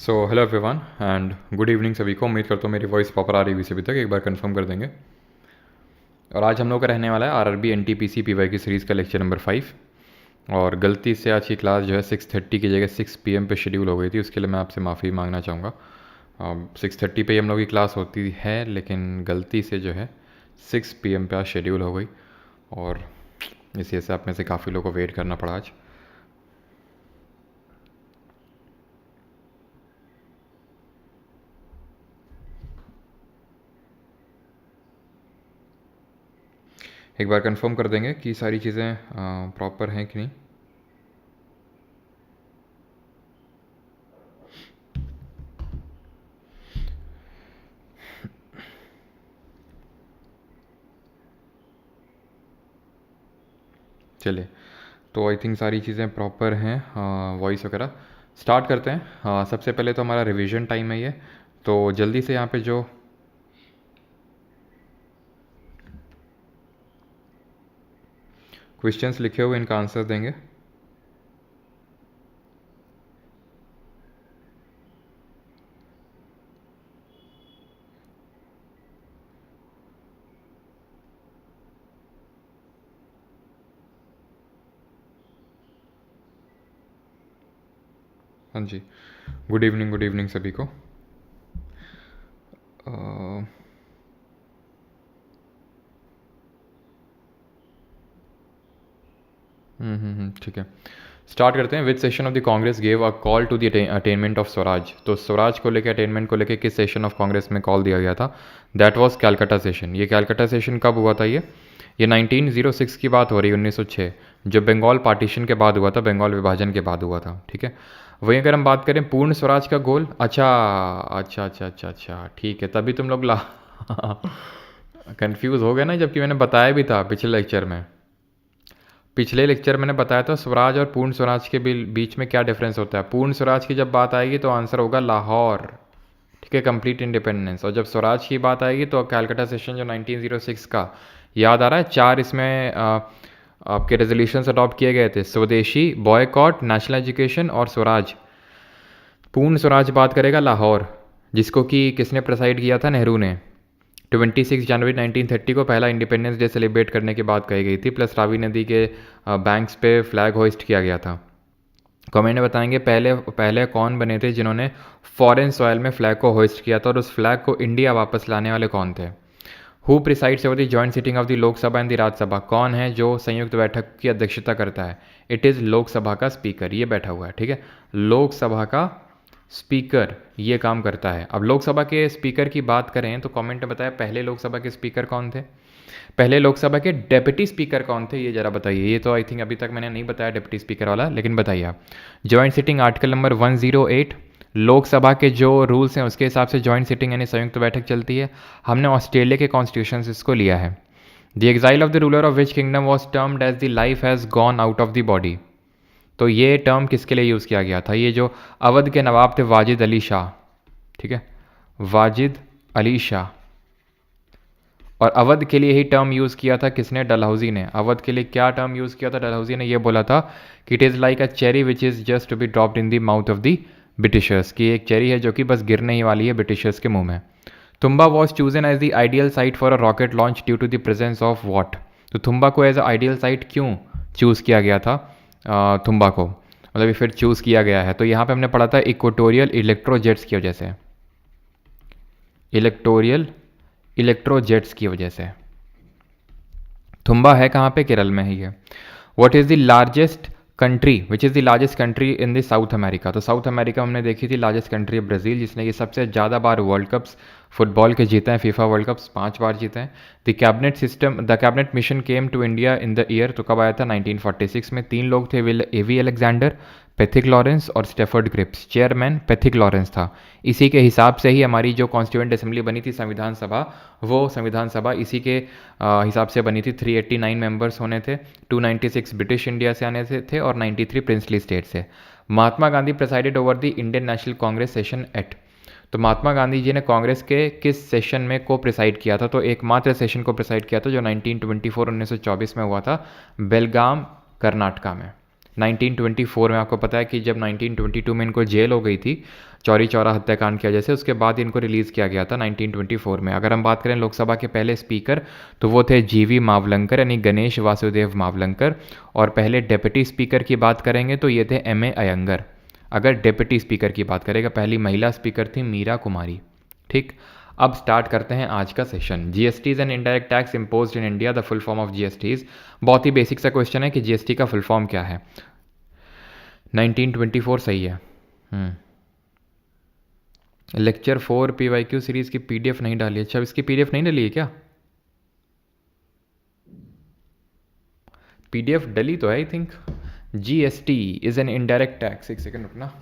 So hello everyone and good evening सभी को। उम्मीद करता हूँ मेरी वॉइस प्रॉपर आ रही हुई सभी तक। एक बार कंफर्म कर देंगे। और आज हम लोग का रहने वाला है आरआरबी एनटीपीसी पीवाई की सीरीज़ का लेक्चर नंबर 5। और गलती से आज की क्लास जो है 6:30 की जगह 6 PM पे शेड्यूल हो गई थी, उसके लिए मैं आपसे माफ़ी मांगना चाहूँगा। 6:30 पे हम लोग की क्लास होती है, लेकिन गलती से जो है 6 PM पे आज शेड्यूल हो गई और इसी वजह से आप में से काफ़ी लोगों को वेट करना पड़ा आज। एक बार कंफर्म कर देंगे कि सारी चीज़ें प्रॉपर हैं कि नहीं। चलिए, तो आई थिंक सारी चीज़ें प्रॉपर हैं। वॉइस वगैरह स्टार्ट करते हैं। सबसे पहले तो हमारा रिवीजन टाइम है ये, तो जल्दी से यहाँ पे जो क्वेश्चंस लिखे हुए इनका आंसर देंगे। हाँ जी, गुड इवनिंग सभी को। ठीक है, स्टार्ट करते हैं। Which session of the Congress gave a call to the attainment of Swaraj. तो स्वराज को लेकर, अटेनमेंट को लेकर किस सेशन ऑफ कांग्रेस में कॉल दिया गया था? That was Calcutta session. ये कैलकाटा सेशन कब हुआ था? ये 1906 की बात हो रही है, 1906, जो बंगाल पार्टीशन के बाद हुआ था, बंगाल विभाजन के बाद हुआ था। ठीक है, वहीं अगर हम बात करें पूर्ण स्वराज का गोल, अच्छा, ठीक है, तभी तुम लोग ला कंफ्यूज हो गए ना, जबकि मैंने बताया भी था पिछले लेक्चर में। पिछले लेक्चर मैंने बताया था स्वराज और पूर्ण स्वराज के बीच में क्या डिफरेंस होता है। पूर्ण स्वराज की जब बात आएगी तो आंसर होगा लाहौर, ठीक है, कंप्लीट इंडिपेंडेंस। और जब स्वराज की बात आएगी तो कैलकाटा सेशन जो 1906 का, याद आ रहा है? 4 इसमें आपके रेजोल्यूशंस अडॉप्ट किए गए थे: स्वदेशी, बॉयकॉट, नेशनल एजुकेशन और स्वराज। पूर्ण स्वराज बात करेगा लाहौर, जिसको कि किसने प्रेसाइड किया था? नेहरू ने। 26 जनवरी 1930 को पहला इंडिपेंडेंस डे सेलिब्रेट करने की बात कही गई थी, प्लस रावी नदी के बैंक्स पे फ्लैग होइस्ट किया गया था। कमेंट में बताएंगे पहले पहले कौन बने थे जिन्होंने फॉरेन सॉयल में फ्लैग को होइस्ट किया था, और उस फ्लैग को इंडिया वापस लाने वाले कौन थे? Who presides over the joint sitting of the Lok Sabha and the Rajya Sabha. कौन है जो संयुक्त बैठक की अध्यक्षता करता है? इट इज़ लोकसभा का स्पीकर, ये बैठा हुआ है। ठीक है, लोकसभा का स्पीकर ये काम करता है। अब लोकसभा के स्पीकर की बात करें तो कमेंट में बताया पहले लोकसभा के स्पीकर कौन थे, पहले लोकसभा के डेप्यूटी स्पीकर कौन थे, ये जरा बताइए। ये तो आई थिंक अभी तक मैंने नहीं बताया डेप्यूटी स्पीकर वाला, लेकिन बताइए आप। Joint sitting article number 108 Lok Sabha के जो रूल्स हैं उसके हिसाब से जॉइंट सिटिंग यानी संयुक्त बैठक चलती है। हमने ऑस्ट्रेलिया के कॉन्स्टिट्यूशन से इसको लिया है। The exile of the ruler of which kingdom was termed as the life has gone out of the body. तो ये टर्म किसके लिए यूज़ किया गया था? ये जो अवध के नवाब थे वाजिद अली शाह, ठीक है, वाजिद अली शाह। और अवध के लिए ही टर्म यूज़ किया था किसने? डलहौजी ने। अवध के लिए क्या टर्म यूज़ किया था डलहौजी ने? ये बोला था कि it is like a cherry which is just to be dropped in the mouth of the Britishers, की एक चेरी है जो कि बस गिरने ही वाली है ब्रिटिशर्स के मुंह में। Thumba was chosen as the ideal site for a rocket launch due to the presence of watt. तो तुम्बा को एज अ आइडियल साइट क्यों चूज़ किया गया था? तुम्बा को मतलब फिर चूज़ किया गया है, तो यहाँ पे हमने पढ़ा था इक्वेटोरियल इलेक्ट्रोजेट्स की वजह से, इलेक्टोरियल इलेक्ट्रोजेट्स की वजह से। तुम्बा है कहाँ पे? केरल में ही है। What is the largest country which is the largest country in the south America. तो साउथ अमेरिका हमने देखी थी, लार्जेस्ट कंट्री है ब्राज़ील, जिसने ये सबसे ज़्यादा बार वर्ल्ड कप्स फुटबॉल के जीते हैं। फीफा वर्ल्ड कप्स 5 बार जीते हैं। The cabinet mission came to India in the year, तो कब आया था? 1946 में। 3 लोग थे, एवी अलेक्जेंडर, पैथिक लॉरेंस और Stafford Cripps. Chairman Pethick Lawrence था। इसी के हिसाब से ही हमारी जो कॉन्स्टिट्यूएंट असेंबली बनी थी, संविधान सभा, वो संविधान सभा इसी के हिसाब से बनी थी। 389 मेंबर्स होने थे। 296 ब्रिटिश इंडिया से आने थे और 93 प्रिंसली स्टेट से। Mahatma Gandhi presided over the Indian National Congress session at. तो महात्मा गांधी जी ने कांग्रेस के किस सेशन में को प्रिसाइड किया था? तो एकमात्र सेशन को प्रिसाइड किया था जो 1924 1924 में हुआ था, बेलगाम कर्नाटका में। 1924 में आपको पता है कि जब 1922 में इनको जेल हो गई थी चौरी चौरा हत्याकांड की वजह से, उसके बाद इनको रिलीज़ किया गया था 1924 में। अगर हम बात करें लोकसभा के पहले स्पीकर तो वो थे जीवी मावलंकर यानी गणेश वासुदेव मावलंकर, और पहले डेप्यूटी स्पीकर की बात करेंगे तो ये थे एम ए अयंगर। अगर डेप्यूटी स्पीकर की बात करेगा, पहली महिला स्पीकर थी मीरा कुमारी। ठीक, अब स्टार्ट करते हैं आज का session. GSTs and indirect tax imposed in India, the full form of GSTs. बहुत ही बेसिक सा क्वेश्चन है कि जीएसटी का फुल फॉर्म क्या है। 1924 सही है। लेक्चर 4 PYQ सीरीज की पीडीएफ नहीं डाली। अच्छा, इसकी पीडीएफ नहीं डली है क्या? पीडीएफ डली तो है I think. GST is an indirect tax, एक सेकंड रुकना।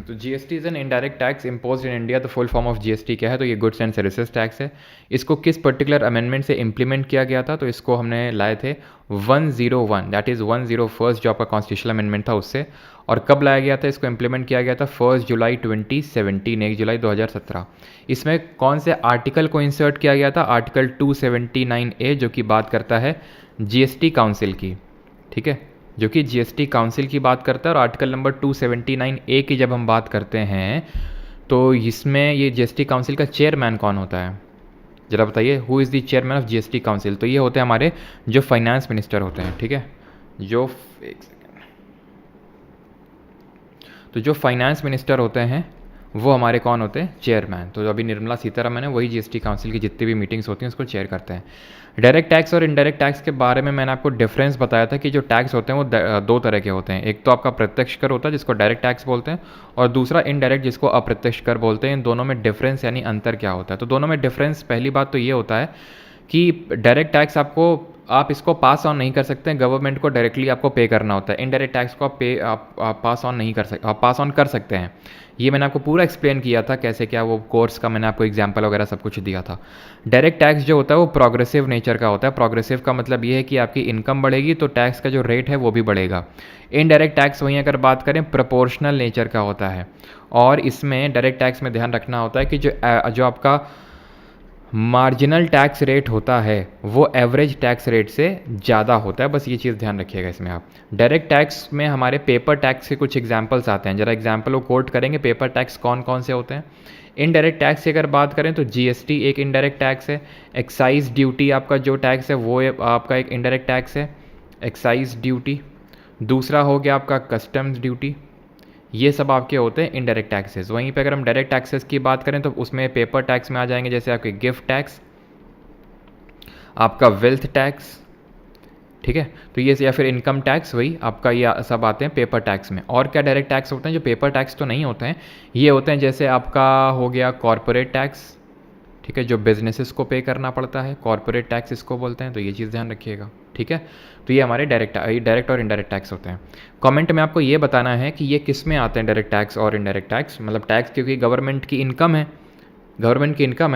तो GST is an indirect tax imposed in India, the full form of GST क्या है? तो ये गुड्स एंड सर्विसेज टैक्स है। इसको किस पर्टिकुलर अमेंडमेंट से इम्प्लीमेंट किया गया था? तो इसको हमने लाए थे 101, दैट इज़ 101 जो आपका कॉन्स्टिट्यूशनल अमेंडमेंट था उससे। और कब लाया गया था? इसको इम्प्लीमेंट किया गया था 1 जुलाई 2017, 1 जुलाई 2017। इसमें कौन से आर्टिकल को इंसर्ट किया गया था? आर्टिकल 279A जो कि बात करता है जीएसटी काउंसिल की। ठीक है, जो कि जीएसटी काउंसिल की बात करता है। और आर्टिकल नंबर 279A की जब हम बात करते हैं तो इसमें ये जीएसटी काउंसिल का चेयरमैन कौन होता है? जरा बताइए, who is the chairman of GST council? तो ये होते हैं हमारे जो फाइनेंस मिनिस्टर होते हैं। ठीक है, जो एक सेकेंड, तो जो फाइनेंस मिनिस्टर होते हैं वो हमारे कौन होते हैं? चेयरमैन। तो अभी निर्मला सीतारमन है, वही जीएसटी काउंसिल की जितनी भी मीटिंग्स होती हैं उसको चेयर करते हैं। डायरेक्ट टैक्स और इनडायरेक्ट टैक्स के बारे में मैंने आपको डिफरेंस बताया था कि जो टैक्स होते हैं वो दो तरह के होते हैं। एक तो आपका प्रत्यक्ष कर होता है जिसको डायरेक्ट टैक्स बोलते हैं, और दूसरा इनडायरेक्ट जिसको अप्रत्यक्ष कर बोलते हैं। इन दोनों में डिफरेंस यानी अंतर क्या होता है? तो दोनों में डिफरेंस, पहली बात तो ये होता है कि डायरेक्ट टैक्स आप इसको पास ऑन नहीं कर सकते हैं, गवर्नमेंट को डायरेक्टली आपको पे करना होता है। इनडायरेक्ट टैक्स को आप पास ऑन नहीं कर सकते, आप पास ऑन कर सकते हैं। ये मैंने आपको पूरा एक्सप्लेन किया था कैसे क्या, वो कोर्स का मैंने आपको एग्जांपल वगैरह सब कुछ दिया था। डायरेक्ट टैक्स जो होता है वो प्रोग्रेसिव नेचर का होता है। प्रोग्रेसिव का मतलब ये है कि आपकी इनकम बढ़ेगी तो टैक्स का जो रेट है वो भी बढ़ेगा। इनडायरेक्ट टैक्स वहीं अगर बात करें प्रोपोर्शनल नेचर का होता है, और इसमें डायरेक्ट टैक्स में ध्यान रखना होता है कि जो आपका मार्जिनल टैक्स रेट होता है वो एवरेज टैक्स रेट से ज़्यादा होता है। बस ये चीज़ ध्यान रखिएगा इसमें आप। डायरेक्ट टैक्स में हमारे पेपर टैक्स के कुछ एग्जांपल्स आते हैं, जरा एग्जांपल वो कोट करेंगे। पेपर टैक्स कौन कौन से होते हैं? इनडायरेक्ट टैक्स की अगर बात करें तो जीएसटी एक इनडायरेक्ट टैक्स है। एक्साइज ड्यूटी आपका जो टैक्स है वो आपका एक इनडायरेक्ट टैक्स है, एक्साइज ड्यूटी। दूसरा हो गया आपका कस्टम्स ड्यूटी। ये सब आपके होते हैं इनडायरेक्ट टैक्सेस। वहीं पे अगर हम डायरेक्ट टैक्सेस की बात करें तो उसमें पेपर टैक्स में आ जाएंगे जैसे आपके गिफ्ट टैक्स, आपका वेल्थ टैक्स। ठीक है, तो ये या फिर इनकम टैक्स, वही आपका ये सब आते हैं पेपर टैक्स में। और क्या डायरेक्ट टैक्स होते हैं जो पेपर टैक्स तो नहीं होते हैं? ये होते हैं जैसे आपका हो गया कॉरपोरेट टैक्स। ठीक है, जो बिजनेसेस को पे करना पड़ता है, कॉरपोरेट टैक्स इसको बोलते हैं। तो ये चीज़ ध्यान रखिएगा। ठीक है, तो ये हमारे डायरेक्ट और इनडायरेक्ट टैक्स होते हैं। कमेंट में आपको ये बताना है कि ये किस में आते हैं डायरेक्ट टैक्स और इनडायरेक्ट टैक्स। मतलब टैक्स क्योंकि गवर्नमेंट की इनकम है,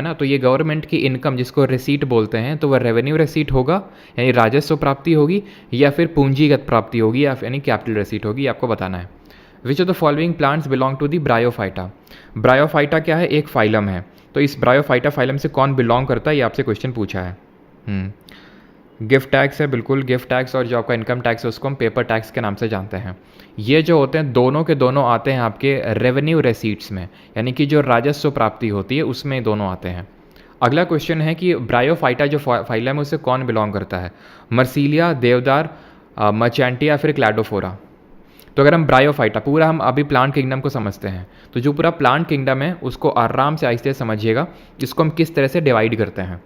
ना, तो ये गवर्नमेंट की इनकम जिसको रिसीट बोलते हैं, तो वह रेवेन्यू रिसीट होगा यानी राजस्व प्राप्ति होगी, या फिर पूंजीगत प्राप्ति होगी यानी कैपिटल रिसीट होगी, आपको बताना है। Which of the following plants belong to the bryophyta? Bryophyta क्या है? एक फाइलम है। तो इस ब्रायोफाइटा फाइलम से कौन बिलोंग करता है, ये आपसे क्वेश्चन पूछा है। गिफ्ट टैक्स है, बिल्कुल गिफ्ट टैक्स, और जो आपका इनकम टैक्स है उसको हम पेपर टैक्स के नाम से जानते हैं। ये जो होते हैं दोनों के दोनों आते हैं आपके रेवेन्यू रेसीट्स में, यानी कि जो राजस्व प्राप्ति होती है उसमें दोनों आते हैं। अगला क्वेश्चन है कि ब्रायोफाइटा जो फाइलम है उससे कौन बिलोंग करता है? मर्सीलिया, देवदार, मचैंटिया या फिर क्लैडोफोरा? तो अगर हम ब्रायोफाइटा, पूरा हम अभी प्लांट किंगडम को समझते हैं, तो जो पूरा प्लांट किंगडम है उसको आराम से आहिस्ते समझिएगा, इसको हम किस तरह से डिवाइड करते हैं।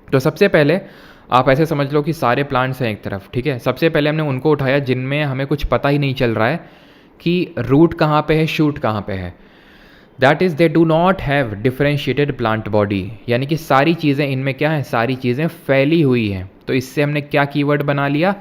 तो सबसे पहले आप ऐसे समझ लो कि सारे प्लांट्स हैं एक तरफ। ठीक है, सबसे पहले हमने उनको उठाया जिनमें हमें कुछ पता ही नहीं चल रहा है कि रूट कहाँ पे है, शूट कहाँ पे है। That is they do not have differentiated plant body, यानी कि सारी चीज़ें इनमें क्या है, सारी चीज़ें फैली हुई हैं। तो इससे हमने क्या कीवर्ड बना लिया?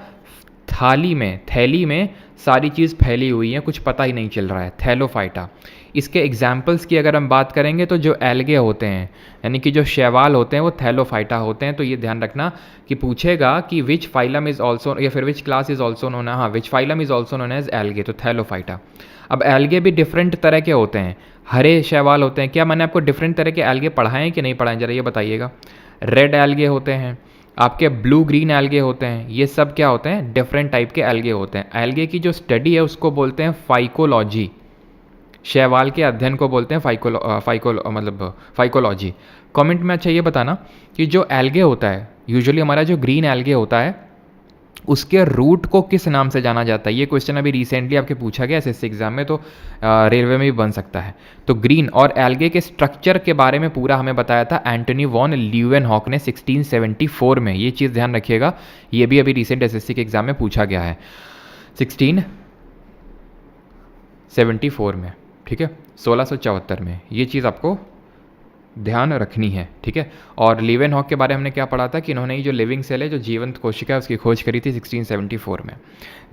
थैली में सारी चीज़ फैली हुई है, कुछ पता ही नहीं चल रहा है, थैलोफाइटा। इसके एग्जाम्पल्स की अगर हम बात करेंगे तो जो एल्गे होते हैं यानी कि जो शैवाल होते हैं वो थैलोफाइटा होते हैं। तो ये ध्यान रखना कि पूछेगा कि विच फाइलम इज ऑल्सो, या फिर which class is also known, हाँ which phylum is also known as algae, तो थैलोफाइटा। अब एल्गे भी डिफरेंट तरह के होते हैं, हरे शैवाल होते हैं। क्या मैंने आपको डिफरेंट तरह के एल्गे पढ़ाएं कि नहीं पढ़ाएं, जरा ये बताइएगा। रेड एल्गे होते हैं, आपके ब्लू ग्रीन एल्गे होते हैं। ये सब क्या होते हैं? डिफरेंट टाइप के एल्गे होते हैं। एल्गे की जो स्टडी है उसको बोलते हैं फाइकोलॉजी। शैवाल के अध्ययन को बोलते हैं फाइकोलॉजी। कमेंट में अच्छा ये बताना कि जो एल्गे होता है, यूजुअली हमारा जो ग्रीन एल्गे होता है, उसके रूट को किस नाम से जाना जाता है? ये क्वेश्चन अभी रिसेंटली आपके पूछा गया एसएससी एग्जाम में, तो रेलवे में भी बन सकता है। तो ग्रीन और एल्गे के स्ट्रक्चर के बारे में पूरा हमें बताया था एंटोनी वॉन ल्यूवेनहॉक ने 1674 में। ये चीज़ ध्यान रखिएगा, ये भी अभी रिसेंट एसएससी के एग्जाम में पूछा गया है 1674 में, ठीक है, 1674 में। ये चीज़ आपको ध्यान रखनी है, ठीक है। और लीवेनहॉक के बारे में हमने क्या पढ़ा था कि इन्होंने ही जो लिविंग सेल है, जो जीवंत कोशिका है, उसकी खोज करी थी 1674 में।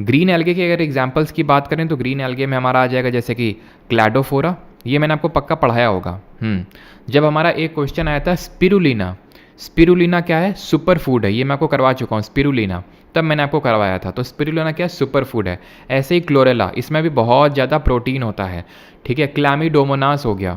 ग्रीन एल्गे की अगर एग्जांपल्स की बात करें तो ग्रीन एल्गे में हमारा आ जाएगा जैसे कि क्लैडोफोरा, ये मैंने आपको पक्का पढ़ाया होगा। जब हमारा एक क्वेश्चन आया था स्पिरुलिना, स्पिरुलिना क्या है? सुपर फूड है, ये मैं आपको करवा चुका हूँ स्पिरुलिना, तब मैंने आपको करवाया था। तो स्पिरुलिना क्या है? सुपर फूड है। ऐसे ही क्लोरेला, इसमें भी बहुत ज़्यादा प्रोटीन होता है, ठीक है। क्लैमीडोमोनास हो गया,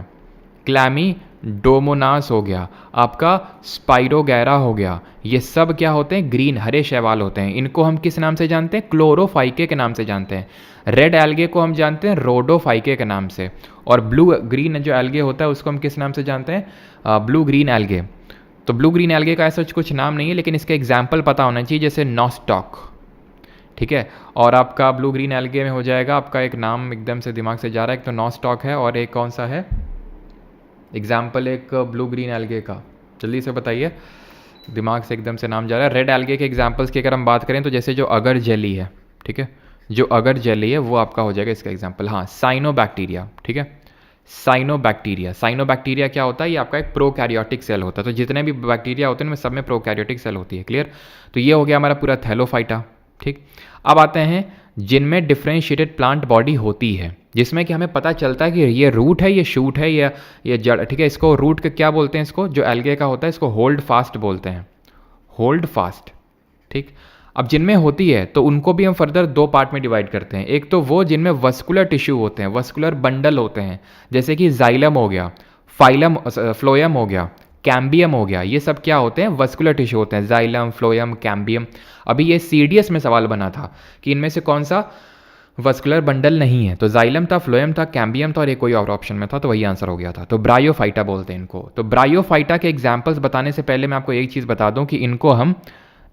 क्लैमीडोमोनास हो गया, आपका स्पाइरोगैरा हो गया। ये सब क्या होते हैं? ग्रीन हरे शैवाल होते हैं। इनको हम किस नाम से जानते हैं? क्लोरोफाइके के नाम से जानते हैं। रेड एल्गे को हम जानते हैं रोडोफाइके के नाम से, और ब्लू ग्रीन जो एल्गे होता है उसको हम किस नाम से जानते हैं? Blue green algae. तो ब्लू ग्रीन एल्गे का ऐसा कुछ नाम नहीं है, लेकिन इसका एग्जाम्पल पता होना चाहिए, जैसे नॉस्टॉक, ठीक है। और आपका ब्लू ग्रीन एल्गे में हो जाएगा, आपका एक नाम एकदम से दिमाग से जा रहा है, एक तो नॉस्टॉक है और एक कौन सा है एग्जाम्पल, एक ब्लू ग्रीन एल्गे का, जल्दी से बताइए, दिमाग से एकदम से नाम जा रहा है। रेड एल्गे के एग्जाम्पल्स की अगर हम बात करें तो जैसे जो अगर जेली है, ठीक है, जो अगर जेली है वो आपका हो जाएगा इसका एग्जाम्पल। हाँ, साइनोबैक्टीरिया, ठीक है, साइनोबैक्टीरिया। साइनोबैक्टीरिया क्या होता है? ये आपका एक प्रोकैरियोटिक सेल होता है। तो जितने भी बैक्टीरिया होते हैं उनमें सब में प्रोकैरियोटिक सेल होती है, क्लियर। तो ये हो गया हमारा पूरा थैलोफाइटा, ठीक। अब आते हैं जिनमें डिफ्रेंशिएटेड प्लांट बॉडी होती है, जिसमें कि हमें पता चलता है कि ये रूट है, ये शूट है, या ये जड़, ठीक है। इसको रूट का क्या बोलते हैं? इसको जो एल्गे का होता है इसको होल्ड फास्ट बोलते हैं, होल्ड फास्ट, ठीक। अब जिनमें होती है तो उनको भी हम फर्दर दो पार्ट में डिवाइड करते हैं। एक तो वो जिनमें वस्कुलर टिश्यू होते हैं, वस्कुलर बंडल होते हैं, जैसे कि जाइलम हो गया, फाइलम फ्लोयम हो गया, कैम्बियम हो गया। ये सब क्या होते हैं? वस्कुलर टिश्यू होते हैं, जाइलम, फ्लोयम, कैम्बियम। अभी ये सीडीएस में सवाल बना था कि इनमें से कौन सा वस्कुलर बंडल नहीं है, तो जाइलम था, फ्लोयम था, कैम्बियम था और एक कोई और ऑप्शन में था, तो वही आंसर हो गया था। तो ब्रायोफाइटा बोलते हैं इनको। तो ब्रायोफाइटा के एग्जाम्पल्स बताने से पहले मैं आपको एक चीज़ बता दूं कि इनको हम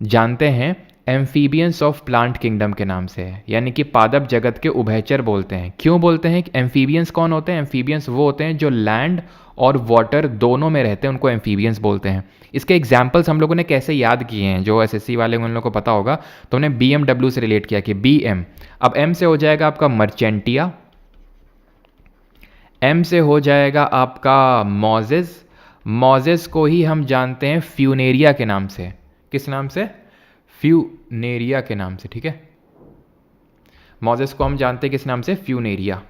जानते हैं एम्फीबियंस ऑफ प्लांट किंगडम के नाम से है, यानी कि पादप जगत के उभयचर बोलते हैं। क्यों बोलते हैं? एम्फीबियंस कौन होते हैं? एम्फीबियंस वो होते हैं जो लैंड और वाटर दोनों में रहते हैं, उनको एम्फीबियंस बोलते हैं। इसके एग्जाम्पल्स हम लोगों ने कैसे याद किए हैं, जो एसएससी वाले उन लोगों को पता होगा, तो हमने बीएमडब्ल्यू से रिलेट किया कि बीएम। अब एम से हो जाएगा आपका मर्चेंटिया, एम से हो जाएगा आपका मॉजेस, मॉजेस को ही हम जानते हैं फ्यूनेरिया के नाम से। किस नाम से? फ्यूनेरिया के नाम से, ठीक है। मॉजेस को हम जानते हैं किस नाम से? फ्यूनेरिया,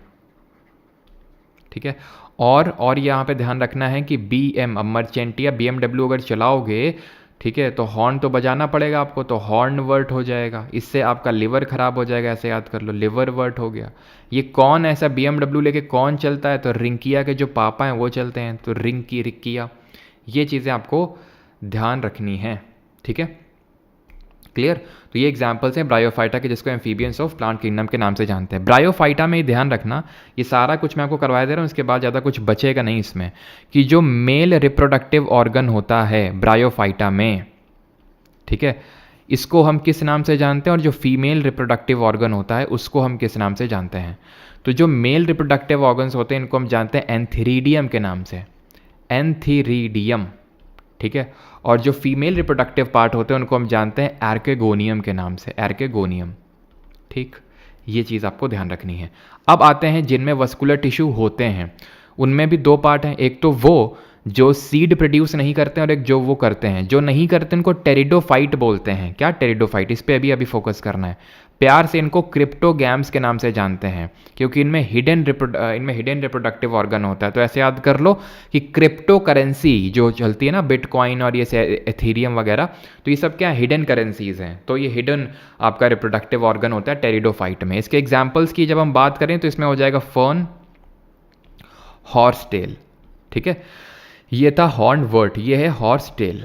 ठीक है। और यहाँ पे ध्यान रखना है कि बी एम, अब मर्चेंटिया बीएमडब्ल्यू अगर चलाओगे, ठीक है, तो हॉर्न तो बजाना पड़ेगा आपको, तो हॉर्न वर्ट हो जाएगा, इससे आपका लिवर खराब हो जाएगा, ऐसे याद कर लो, लिवर वर्ट हो गया। ये कौन ऐसा बीएमडब्ल्यू लेके कौन चलता है? तो रिंकिया के जो पापा हैं वो चलते हैं, तो रिक्किया। ये चीज़ें आपको ध्यान रखनी है, ठीक है, क्लियर। तो ये एग्जांपल्स हैं ब्रायोफाइटा के, जिसको एम्फीबियंस ऑफ प्लांट किंगडम के नाम से जानते हैं। ब्रायोफाइटा में ध्यान रखना, ये सारा कुछ मैं आपको करवा दे रहा हूँ, इसके बाद ज़्यादा कुछ बचेगा नहीं इसमें, कि जो मेल रिप्रोडक्टिव ऑर्गन होता है ब्रायोफाइटा में, ठीक है, इसको हम किस नाम से जानते हैं, और जो फीमेल रिप्रोडक्टिव ऑर्गन होता है उसको हम किस नाम से जानते हैं। तो जो मेल रिप्रोडक्टिव ऑर्गन्स होते हैं इनको हम जानते हैं एंथीरिडियम के नाम से, एंथीरिडियम, ठीक है। और जो फीमेल रिप्रोडक्टिव पार्ट होते हैं उनको हम जानते हैं एर्केगोनियम के नाम से, एर्केगोनियम, ठीक। ये चीज़ आपको ध्यान रखनी है। अब आते हैं जिनमें वस्कुलर टिश्यू होते हैं, उनमें भी दो पार्ट हैं, एक तो वो जो सीड प्रोड्यूस नहीं करते हैं और एक जो वो करते हैं। जो नहीं करते उनको टेरिडोफाइट बोलते हैं। क्या? टेरिडोफाइट। इस पे अभी फोकस करना है। प्यार से इनको क्रिप्टोगैम्स के नाम से जानते हैं, क्योंकि इनमें हिडन रिप्रोडक्टिव ऑर्गन होता है। तो ऐसे याद कर लो कि क्रिप्टो करेंसी जो चलती है ना, बिटकॉइन और ये एथीरियम वगैरह, तो ये सब क्या हिडन करेंसीज हैं। तो ये हिडन आपका रिप्रोडक्टिव ऑर्गन होता है टेरिडोफाइट में। इसके एग्जाम्पल्स की जब हम बात करें तो इसमें हो जाएगा फर्न, हॉर्स टेल, ठीक है। ये था हॉर्न वर्ट, ये है हॉर्स टेल,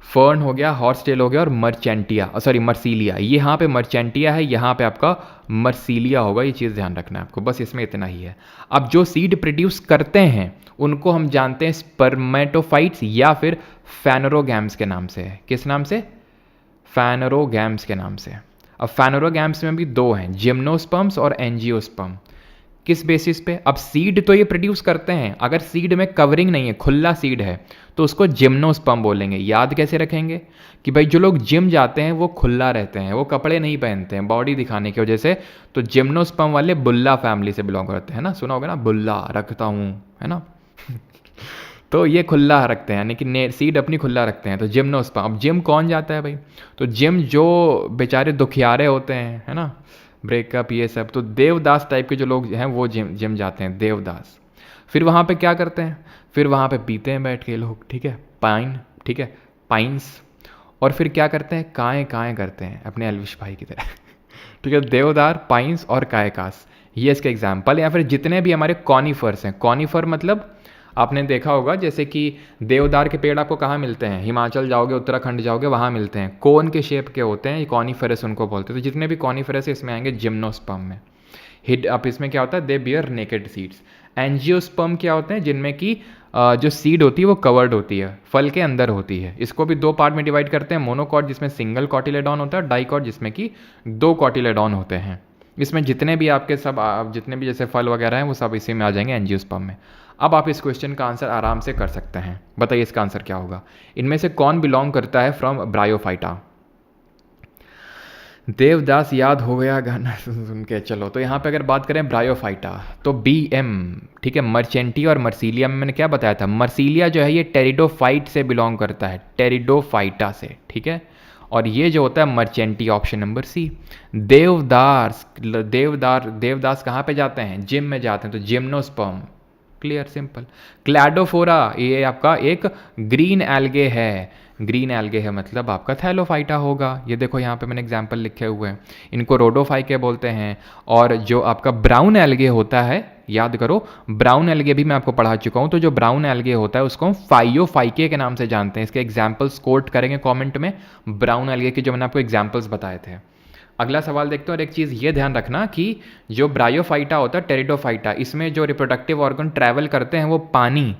फर्न हो गया, हॉर्सटेल हो गया और मर्चेंटिया, सॉरी मर्सीलिया। यहाँ पे मर्चेंटिया है, यहाँ पे आपका मर्सीलिया होगा, ये चीज़ ध्यान रखना है आपको, बस इसमें इतना ही है। अब जो सीड प्रोड्यूस करते हैं उनको हम जानते हैं स्पर्मेटोफाइट्स या फिर फैनरोगैम्स के नाम से। किस नाम से? फैनरोगैम्स के नाम से। अब फैनरोगैम्स में भी दो हैं, जिम्नोस्पर्म्स और एंजियोस्पर्म। किस बेसिस पे? अब सीड तो ये प्रोड्यूस करते हैं, अगर सीड में कवरिंग नहीं है, खुला सीड है, तो उसको जिम्नोस्पर्म बोलेंगे। याद कैसे रखेंगे कि भाई जो लोग जिम जाते हैं वो खुला रहते हैं, वो कपड़े नहीं पहनते हैं बॉडी दिखाने की वजह से, तो जिम्नोस्पर्म वाले बुल्ला फैमिली से बिलोंग करते हैं ना, सुना होगा ना, बुल्ला रखता हूँ, है ना। तो ये खुला रखते हैं, यानी कि सीड अपनी खुला रखते हैं, तो जिम्नोस्पर्म। अब जिम कौन जाता है भाई? तो जिम जो बेचारे दुखियारे होते हैं, है ना, ब्रेकअप ये सब, तो देवदास टाइप के जो लोग हैं वो जिम जाते हैं, देवदास। फिर वहाँ पे क्या करते हैं? फिर वहाँ पे पीते हैं बैठ के लोग, ठीक है, पाइन, ठीक है, पाइंस। और फिर क्या करते हैं? काएँ काएँ करते हैं, अपने एल्विश भाई की तरह। ठीक है, देवदार, पाइंस और कायकास, ये इसके एग्जाम्पल। या फिर जितने भी हमारे कॉनिफर्स हैं, कॉनिफर मतलब आपने देखा होगा जैसे कि देवदार के पेड़ आपको कहाँ मिलते हैं? हिमाचल जाओगे, उत्तराखंड जाओगे, वहाँ मिलते हैं, कोन के शेप के होते हैं, कॉनिफेरस उनको बोलते हैं। तो जितने भी कॉनिफेरस इसमें आएंगे जिम्नोस्पर्म में। हिड अब इसमें क्या होता है? दे बियर नेकेड सीड्स। एंजियोस्पर्म क्या होते हैं? जिनमें की जो सीड होती है वो कवर्ड होती है, फल के अंदर होती है। इसको भी दो पार्ट में डिवाइड करते हैं, मोनोकॉट जिसमें सिंगल कॉटिलेडॉन होता है, डाइकॉट जिसमें कि दो कॉटिलेडॉन होते हैं। इसमें जितने भी आपके जितने भी जैसे फल वगैरह हैं वो सब इसी में आ जाएंगे, एंजियोस्पर्म में। अब आप इस क्वेश्चन का आंसर आराम से कर सकते हैं। बताइए इसका आंसर क्या होगा? इनमें से कौन बिलोंग करता है फ्रॉम ब्रायोफाइटा? देवदास याद हो गया गाना सुन सुन के। चलो, तो यहाँ पे अगर बात करें ब्रायोफाइटा, तो BM, ठीक है, मर्चेंटी और मर्सीलिया में मैंने क्या बताया था? मर्सीलिया जो है ये टेरिडोफाइट से बिलोंग करता है, टेरिडोफाइटा से, ठीक है। और ये जो होता है मर्चेंटी, ऑप्शन नंबर सी। देवदास कहाँ पे जाते हैं? जिम में जाते हैं, तो जिम्नोस्पर्म, क्लियर, सिंपल। क्लैडोफोरा ये आपका एक ग्रीन एल्गे है, ग्रीन एल्गे है मतलब आपका थैलोफाइटा होगा। ये देखो यहाँ पे मैंने एग्जाम्पल लिखे हुए हैं, इनको रोडोफाइके बोलते हैं। और जो आपका ब्राउन एल्गे होता है, याद करो, ब्राउन एल्गे भी मैं आपको पढ़ा चुका हूँ, तो जो ब्राउन एल्गे होता है उसको हम फाइयोफाइके के नाम से जानते हैं। इसके एग्जाम्पल्स कोट करेंगे कॉमेंट में, ब्राउन एल्गे के जो मैंने आपको एग्जाम्पल्स बताए थे। अगला सवाल देखते हैं। और एक चीज़ ये ध्यान रखना कि जो ब्रायोफाइटा होता है, टेरिडोफाइटा, इसमें जो रिप्रोडक्टिव ऑर्गन ट्रैवल करते हैं वो पानी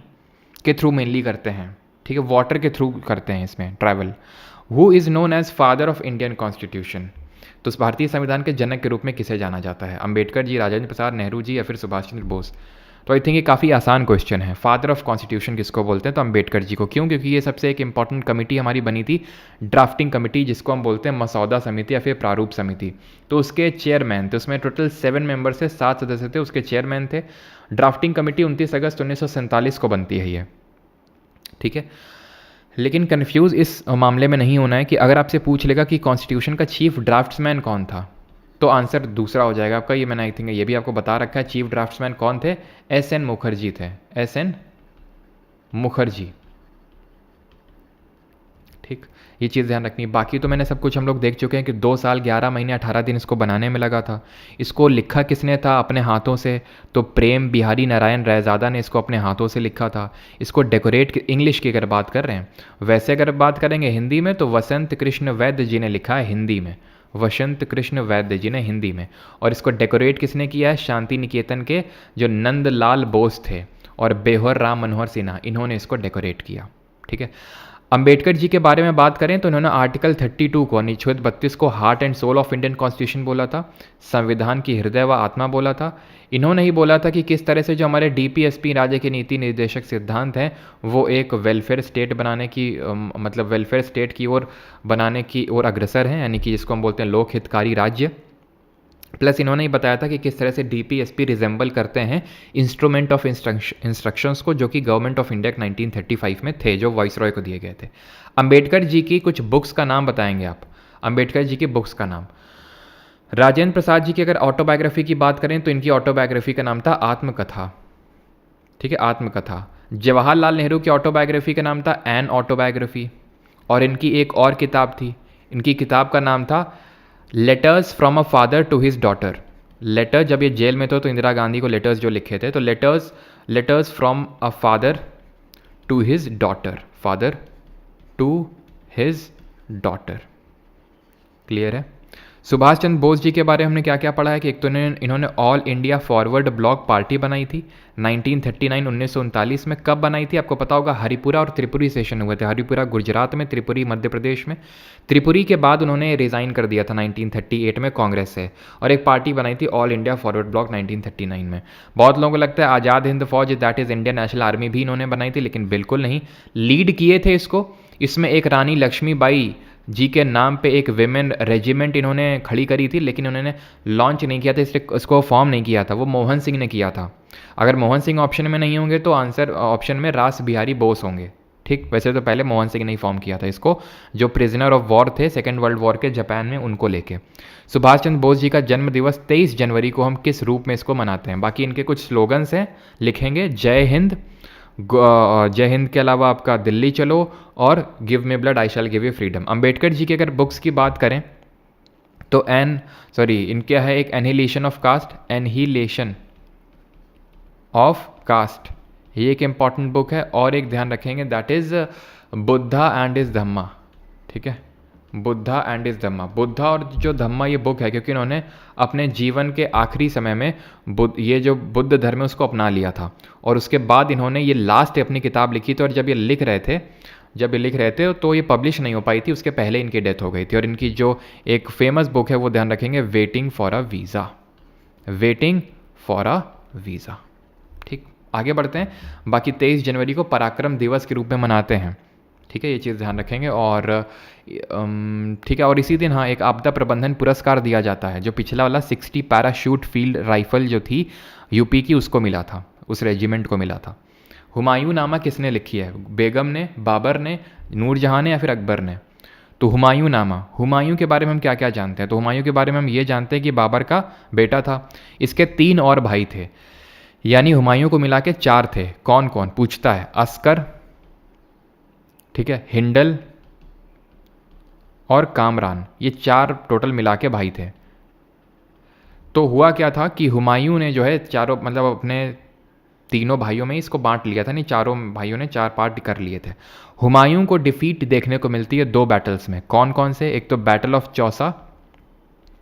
के थ्रू मेनली करते हैं, ठीक है, वाटर के थ्रू करते हैं इसमें travel. Who is known as father of Indian constitution? तो उस भारतीय संविधान के जनक के रूप में किसे जाना जाता है? अंबेडकर जी, राजेंद्र प्रसाद, नेहरू जी या फिर सुभाष चंद्र बोस? तो आई थिंक ये काफ़ी आसान क्वेश्चन है। फादर ऑफ कॉन्स्टिट्यूशन किसको बोलते हैं? तो अंबेडकर जी को। क्यों? क्योंकि ये सबसे एक इंपॉर्टेंट कमेटी हमारी बनी थी, ड्राफ्टिंग कमेटी, जिसको हम बोलते हैं मसौदा समिति या फिर प्रारूप समिति। तो उसके चेयरमैन थे, उसमें टोटल 7 मेंबर से 7 सदस्य थे, उसके चेयरमैन थे। ड्राफ्टिंग कमेटी 29 अगस्त 1947 को बनती है ये, ठीक है। लेकिन कन्फ्यूज़ इस मामले में नहीं होना है कि अगर आपसे पूछ लेगा कि कॉन्स्टिट्यूशन का चीफ ड्राफ्ट्समैन कौन था, तो आंसर दूसरा हो जाएगा आपका। ये मैंने आई थिंक ये भी आपको बता रखा है, चीफ ड्राफ्ट्समैन कौन थे? SN मुखर्जी थे, SN मुखर्जी, ठीक। ये चीज़ ध्यान रखनी। बाकी तो मैंने सब कुछ हम लोग देख चुके हैं कि 2 साल 11 महीने 18 दिन इसको बनाने में लगा था। इसको लिखा किसने था अपने हाथों से? तो प्रेम बिहारी नारायण रायज़ादा ने इसको अपने हाथों से लिखा था। इसको डेकोरेट, इंग्लिश की अगर बात कर रहे हैं, वैसे अगर बात करेंगे हिंदी में, तो वसंत कृष्ण वैद्य जी ने लिखा है हिंदी में, वसंत कृष्ण वैद्य जी ने हिंदी में। और इसको डेकोरेट किसने किया है? शांति निकेतन के जो नंदलाल बोस थे और बेहर राम मनोहर सिन्हा, इन्होंने इसको डेकोरेट किया, ठीक है। अंबेडकर जी के बारे में बात करें तो इन्होंने आर्टिकल 32 को, अनुच्छेद 32 को heart and soul of Indian constitution बोला था, संविधान की हृदय व आत्मा बोला था। इन्होंने ही बोला था कि किस तरह से जो हमारे DPSP राज्य के नीति निर्देशक सिद्धांत हैं वो एक वेलफेयर स्टेट बनाने की मतलब वेलफेयर स्टेट की ओर बनाने की ओर अग्रसर हैं, यानी कि जिसको हम बोलते हैं लोक हितकारी राज्य। प्लस इन्होंने ही बताया था कि किस तरह से DPSP रिजेंबल करते हैं इंस्ट्रूमेंट ऑफ इंस्ट्रक्शंस को, जो कि गवर्नमेंट ऑफ इंडिया 1935 में थे, जो वाइसरॉय को दिए गए थे। अंबेडकर जी की कुछ बुक्स का नाम बताएंगे आप, अंबेडकर जी की बुक्स का नाम। राजेंद्र प्रसाद जी की अगर ऑटोबायोग्राफी की बात करें तो इनकी ऑटोबायोग्राफी का नाम था आत्मकथा, ठीक है, आत्मकथा। जवाहरलाल नेहरू की ऑटोबायोग्राफी का नाम था एन ऑटोबायोग्राफी। और इनकी एक और किताब थी, इनकी किताब का नाम था letters from a father to his daughter. Letter, जब ये जेल में थे तो इंदिरा गांधी को लेटर्स जो लिखे थे, तो letters from a father to his daughter, father to his daughter. Clear है। सुभाष चंद्र बोस जी के बारे में हमने क्या क्या पढ़ा है कि एक तो इन्होंने all India forward block party बनाई थी 1939 1939 में। कब बनाई थी आपको पता होगा, हरिपुरा और त्रिपुरी सेशन हुए थे। हरिपुरा गुजरात में, त्रिपुरी मध्य प्रदेश में। त्रिपुरी के बाद उन्होंने रिज़ाइन कर दिया था 1938 में कांग्रेस से, और एक पार्टी बनाई थी ऑल इंडिया फॉरवर्ड ब्लॉक 1939 में। बहुत लोगों को लगता है आज़ाद हिंद फौज that is Indian national army भी इन्होंने बनाई थी, लेकिन बिल्कुल नहीं। लीड किए थे इसको। इसमें एक रानी लक्ष्मीबाई जी के नाम पे एक विमेन रेजिमेंट इन्होंने खड़ी करी थी, लेकिन उन्होंने लॉन्च नहीं किया था, इसलिए उसको फॉर्म नहीं किया था। वो मोहन सिंह ने किया था। अगर मोहन सिंह ऑप्शन में नहीं होंगे तो आंसर ऑप्शन में रास बिहारी बोस होंगे। ठीक, वैसे तो पहले मोहन सिंह ने ही फॉर्म किया था इसको, जो प्रिजनर ऑफ वॉर थे सेकेंड वर्ल्ड वॉर के जापान में, उनको लेके। सुभाष चंद्र बोस जी का जन्म दिवस 23 जनवरी को हम किस रूप में इसको मनाते हैं? बाकी इनके कुछ स्लोगन्स हैं, लिखेंगे जय हिंद, जय हिंद के अलावा आपका दिल्ली चलो और give me blood I shall give you freedom. Ambedkar ji की अगर बुक्स की बात करें तो इनके है एक annihilation of caste, annihilation of caste, ये एक इंपॉर्टेंट बुक है। और एक ध्यान रखेंगे that is Buddha and is Dhamma. ठीक है, बुद्धा एंड इज धम्मा। बुद्धा और जो धम्मा ये बुक है, क्योंकि इन्होंने अपने जीवन के आखिरी समय में ये जो बुद्ध धर्म है उसको अपना लिया था, और उसके बाद इन्होंने ये लास्ट अपनी किताब लिखी थी। और जब ये लिख रहे थे तो ये पब्लिश नहीं हो पाई थी, उसके पहले इनकी डेथ हो गई थी। और इनकी जो एक फेमस बुक है वो ध्यान रखेंगे, waiting for a visa, waiting for a visa. ठीक, आगे बढ़ते हैं। बाकी 23 जनवरी को पराक्रम दिवस के रूप में मनाते हैं। ठीक है, ये चीज़ ध्यान रखेंगे। और ठीक है, और इसी दिन हाँ एक आपदा प्रबंधन पुरस्कार दिया जाता है, जो पिछला वाला 60 पैराशूट फील्ड राइफल जो थी यूपी की, उसको मिला था, उस रेजिमेंट को मिला था। हुमायूं नामा किसने लिखी है? बेगम ने, बाबर ने, नूरजहां ने या फिर अकबर ने? तो हुमायूं नामा, हुमायूं के बारे में हम क्या क्या जानते हैं? तो हुमायूं के बारे में हम ये जानते हैं कि बाबर का बेटा था। इसके 3 और भाई थे, यानी हुमायूं को मिला के 4 थे। कौन कौन पूछता है? अस्कर, ठीक है, हिंडल और कामरान, ये 4 टोटल मिला के भाई थे। तो हुआ क्या था कि हुमायूं ने जो है चारों, मतलब अपने तीनों भाइयों में इसको बांट लिया था, नहीं चारों भाइयों ने 4 पार्ट कर लिए थे। हुमायूं को डिफीट देखने को मिलती है 2 बैटल्स में। कौन कौन से? एक तो बैटल ऑफ चौसा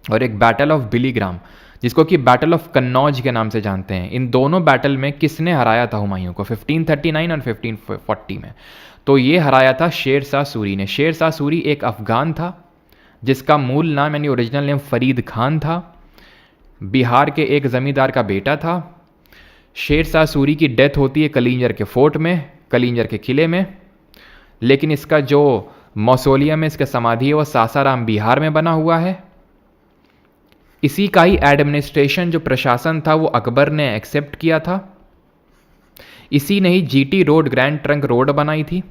और एक बैटल ऑफ बिलीग्राम, जिसको कि बैटल ऑफ कन्नौज के नाम से जानते हैं। इन दोनों बैटल में किसने हराया था हुमायूं को? 1539 और 1540 में। तो ये हराया था शेर शाह सूरी ने। शेर शाह सूरी एक अफगान था जिसका मूल नाम यानी ओरिजिनल नेम फरीद खान था, बिहार के एक जमींदार का बेटा था। शेर शाह सूरी की डेथ होती है कलिंजर के फोर्ट में, कलिंजर के किले में, लेकिन इसका जो मौसोलियम है, इसका समाधि है, वो सासाराम बिहार में बना हुआ है। इसी का ही एडमिनिस्ट्रेशन, जो प्रशासन था, वो अकबर ने एक्सेप्ट किया था। इसी ने ही GT road, grand trunk road बनाई थी,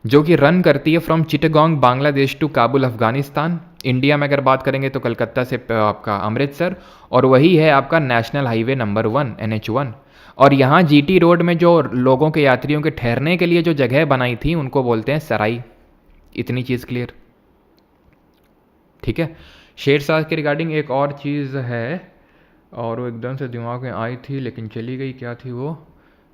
जो कि रन करती है from Chittagong Bangladesh to Kabul Afghanistan. India में अगर बात करेंगे तो कलकत्ता से आपका अमृतसर, और वही है आपका नेशनल हाईवे नंबर 1 NH1। और यहाँ जीटी रोड में जो लोगों के, यात्रियों के ठहरने के लिए जो जगह बनाई थी उनको बोलते हैं सराई। इतनी चीज़ क्लियर? ठीक है। शेर शाह के रिगार्डिंग एक और चीज़ है, और वो एकदम से दिमाग में आई थी लेकिन चली गई, क्या थी वो?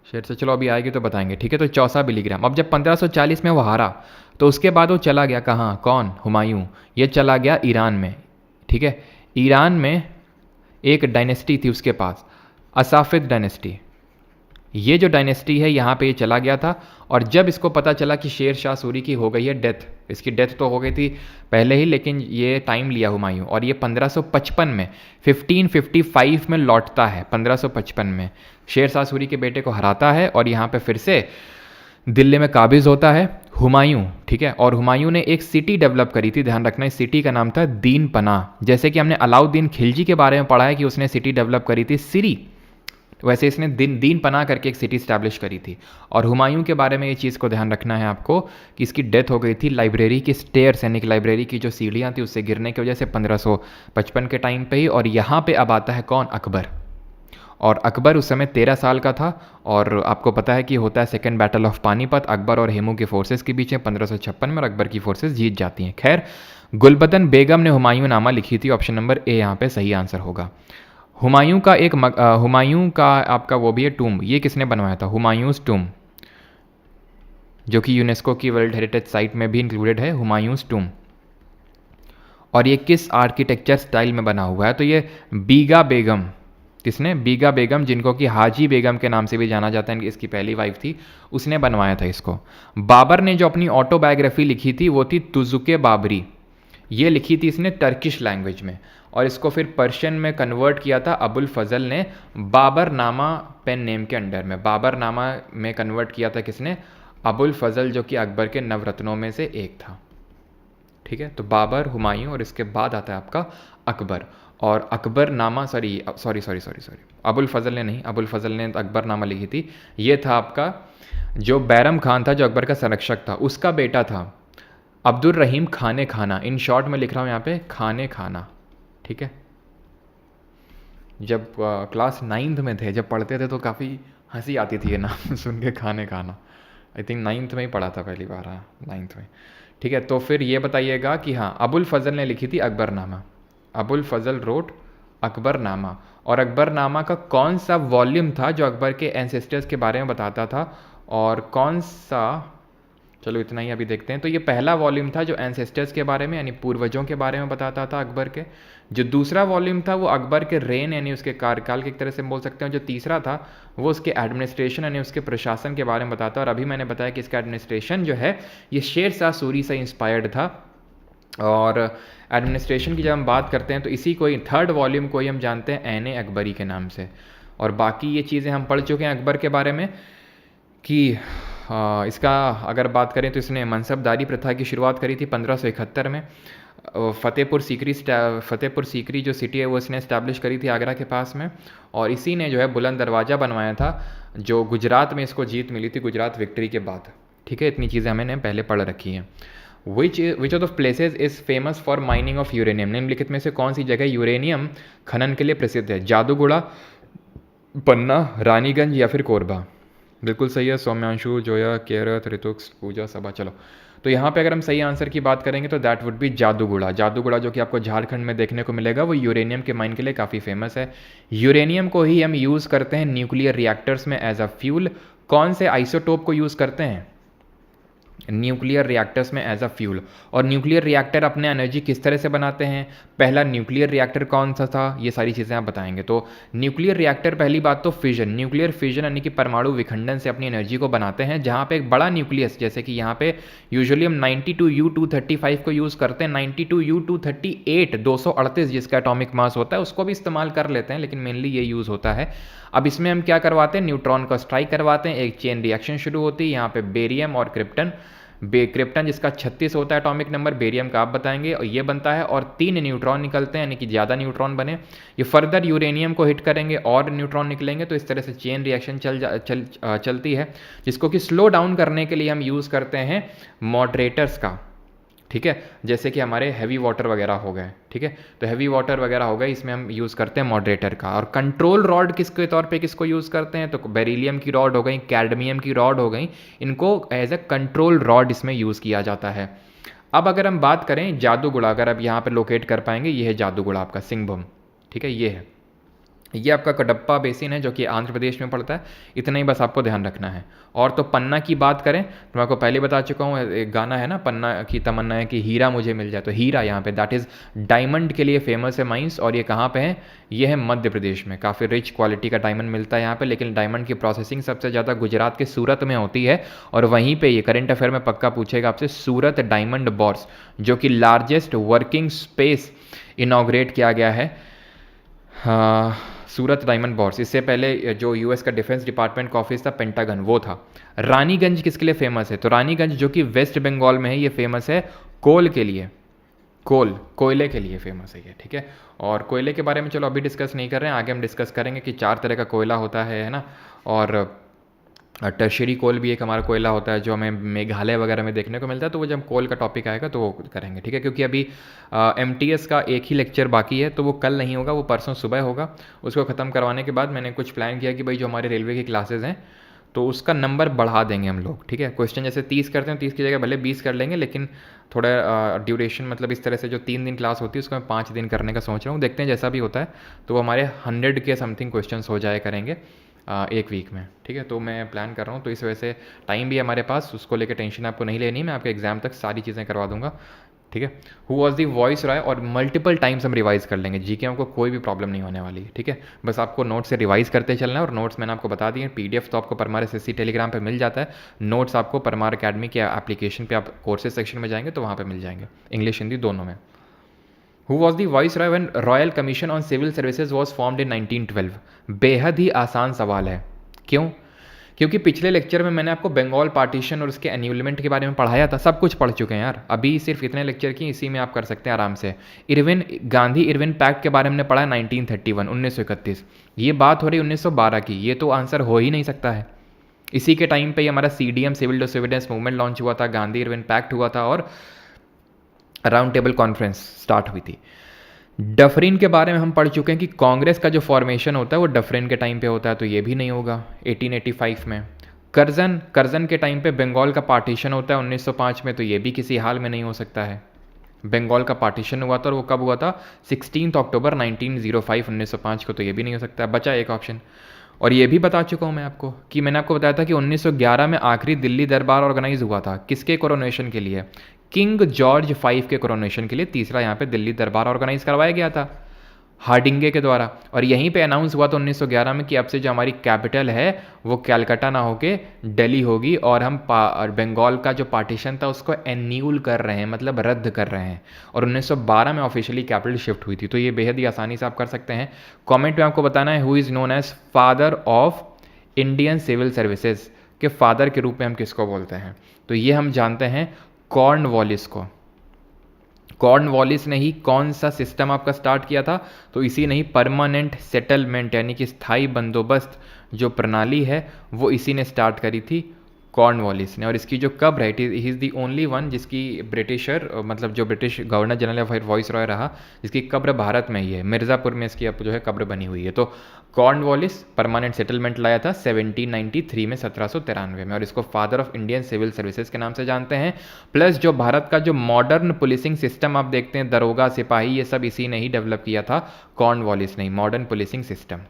शेर से, चलो अभी आएगी तो बताएंगे। ठीक है, तो चौसा बिलीग्राम। अब जब 1540 में वो हारा तो उसके बाद वो चला गया कहाँ? कौन? हुमायूं। ये चला गया ईरान में। ठीक है, ईरान में एक डायनेस्टी थी उसके पास, असाफिद डायनेस्टी। ये जो डायनेस्टी है यहाँ पे ये चला गया था। और जब इसको पता चला कि शेर शाह सूरी की हो गई है डेथ, इसकी डेथ तो हो गई थी पहले ही, लेकिन ये टाइम लिया हुमायूं, और ये 1555 में 1555 में लौटता है। 1555 में शेर शाह सूरी के बेटे को हराता है और यहाँ पे फिर से दिल्ली में काबिज होता है हुमायूं। ठीक है, और हुमायूं ने एक सिटी डेवलप करी थी, ध्यान रखना, इस सिटी का नाम था दीन पनाह। जैसे कि हमने अलाउद्दीन खिलजी के बारे में पढ़ा है कि उसने सिटी डेवलप करी थी सिरी, वैसे इसने दीन पनाह करके एक सिटी स्टैब्लिश करी थी। और हुमायूं के बारे में ये चीज़ को ध्यान रखना है आपको कि इसकी डेथ हो गई थी लाइब्रेरी की स्टेयर्स, यानी कि लाइब्रेरी की जो सीढ़ियाँ थी उससे गिरने की वजह से 1555 के टाइम पे ही। और यहाँ पे अब आता है कौन? अकबर। और अकबर उस समय 13 साल का था, और आपको पता है कि होता है second battle of Panipat, Akbar और हेमू के फोर्सेस के बीच में 1556 में, और अकबर की फोर्सेस जीत जाती हैं। खैर, गुलबदन बेगम ने हुमायूं नामा लिखी थी, ऑप्शन नंबर ए यहाँ पे सही आंसर होगा। हुमायूं का आपका वो भी है टूम, ये किसने बनवाया था? हुमायूंस टूम, जो कि यूनेस्को की वर्ल्ड हेरिटेज साइट में भी इंक्लूडेड है, हुमायूंस टूम। और ये किस आर्किटेक्चर स्टाइल में बना हुआ है? तो ये बीगा बेगम, किसने? बीगा बेगम, जिनको कि हाजी बेगम के नाम से भी जाना जाता है, इसकी पहली वाइफ थी, उसने बनवाया था इसको। बाबर ने जो अपनी ऑटोबायोग्राफी लिखी थी वो थी तुजुके बाबरी। ये लिखी थी इसने टर्किश लैंग्वेज में, और इसको फिर पर्शियन में कन्वर्ट किया था अबुल फजल ने बाबरनामा पेन नेम के अंडर में। बाबरनामा में कन्वर्ट किया था किसने? अबुल फजल, जो कि अकबर के नवरत्नों में से एक था। ठीक है, तो बाबर, हुमायूं, और इसके बाद आता है आपका अकबर। और अकबरनामा, सॉरी, अबुल फजल ने नहीं, अबुल फजल ने अकबरनामा लिखी थी। ये था आपका जो बैरम खान था, जो अकबर का संरक्षक था, उसका बेटा था अब्दुल रहीम खाने खाना। इन शॉर्ट में लिख रहा हूँ यहाँ पे खाने खाना। ठीक है, जब क्लास 9th में थे, जब पढ़ते थे तो काफ़ी हंसी आती थी ये नाम सुन के, खाने खाना। आई थिंक 9th में ही पढ़ा था पहली बार, हाँ 9th में। ठीक है, तो फिर ये बताइएगा कि हाँ, अबुल फजल ने लिखी थी अकबरनामा। अबुल फजल रोट अकबरनामा। और अकबरनामा का कौन सा वॉल्यूम था जो अकबर के एंसेस्टर्स के बारे में बताता था, और कौन सा, चलो इतना ही अभी देखते हैं। तो ये पहला वॉल्यूम था जो एंसेस्टर्स के बारे में, यानी पूर्वजों के बारे में बताता था अकबर के। जो दूसरा वॉल्यूम था वो अकबर के रेन, यानी उसके कार्यकाल की एक तरह से बोल सकते हैं। जो तीसरा था वो उसके एडमिनिस्ट्रेशन, यानी उसके प्रशासन के बारे में बताता। और अभी मैंने बताया कि इसका एडमिनिस्ट्रेशन जो है ये शेर शाह सूरी से इंस्पायर्ड था। और एडमिनिस्ट्रेशन की जब हम बात करते हैं तो इसी को ही, थर्ड वॉल्यूम को ही हम जानते हैं ऐने अकबरी के नाम से। और बाकी ये चीज़ें हम पढ़ चुके हैं अकबर के बारे में कि इसका अगर बात करें तो इसने मनसबदारी प्रथा की शुरुआत करी थी 1571 में। फतेहपुर सीकरी जो सिटी है वो इसने इस्टेब्लिश करी थी आगरा के पास में। और इसी ने जो है बुलंद दरवाज़ा बनवाया था, जो गुजरात में इसको जीत मिली थी गुजरात विक्ट्री के बाद। ठीक है, इतनी चीज़ें हमने पहले पढ़ रखी हैं। विच of the places is famous for mining of uranium? निम्नलिखित में से कौन सी जगह यूरेनियम खनन के लिए प्रसिद्ध है? जादूगुड़ा, पन्ना, रानीगंज या फिर कोरबा? बिल्कुल सही है सौम्यांशु, जोया, केरत, ऋतुक्स, पूजा, सबा। चलो, तो यहाँ पे अगर हम सही आंसर की बात करेंगे तो that would be Jaduguda. Jaduguda जो कि आपको झारखंड में देखने को मिलेगा, वो यूरेनियम के माइन के लिए काफ़ी फेमस है। यूरेनियम को ही हम यूज़ करते हैं न्यूक्लियर रिएक्टर्स में एज अ फ्यूल। कौन से आइसोटोप को यूज़ करते हैं न्यूक्लियर रिएक्टर्स में एज अ फ्यूल? और न्यूक्लियर रिएक्टर अपने एनर्जी किस तरह से बनाते हैं? पहला न्यूक्लियर रिएक्टर कौन सा था? ये सारी चीज़ें आप बताएंगे। तो न्यूक्लियर रिएक्टर, पहली बात तो फिजन, न्यूक्लियर फिजन यानी कि परमाणु विखंडन से अपनी एनर्जी को बनाते हैं, जहाँ पे एक बड़ा न्यूक्लियस, जैसे कि यहाँ पे यूजुअली हम 92U235 को यूज़ करते हैं, 92U238 238 जिसका एटॉमिक मास होता है उसको भी इस्तेमाल कर लेते हैं, लेकिन मेनली ये यूज़ होता है। अब इसमें हम क्या करवाते हैं? न्यूट्रॉन को स्ट्राइक करवाते हैं, एक चेन रिएक्शन शुरू होती है, यहाँ पे बेरियम और क्रिप्टन। क्रिप्टन जिसका 36 होता है एटॉमिक नंबर, बेरियम का आप बताएंगे, और ये बनता है, और 3 न्यूट्रॉन निकलते हैं, यानी कि ज़्यादा न्यूट्रॉन बने। ये फर्दर यूरेनियम को हिट करेंगे और न्यूट्रॉन निकलेंगे, तो इस तरह से चेन रिएक्शन चलती है, जिसको कि स्लो डाउन करने के लिए हम यूज़ करते हैं मॉडरेटर्स का। ठीक है, जैसे कि हमारे हैवी वाटर वगैरह हो गए। ठीक है, तो हैवी वाटर वगैरह हो गए, इसमें हम यूज़ करते हैं मॉडरेटर का। और कंट्रोल रॉड किसके तौर पे किसको यूज़ करते हैं? तो बेरिलियम की रॉड हो गई, कैडमियम की रॉड हो गई, इनको एज ए कंट्रोल रॉड इसमें यूज़ किया जाता है। अब अगर हम बात करें जादूगुड़ा, अगर आप यहाँ पर लोकेट कर पाएंगे, ये है जादूगुड़ा आपका सिंहभूम। ठीक है, ये है, ये आपका कडप्पा बेसिन है जो कि आंध्र प्रदेश में पड़ता है। इतना ही बस आपको ध्यान रखना है। और तो पन्ना की बात करें तो मैं आपको पहले बता चुका हूँ, एक गाना है ना, पन्ना की तमन्ना है कि हीरा मुझे मिल जाए, तो हीरा यहाँ पे दैट इज़ डायमंड के लिए फेमस है माइंस। और ये कहाँ पे है? ये है मध्य प्रदेश में। काफ़ी रिच क्वालिटी का डायमंड मिलता है यहाँ पे, लेकिन डायमंड की प्रोसेसिंग सबसे ज़्यादा गुजरात के सूरत में होती है। और वहीं पर ये करंट अफेयर में पक्का पूछेगा आपसे, सूरत डायमंड बोर्स जो कि लार्जेस्ट वर्किंग स्पेस इनॉग्रेट किया गया है, सूरत डायमंड बोर्स। इससे पहले जो यूएस का डिफेंस डिपार्टमेंट का ऑफिस था, पेंटागन, वो था। रानीगंज किसके लिए फेमस है? तो रानीगंज जो कि वेस्ट बंगाल में है, ये फेमस है कोल के लिए, कोयले के लिए फेमस है ये। ठीक है, और कोयले के बारे में चलो अभी डिस्कस नहीं कर रहे हैं, आगे हम डिस्कस करेंगे कि 4 तरह का कोयला होता है ना। और टर्शरी कोल भी एक हमारा कोयला होता है जो हमें मेघालय वगैरह में देखने को मिलता है, तो वो जब कोल का टॉपिक आएगा तो वो करेंगे। ठीक है, क्योंकि अभी MTS का एक ही लेक्चर बाकी है, तो वो कल नहीं होगा, वो परसों सुबह होगा। उसको ख़त्म करवाने के बाद मैंने कुछ प्लान किया कि भाई जो हमारे रेलवे की क्लासेज हैं तो उसका नंबर बढ़ा देंगे हम लोग। ठीक है, क्वेश्चन जैसे 30 करते हैं, 30 की जगह भले 20 कर लेंगे, लेकिन थोड़ा ड्यूरेशन, मतलब इस तरह से जो 3 दिन क्लास होती है उसको मैं 5 दिन करने का सोच रहा हूँ। देखते हैं जैसा भी होता है, तो वो हमारे 100 के समथिंग क्वेश्चंस हो जाए करेंगे। एक वीक में, ठीक है। तो मैं प्लान कर रहा हूँ, तो इस वजह से टाइम भी है हमारे पास, उसको लेकर टेंशन आपको नहीं लेनी, मैं आपके एग्जाम तक सारी चीज़ें करवा दूंगा, ठीक है। Who was the voice Roy, और मल्टीपल टाइम्स हम रिवाइज कर लेंगे, जी के हमको कोई भी प्रॉब्लम नहीं होने वाली है, ठीक है। बस आपको नोट्स से रिवाइज करते चलना है, और नोट्स मैंने आपको बता दिए, पीडीएफ तो आपको परमार एसएससी टेलीग्राम पे मिल जाता है, नोट्स आपको परमार अकेडमी के एप्लीकेशन पे आप कोर्सेज सेक्शन में जाएंगे तो वहाँ पे मिल जाएंगे, इंग्लिश हिंदी दोनों में। Who was the viceroy when royal commission on civil services was formed in 1912? बेहद ही आसान सवाल है। क्यों? क्योंकि पिछले लेक्चर में मैंने आपको बंगाल पार्टीशन और उसके एन्यूलमेंट के बारे में पढ़ाया था, सब कुछ पढ़ चुके हैं यार, अभी सिर्फ इतने लेक्चर की, इसी में आप कर सकते हैं आराम से। गांधी इरविन पैक्ट के बारे में पढ़ा 1931, 1931, ये बात हो रही 1912 की, ये तो आंसर हो ही नहीं सकता है। इसी के टाइम पे हमारा CDM civil disobedience movement launch हुआ था, गांधी इरविन पैक्ट हुआ था, और राउंड टेबल कॉन्फ्रेंस स्टार्ट हुई थी। डफरिन के बारे में हम पढ़ चुके हैं कि कांग्रेस का जो फॉर्मेशन होता है वो डफरिन के टाइम पे होता है, तो ये भी नहीं होगा 1885 में। करजन के टाइम पे बंगाल का पार्टीशन होता है 1905 में, तो ये भी किसी हाल में नहीं हो सकता है। बंगाल का पार्टीशन हुआ था, और वो कब हुआ था? 16 अक्टूबर 1905, 1905 को, तो ये भी नहीं हो सकता है। बचा एक ऑप्शन, और ये भी बता चुका हूँ मैं आपको कि मैंने आपको बताया था कि 1911 में आखिरी दिल्ली दरबार ऑर्गेनाइज हुआ था, किसके कोरोनेशन के लिए? किंग जॉर्ज V के कोरोनेशन के लिए। तीसरा यहाँ पे दिल्ली दरबार ऑर्गेनाइज करवाया गया था हार्डिंगे के द्वारा, और यहीं पे अनाउंस हुआ था 1911 में कि अब से जो हमारी कैपिटल है वो कैलकाटा ना होके दिल्ली होगी, और हम बंगाल का जो पार्टीशन था उसको एन्यूल कर रहे हैं, मतलब रद्द कर रहे हैं, और 1912 में ऑफिशियली कैपिटल शिफ्ट हुई थी। तो ये बेहद ही आसानी से आप कर सकते हैं। कॉमेंट में आपको बताना है who is known as father of Indian civil services, के फादर के रूप में हम किसको बोलते हैं? तो ये हम जानते हैं कॉर्नवालिस को। कॉर्नवालिस ने ही कौन सा सिस्टम आपका स्टार्ट किया था? तो इसी ने ही परमानेंट सेटलमेंट, यानी कि स्थायी बंदोबस्त जो प्रणाली है वो इसी ने स्टार्ट करी थी, कॉर्नवालिस ने। और इसकी जो कब्र है, he is the only one जिसकी ब्रिटिशर, मतलब जो British governor general of voice Roy रहा, जिसकी कब्र भारत में ही है, मिर्ज़ापुर में इसकी अब जो है कब्र बनी हुई है। तो कॉर्नवालिस परमानेंट सेटलमेंट लाया था 1793 में, 1793 में, और इसको father of Indian civil services के नाम से जानते हैं। प्लस जो भारत का जो मॉडर्न पुलिसिंग सिस्टम आप देखते हैं, दरोगा, सिपाही, ये सब इसी ने ही डेवलप किया था, कॉर्नवालिस ने, मॉडर्न पुलिसिंग सिस्टम।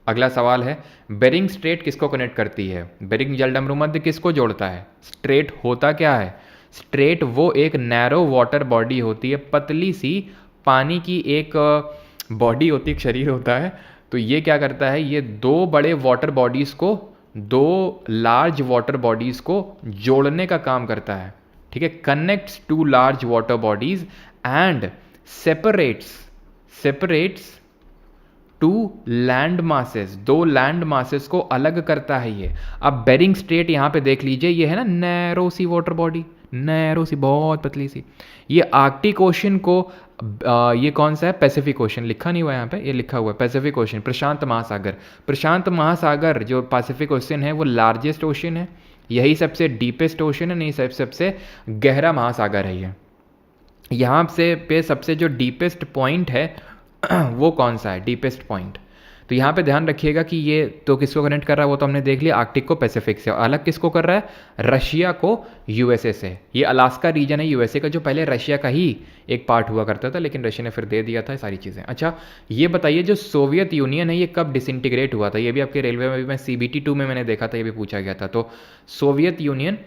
अगला सवाल है, बेरिंग स्ट्रेट किसको कनेक्ट करती है? बेरिंग जलडमरू मध्य किसको जोड़ता है? स्ट्रेट होता क्या है? स्ट्रेट वो एक नैरो वाटर बॉडी होती है, पतली सी पानी की एक बॉडी होती है, एक शरीर होता है। तो ये क्या करता है? ये दो बड़े वाटर बॉडीज को, दो लार्ज वाटर बॉडीज को जोड़ने का काम करता है, ठीक है। Connects to large water bodies and separates to land masses, दो लैंड मासेस को अलग करता है ये। अब बेरिंग स्ट्रेट यहाँ पे देख लीजिए, ये है ना नैरो सी वाटर बॉडी, नैरो सी, बहुत पतली सी। ये आर्कटिक ओशन को, ये कौन सा है? पैसिफिक ओशन, लिखा नहीं हुआ यहाँ पे, ये लिखा हुआ है पैसिफिक ओशन, प्रशांत महासागर। प्रशांत महासागर जो पैसिफिक ओशन है वो लार्जेस्ट ओशन है, यही सबसे डीपेस्ट ओशन है, नहीं सबसे गहरा महासागर है ये। यहाँ से पे सबसे जो डीपेस्ट पॉइंट है वो कौन सा है? Deepest point. तो यहाँ पे ध्यान रखिएगा कि ये तो किसको कनेक्ट कर रहा है, वो तो हमने देख लिया, आर्कटिक को पैसिफिक से। अलग किसको कर रहा है? रशिया को यूएसए से। ये अलास्का रीजन है यूएसए का, जो पहले रशिया का ही एक पार्ट हुआ करता था, लेकिन रशिया ने फिर दे दिया था सारी चीज़ें। अच्छा, ये बताइए जो सोवियत यूनियन है ये कब डिसइंटीग्रेट हुआ था? ये भी आपके रेलवे में भी, मैं CBT 2 में मैंने देखा था, ये भी पूछा गया था। तो सोवियत यूनियन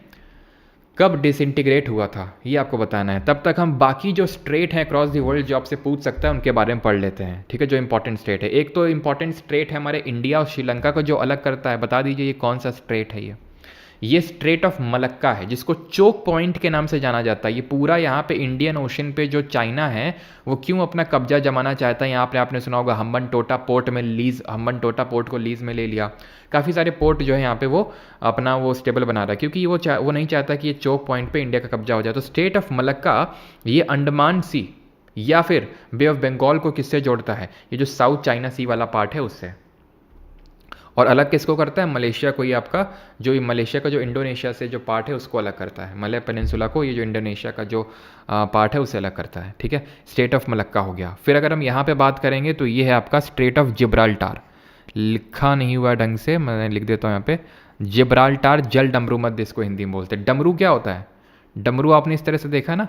कब डिसइंटीग्रेट हुआ था, ये आपको बताना है। तब तक हम बाकी जो स्ट्रेट हैं अक्रॉस द वर्ल्ड जो आपसे पूछ सकता है उनके बारे में पढ़ लेते हैं, ठीक है। जो इंपॉर्टेंट स्ट्रेट है, एक तो इंपॉर्टेंट स्ट्रेट है हमारे इंडिया और श्रीलंका को जो अलग करता है, बता दीजिए ये कौन सा स्ट्रेट है? ये स्ट्रेट ऑफ मलक्का है, जिसको चोक पॉइंट के नाम से जाना जाता है। ये पूरा यहाँ पे इंडियन ओशन पे जो चाइना है वो क्यों अपना कब्जा जमाना चाहता है? यहाँ पे आपने सुना होगा हम्बन टोटा पोर्ट में लीज, हम्बन टोटा पोर्ट को लीज में ले लिया। काफ़ी सारे पोर्ट जो है यहाँ पे वो अपना वो स्टेबल बना रहा है, क्योंकि वो नहीं चाहता कि ये चोक पॉइंट पे इंडिया का कब्जा हो जाए। तो स्टेट ऑफ मलक्का ये अंडमान सी या फिर बे ऑफ बंगाल को किससे जोड़ता है? ये जो साउथ चाइना सी वाला पार्ट है उससे। और अलग किसको करता है? मलेशिया को। ये आपका जो ये मलेशिया का जो इंडोनेशिया से जो पार्ट है उसको अलग करता है, मलय पेनिनसुला को, ये जो इंडोनेशिया का जो पार्ट है उससे अलग करता है, ठीक है। स्टेट ऑफ मलक्का हो गया। फिर अगर हम यहाँ पे बात करेंगे तो ये है आपका स्ट्रेट ऑफ जिब्राल्टार, लिखा नहीं हुआ ढंग से, मैं लिख देता हूँ यहाँ पे, जिब्राल्टार जल डमरू मध्य इसको हिंदी में बोलते हैं। डमरू क्या होता है? डमरू आपने इस तरह से देखा ना,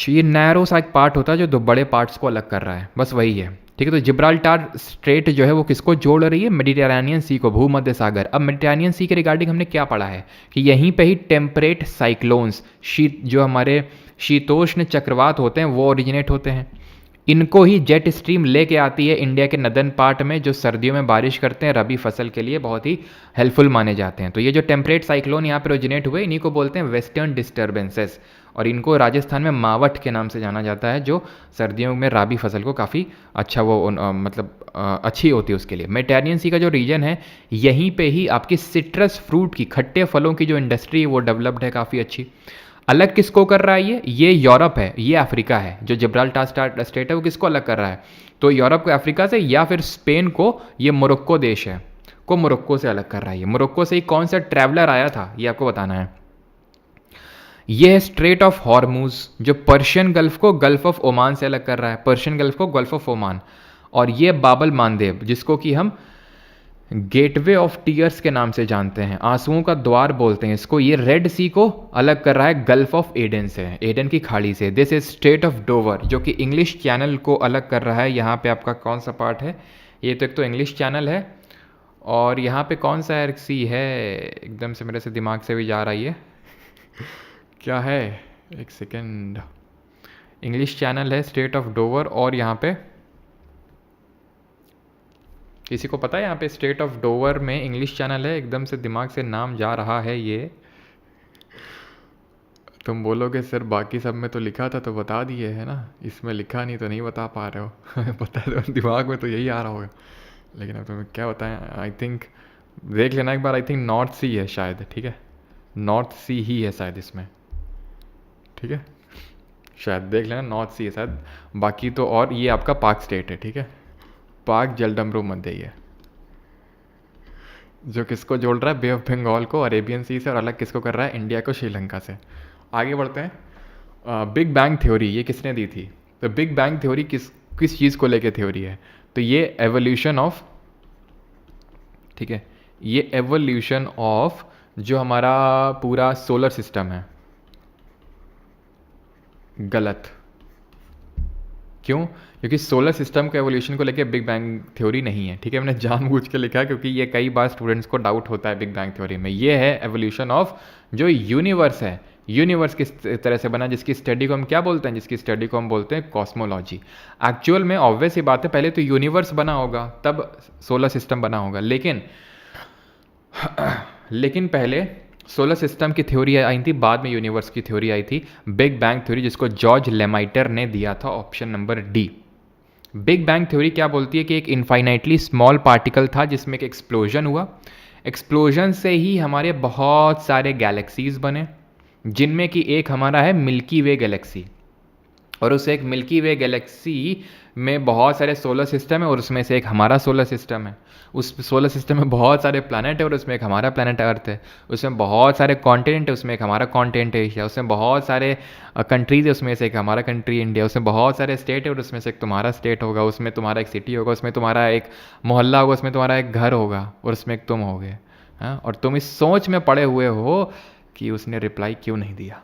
ये नैरो सा एक पार्ट होता है जो दो बड़े पार्ट्स को अलग कर रहा है, बस वही है। ठीक है। तो जिब्राल्टार स्ट्रेट जो है वो किसको जोड़ रही है? मेडिटेरेनियन सी को, भूमध्य सागर। अब मेडिटेरेनियन सी के रिगार्डिंग हमने क्या पढ़ा है कि यहीं पे ही टेम्परेट साइक्लोन्स, शीत, जो हमारे शीतोष्ण चक्रवात होते हैं वो ओरिजिनेट होते हैं। इनको ही जेट स्ट्रीम लेके आती है इंडिया के नदर्न पार्ट में, जो सर्दियों में बारिश करते हैं, रबी फसल के लिए बहुत ही हेल्पफुल माने जाते हैं। तो ये जो टेम्परेट साइक्लोन यहाँ पर ओरिजिनेट हुए, इन्हीं को बोलते हैं वेस्टर्न डिस्टर्बेंसेस, और इनको राजस्थान में मावठ के नाम से जाना जाता है, जो सर्दियों में रबी फसल को काफ़ी अच्छा अच्छी होती है उसके लिए। मेडिटेरेनियन सी का जो रीजन है, यहीं पे ही आपकी सिट्रस फ्रूट की, खट्टे फलों की जो इंडस्ट्री है वो डेवलप्ड है काफ़ी अच्छी। अलग किसको कर रहा है? ये यूरोप है, ये अफ्रीका है। जो जिब्राल्टार स्टेट है वो किसको अलग कर रहा है? तो यूरोप को अफ्रीका से, या फिर स्पेन को, ये मोरक्को देश है, को मोरक्को से अलग कर रहा है। ये मोरक्को से ही कौन सा ट्रैवलर आया था ये आपको बताना है। ये है स्ट्रेट ऑफ हॉर्मूज, जो पर्शियन गल्फ को गल्फ ऑफ ओमान से अलग कर रहा है, पर्शियन गल्फ को गल्फ ऑफ ओमान। और ये बाबल मानदेव, जिसको कि हम गेटवे ऑफ टीयर्स के नाम से जानते हैं, आंसुओं का द्वार बोलते हैं इसको, ये रेड सी को अलग कर रहा है गल्फ ऑफ एडन से, एडन की खाड़ी से। This is straight of Dover, जो कि इंग्लिश चैनल को अलग कर रहा है। यहाँ पे आपका कौन सा पार्ट है? ये तो एक तो इंग्लिश चैनल है, और यहाँ पे कौन सा सी है, एकदम से मेरे से दिमाग से भी जा रही है क्या है, एक सेकेंड। इंग्लिश चैनल है, स्ट्रेट ऑफ डोवर, और यहाँ पे किसी को पता है यहाँ पे स्ट्रेट ऑफ डोवर में इंग्लिश चैनल है? एकदम से दिमाग से नाम जा रहा है ये। तुम बोलोगे सर बाकी सब में तो लिखा था तो बता दिए है ना, इसमें लिखा नहीं तो नहीं बता पा रहे हो पता है तो दिमाग में तो यही आ रहा होगा, लेकिन अब तुम्हें क्या बताएं। आई थिंक देख लेना एक बार, आई थिंक नॉर्थ सी है शायद, ठीक है, नॉर्थ सी ही है शायद इसमें, ठीक है, शायद देख लेना, नॉर्थ सी है शायद। बाकी तो, और ये आपका पाक स्टेट है, ठीक है, पाक जलडमरू मध्य है, जो किसको जोड़ रहा है? बे ऑफ बंगाल को अरेबियन सी से, और अलग किसको कर रहा है? इंडिया को श्रीलंका से। आगे बढ़ते हैं। बिग बैंग थ्योरी ये किसने दी थी? तो बिग बैंग थ्योरी किस चीज़ को लेके थ्योरी है? तो ये एवोल्यूशन ऑफ, ठीक है, ये एवोल्यूशन ऑफ जो हमारा पूरा सोलर सिस्टम है। गलत। क्यों? क्योंकि सोलर सिस्टम के एवोल्यूशन को लेके बिग बैंग थ्योरी नहीं है, ठीक है, मैंने जानबूझ के लिखा है क्योंकि ये कई बार स्टूडेंट्स को डाउट होता है बिग बैंग थ्योरी में। ये है एवोल्यूशन ऑफ जो यूनिवर्स है, यूनिवर्स किस तरह से बना, जिसकी स्टडी को हम क्या बोलते हैं? जिसकी स्टडी को हम बोलते हैं कॉस्मोलॉजी। एक्चुअल में ऑब्वियस ही बात है, पहले तो यूनिवर्स बना होगा तब सोलर सिस्टम बना होगा, लेकिन पहले सोलर सिस्टम की थ्योरी आई थी, बाद में यूनिवर्स की थ्योरी आई थी, बिग बैंग थ्योरी, जिसको जॉर्ज लेमाइटर ने दिया था, option number D. Big bang theory क्या बोलती है कि एक इनफाइनाइटली स्मॉल पार्टिकल था जिसमें एक एक्सप्लोजन हुआ, एक्सप्लोजन से ही हमारे बहुत सारे गैलेक्सीज बने, जिनमें कि एक हमारा है मिल्की वे गैलेक्सी, और उस एक मिल्की वे गैलेक्सी में बहुत सारे सोलर सिस्टम है, और उसमें से एक हमारा सोलर सिस्टम है। उस सोलर सिस्टम में बहुत सारे प्लैनेट है, और उसमें एक हमारा प्लैनेट अर्थ है। उसमें बहुत सारे कॉन्टिनेंट है, उसमें एक हमारा कॉन्टिनेंट एशिया। उसमें बहुत सारे कंट्रीज है, उसमें से एक हमारा कंट्री इंडिया। उसमें बहुत सारे स्टेट है, और उसमें से एक तुम्हारा स्टेट होगा। उसमें तुम्हारा एक सिटी होगा, उसमें तुम्हारा एक मोहल्ला होगा, उसमें तुम्हारा एक घर होगा, और उसमें एक तुम होगे। हाँ, और तुम इस सोच में पड़े हुए हो कि उसने रिप्लाई क्यों नहीं दिया।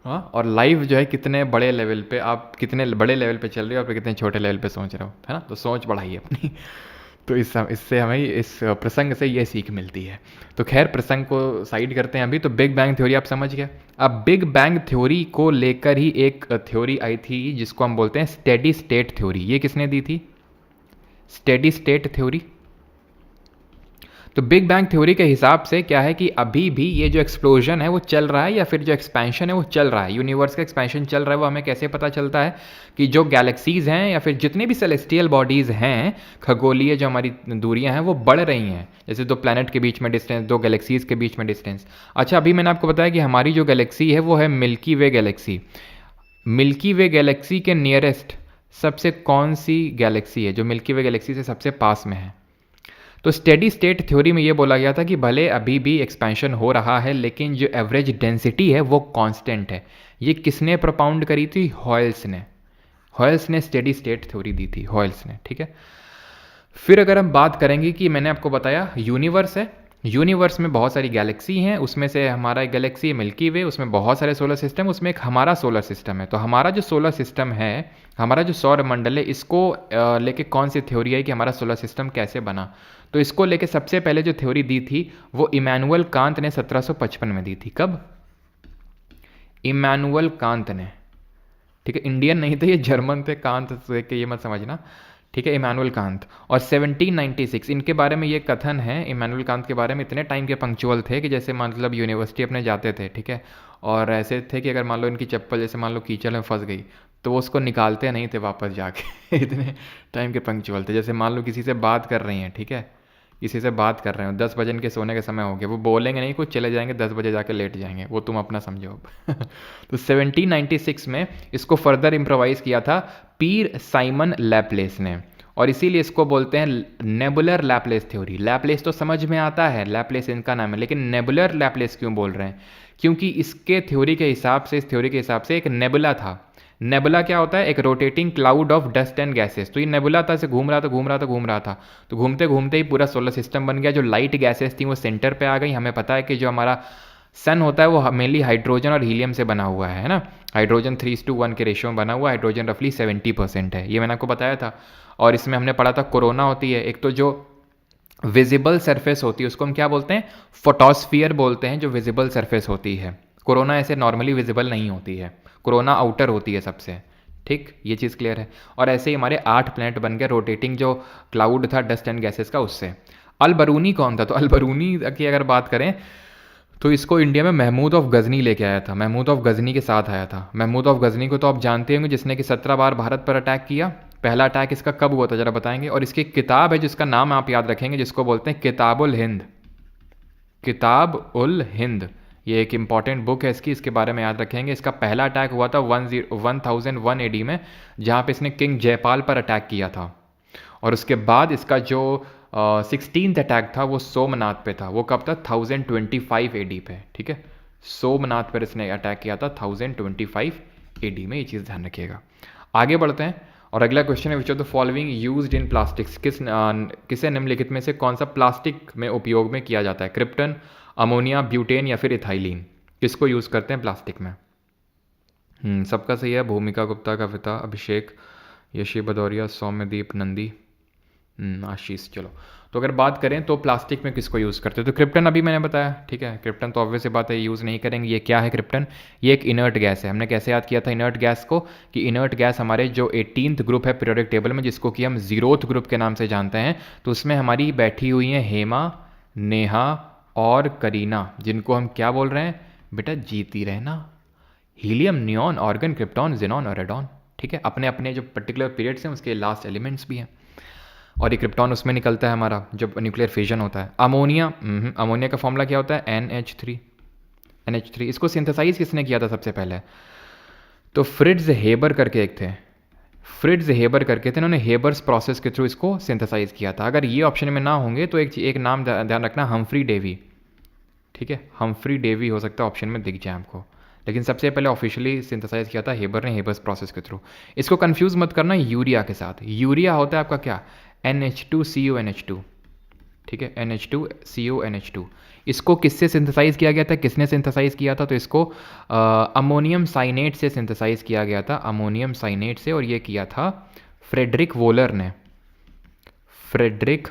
हाँ, और लाइफ जो है कितने बड़े लेवल पे, आप कितने बड़े लेवल पे चल रहे हो और कितने छोटे लेवल पे सोच रहे हो, है ना, तो सोच बढ़ाइए अपनी तो इससे हमें इस प्रसंग से ये सीख मिलती है। तो खैर प्रसंग को साइड करते हैं अभी। तो बिग बैंग थ्योरी आप समझ गए। अब बिग बैंग थ्योरी को लेकर ही एक थ्योरी आई थी जिसको हम बोलते हैं स्टेडी स्टेट थ्योरी। ये किसने दी थी? Steady state theory. तो बिग बैंग थ्योरी के हिसाब से क्या है कि अभी भी ये जो एक्सप्लोजन है वो चल रहा है, या फिर जो एक्सपेंशन है वो चल रहा है, यूनिवर्स का एक्सपेंशन चल रहा है। वो हमें कैसे पता चलता है कि जो गैलेक्सीज हैं या फिर जितनी भी सेलेस्टियल बॉडीज़ हैं, खगोलीय जो हमारी दूरियां हैं वो बढ़ रही हैं। जैसे दो प्लैनेट के बीच में डिस्टेंस, दो गैलेक्सीज के बीच में डिस्टेंस। अच्छा, अभी मैंने आपको बताया कि हमारी जो गैलेक्सी है वो है मिल्की वे गैलेक्सी। मिल्की वे गैलेक्सी के नियरेस्ट सबसे कौन सी गैलेक्सी है जो मिल्की वे गैलेक्सी से सबसे पास में है? तो स्टेडी स्टेट थ्योरी में ये बोला गया था कि भले अभी भी एक्सपेंशन हो रहा है, लेकिन जो एवरेज डेंसिटी है वो कांस्टेंट है। ये किसने प्रोपाउंड करी थी? हॉयल्स ने। हॉयल्स ने स्टेडी स्टेट थ्योरी दी थी, हॉयल्स ने, ठीक है। फिर अगर हम बात करेंगे कि मैंने आपको बताया यूनिवर्स है, यूनिवर्स में बहुत सारी गैलेक्सी हैं, उसमें से हमारा एक गैलेक्सी है मिल्की वे, उसमें बहुत सारे सोलर सिस्टम, उसमें एक हमारा सोलर सिस्टम है। तो हमारा जो सोलर सिस्टम है, हमारा जो सौर मंडल है, इसको लेके कौन सी थ्योरी है कि हमारा सोलर सिस्टम कैसे बना? तो इसको लेके सबसे पहले जो थ्योरी दी थी वो इमैनुअल कांत ने 1755 में दी थी। कब? इमैनुअल कांत ने, ठीक है, इंडियन नहीं थे ये, जर्मन थे। कांत देख के ये मत समझना, ठीक है, इमैनुअल कांत। और 1796 इनके बारे में ये कथन है, इमैनुअल कांत के बारे में, इतने टाइम के पंक्चुअल थे कि जैसे मतलब यूनिवर्सिटी अपने जाते थे, ठीक है, और ऐसे थे कि अगर मान लो इनकी चप्पल जैसे मान लो कीचड़ में फंस गई तो वो उसको निकालते नहीं थे वापस जाके इतने टाइम के पंक्चुअल थे। जैसे मान लो किसी से बात कर रही हैं, ठीक है, किसी से बात कर रहे हो, 10 बजे के सोने का समय हो गया, वो बोलेंगे नहीं कुछ, चले जाएंगे, 10 बजे जाके लेट जाएंगे, वो तुम अपना समझो अब तो 1796 में इसको फर्दर इम्प्रोवाइज किया था पीर साइमन लैपलेस ने, और इसीलिए इसको बोलते हैं नेबुलर लैपलेस थ्योरी। लैपलेस तो समझ में आता है, लैपलेस इनका नाम है, लेकिन नेबुलर लैपलेस क्यों बोल रहे हैं? क्योंकि इसके थ्योरी के हिसाब से, इस थ्योरी के हिसाब से एक नेबुला था। नेबुला क्या होता है? एक rotating cloud of dust and gases. तो ये नेबुला था, से घूम रहा था घूम रहा था घूम रहा था, तो घूमते घूमते ही पूरा सोलर सिस्टम बन गया। जो लाइट गैसेस थी वो सेंटर पे आ गई। हमें पता है कि जो हमारा सन होता है वो मेनली हाइड्रोजन और हीलियम से बना हुआ है ना। हाइड्रोजन 3:1 के रेशियो में बना हुआ है, हाइड्रोजन रफली 70% है, ये मैंने आपको बताया था। और इसमें हमने पढ़ा था कोरोना होती है एक, तो जो विजिबल सरफेस होती है उसको हम क्या बोलते हैं? फोटोस्फियर बोलते हैं, जो विजिबल सरफेस होती है। कोरोना ऐसे नॉर्मली विजिबल नहीं होती है, कोरोना आउटर होती है सबसे, ठीक, ये चीज़ क्लियर है। और ऐसे ही हमारे 8 प्लैनेट बन गए रोटेटिंग जो क्लाउड था डस्ट एंड गैसेस का, उससे। अल बरूनी कौन था? तो अल बरूनी की अगर बात करें तो इसको इंडिया में महमूद ऑफ गजनी लेके आया था, महमूद ऑफ गजनी के साथ आया था। महमूद ऑफ गजनी को तो आप जानते होंगे, जिसने कि 17 बार भारत पर अटैक किया। पहला अटैक इसका कब हुआ था जरा बताएंगे? और इसकी किताब है जिसका नाम आप याद रखेंगे, जिसको बोलते हैं किताबुल हिंद, किताब उल हिंद, ये एक इंपॉर्टेंट बुक है इसकी, इसके बारे में याद रखेंगे। इसका पहला अटैक हुआ था 1001 एडी में, जहाँ पे इसने किंग जयपाल पर अटैक किया था। और उसके बाद इसका जो 16th अटैक था वो सोमनाथ पे था। वो कब था? 1025 एडी पे, ठीक है, सोमनाथ पर इसने अटैक किया था 1025 एडी में, ये चीज़ ध्यान रखिएगा। आगे बढ़ते हैं और अगला क्वेश्चन है, which of the following used in plastics? किसे निम्नलिखित में से कौन सा प्लास्टिक में उपयोग में किया जाता है? क्रिप्टन, अमोनिया, ब्यूटेन या फिर इथाइलिन? किसको यूज़ करते हैं प्लास्टिक में? सबका सही है। भूमिका गुप्ता, कविता, अभिषेक, यशी भदौरिया, सौम्यदीप, नंदी, आशीष। चलो, तो अगर बात करें तो प्लास्टिक में किसको यूज़ करते हैं? तो क्रिप्टन अभी मैंने बताया, ठीक है, क्रिप्टन तो ऑब्वियस बात है यूज़ नहीं करेंगे। ये क्या है क्रिप्टन? ये एक इनर्ट गैस है। हमने कैसे याद किया था इनर्ट गैस को? कि इनर्ट गैस हमारे जो 18th ग्रुप है पीरियोडिक टेबल में, जिसको कि हम 0th ग्रुप के नाम से जानते हैं, तो उसमें हमारी बैठी हुई हैं हेमा, नेहा और करीना, जिनको हम क्या बोल रहे हैं बेटा? जीती रहना। Helium, neon, organ, krypton, xenon और रेडॉन, ठीक है, अपने अपने जो पर्टिकुलर पीरियड्स हैं उसके लास्ट एलिमेंट्स भी हैं। और ये क्रिप्टॉन उसमें निकलता है हमारा जब न्यूक्लियर फिजन होता है। अमोनिया, अमोनिया का फॉर्मूला क्या होता है? NH3। इसको सिंथेसाइज किसने किया था सबसे पहले? तो फ्रिट्ज हेबर करके एक थे, फ्रिट्ज हेबर करके थे, इन्होंने हेबर्स प्रोसेस के थ्रू इसको सिंथेसाइज किया था। अगर ये ऑप्शन में ना होंगे तो एक नाम ध्यान रखना, हम्फ्री डेवी, ठीक है, हम्फ्री डेवी हो सकता है ऑप्शन में दिख जाए आपको, लेकिन सबसे पहले ऑफिशियली सिंथेसाइज किया था हेबर ने, हेबर्स प्रोसेस के थ्रू। इसको कंफ्यूज मत करना यूरिया के साथ। यूरिया होता है आपका क्या? NH2CONH2, ठीक है, NH2CONH2। इसको किससे सिंथेसाइज किया गया था? किसने सिंथेसाइज किया था? तो इसको अमोनियम साइनेट से सिंथेसाइज किया गया था, अमोनियम साइनेट से, और ये किया था फ्रेडरिक वोलर ने, फ्रेडरिक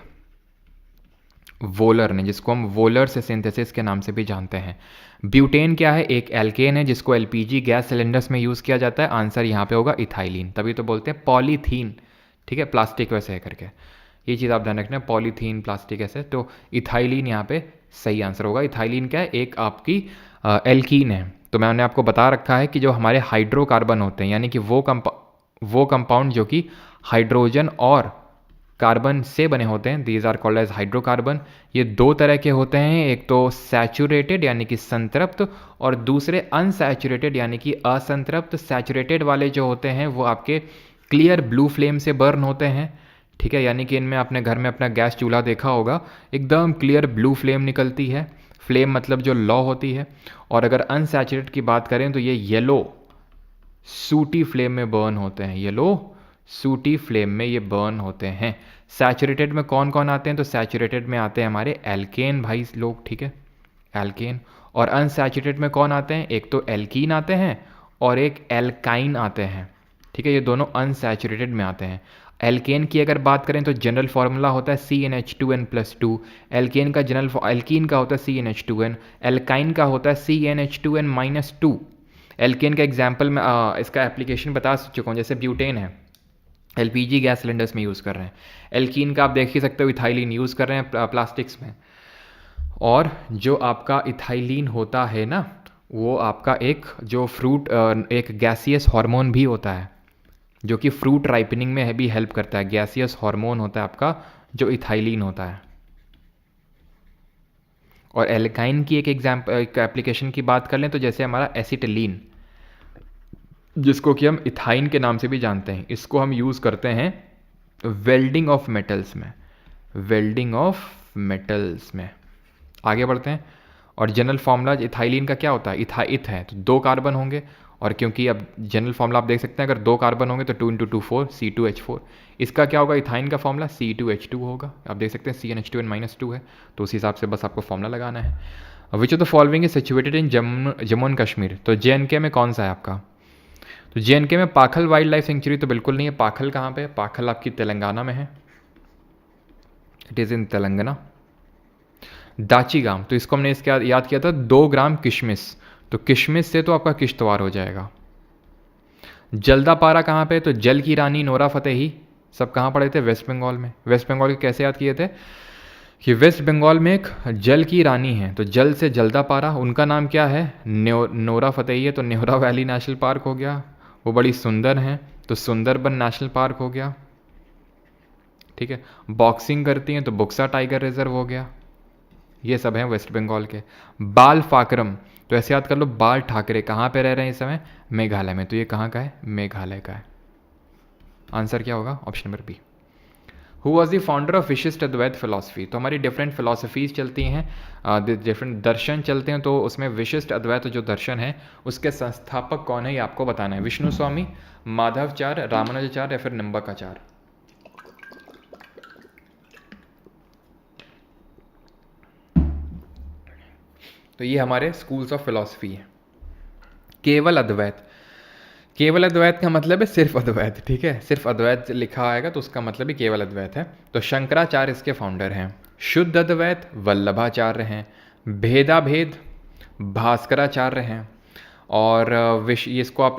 वोलर ने, जिसको हम वोलर से सिंथेसिस के नाम से भी जानते हैं। ब्यूटेन क्या है? एक एल्केन है जिसको LPG गैस सिलेंडर्स में यूज़ किया जाता है। आंसर यहाँ पे होगा इथाइलिन, तभी तो बोलते हैं पॉलीथीन, ठीक है, प्लास्टिक वैसे है करके, ये चीज़ आप ध्यान रखना, पॉलीथीन प्लास्टिक ऐसे, तो इथाइलिन यहाँ पे सही आंसर होगा। इथाइलिन क्या है? एक आपकी एल्कीन है। तो मैंने आपको बता रखा है कि जो हमारे हाइड्रोकार्बन होते हैं, यानी कि वो कंपाउंड जो कि हाइड्रोजन और कार्बन से बने होते हैं, these are called as hydrocarbon. ये दो तरह के होते हैं, एक तो सैचुरेटेड यानी कि संतृप्त, और दूसरे अनसैचुरेटेड यानी कि असंतृप्त। सैचुरेटेड वाले जो होते हैं वो आपके क्लियर ब्लू फ्लेम से बर्न होते हैं, ठीक है, यानी कि इनमें आपने घर में अपना गैस चूल्हा देखा होगा, एकदम क्लियर ब्लू फ्लेम निकलती है, फ्लेम मतलब जो लौ होती है। और अगर अनसैचुरेटेड की बात करें तो ये येलो सूटी फ्लेम में बर्न होते हैं, येलो सूटी फ्लेम में ये बर्न होते हैं। सैचुरेटेड में कौन कौन आते हैं? तो सैचुरेटेड में आते हैं हमारे एल्केन भाई लोग, ठीक है, एल्केन। और अनसैचुरेटेड में कौन आते हैं? एक तो एल्कीन आते हैं और एक एल्काइन आते हैं, ठीक है, ये दोनों अनसैचुरेटेड में आते हैं। एल्केन की अगर बात करें तो जनरल फार्मूला होता है CnH2n+2। एल्केन का एल्कीन का होता है CnH2n। एल्काइन का होता है CnH2n-2। एल्केन का एग्जाम्पल मैं इसका एप्लीकेशन बता चुका हूँ, जैसे ब्यूटेन है, LPG गैस सिलेंडर्स में यूज़ कर रहे हैं। एल्कीन का आप देख ही सकते हो, इथाइलिन यूज़ कर रहे हैं प्लास्टिक्स में। और जो आपका इथाइलिन होता है ना, वो आपका एक जो एक गैसियस हार्मोन भी होता है, जो कि फ्रूट राइपनिंग में भी हेल्प करता है। गैसियस हार्मोन होता है आपका जो इथाइलिन होता है। और एल्काइन की एक एप्लीकेशन की बात कर लें तो जैसे हमारा एसिटिलीन, जिसको कि हम इथाइन के नाम से भी जानते हैं, इसको हम यूज़ करते हैं वेल्डिंग ऑफ मेटल्स में, वेल्डिंग ऑफ मेटल्स में। आगे बढ़ते हैं। और जनरल फार्मूला इथाइलिन का क्या होता है? इथाइत है तो 2 कार्बन होंगे, और क्योंकि अब जनरल फार्मूला आप देख सकते हैं, अगर 2 कार्बन होंगे तो 2 × 2 4 C2H4। इसका क्या होगा? इथाइन का फॉर्मूला C2H2 होगा। आप देख सकते हैं CnH2n-2 है, तो उस हिसाब से बस आपको फॉर्मूला लगाना है। Which of the following is situated in Jammu and Kashmir? तो JNK में कौन सा है आपका? तो JNK में पाखल वाइल्ड लाइफ सेंचुरी तो बिल्कुल नहीं है। पाखल कहाँ पे है? पाखल आपकी तेलंगाना में है, it is in Telangana. Dachigam, तो इसको हमने इसके याद किया था 2 ग्राम किशमिश, तो किशमिश से तो आपका किश्तवाड़ हो जाएगा। जल्दापारा कहाँ पे? तो जल की रानी नोरा फतेही, सब कहाँ पढ़े थे? वेस्ट बंगाल में। वेस्ट बंगाल के कैसे याद किए थे कि वेस्ट बंगाल में एक जल की रानी है, तो जल से जल्दापारा, उनका नाम क्या है? नोरा फतेही है, तो नेहरा वैली नेशनल पार्क हो गया। वो बड़ी सुंदर हैं, तो सुंदरबन नेशनल पार्क हो गया, ठीक है। बॉक्सिंग करती हैं तो बुक्सा टाइगर रिजर्व हो गया। ये सब हैं वेस्ट बंगाल के। बाल फाकरम, तो ऐसे याद कर लो, बाल ठाकरे कहाँ पे रह रहे हैं इस समय? मेघालय में। तो ये कहाँ का है? मेघालय का है। आंसर क्या होगा? Option number B. Who was the founder of Vishishta Advaita philosophy? तो हमारी डिफरेंट फिलॉसफीज चलती हैं, डिफरेंट दर्शन चलते हैं, तो उसमें विशिष्ट अद्वैत जो दर्शन है उसके संस्थापक कौन है ये आपको बताना है। विष्णु स्वामी, माधवाचार्य, रामानुजाचार्य या फिर निम्बकाचार्य? तो ये हमारे स्कूल्स ऑफ फिलॉसफी है। केवल अद्वैत, केवल अद्वैत का मतलब है सिर्फ अद्वैत, ठीक है, सिर्फ अद्वैत लिखा आएगा तो उसका मतलब ही केवल अद्वैत है। तो शंकराचार्य इसके फाउंडर हैं। शुद्ध अद्वैत वल्लभाचार्य हैं। भेदाभेद भास्कराचार्य हैं। और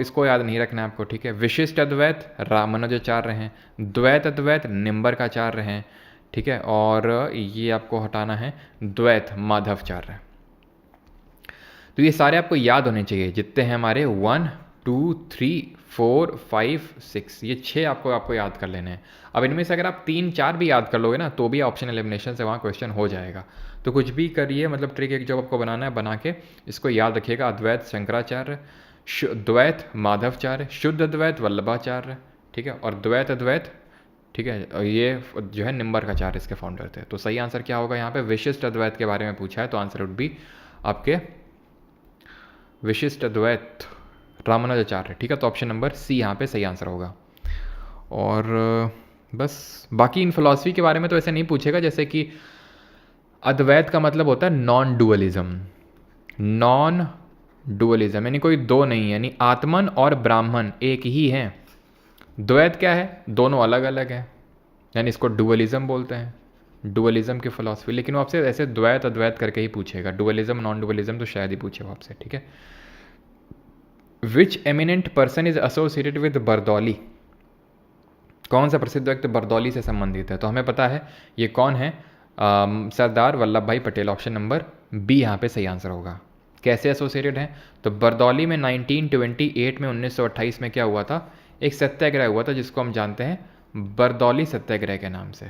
इसको याद नहीं रखना है आपको, ठीक है। विशिष्ट अद्वैत रामानुजाचार्य हैं। द्वैत अद्वैत निम्बरकाचार्य हैं, ठीक है। और ये आपको हटाना है, द्वैत माधवाचार्य। तो ये सारे आपको याद होने चाहिए, जितने हैं हमारे 1 2 3 4 5 6, ये 6 आपको याद कर लेने हैं। अब इनमें से अगर आप 3 4 भी याद कर लोगे ना तो भी ऑप्शन एलिमिनेशन से वहाँ क्वेश्चन हो जाएगा। तो कुछ भी करिए, मतलब ट्रिक एक जब आपको बनाना है बना के इसको याद रखिएगा। अद्वैत शंकराचार्य, द्वैत माधवाचार्य, शुद्ध अद्वैत वल्लभाचार्य, ठीक है, और द्वैत अद्वैत, ठीक है, और ये जो है निम्बरकाचार्य इसके फाउंडर थे। तो सही आंसर क्या होगा? यहाँ पे विशिष्ट अद्वैत के बारे में पूछा है, तो आंसर वुड बी आपके विशिष्ट अद्वैत रामानुजाचार्य, ठीक है। तो ऑप्शन नंबर सी यहाँ पे सही आंसर होगा। और बस बाकी इन फिलॉसफी के बारे में तो ऐसे नहीं पूछेगा, जैसे कि अद्वैत का मतलब होता है नॉन डुअलिज्म। नॉन डुअलिज्म यानी कोई दो नहीं है, यानी आत्मन और ब्राह्मण एक ही हैं। द्वैत क्या है? दोनों अलग अलग हैं, यानी इसको डुअलिज्म बोलते हैं, डुअलिज्म की फिलॉसफी। लेकिन वो आपसे ऐसे द्वैत अद्वैत करके ही पूछेगा, डुअलिज्म नॉन डुअलिज्म तो शायद ही पूछे वो आपसे, ठीक है। Which eminent person is associated with Bardoli? कौन सा प्रसिद्ध व्यक्ति बरदौली से संबंधित है? तो हमें पता है ये कौन है, सरदार वल्लभ भाई पटेल। ऑप्शन नंबर बी यहाँ पे सही आंसर होगा। कैसे एसोसिएटेड हैं? तो बरदौली में 1928 में 1928 में क्या हुआ था? एक सत्याग्रह हुआ था जिसको हम जानते हैं बरदौली सत्याग्रह के नाम से,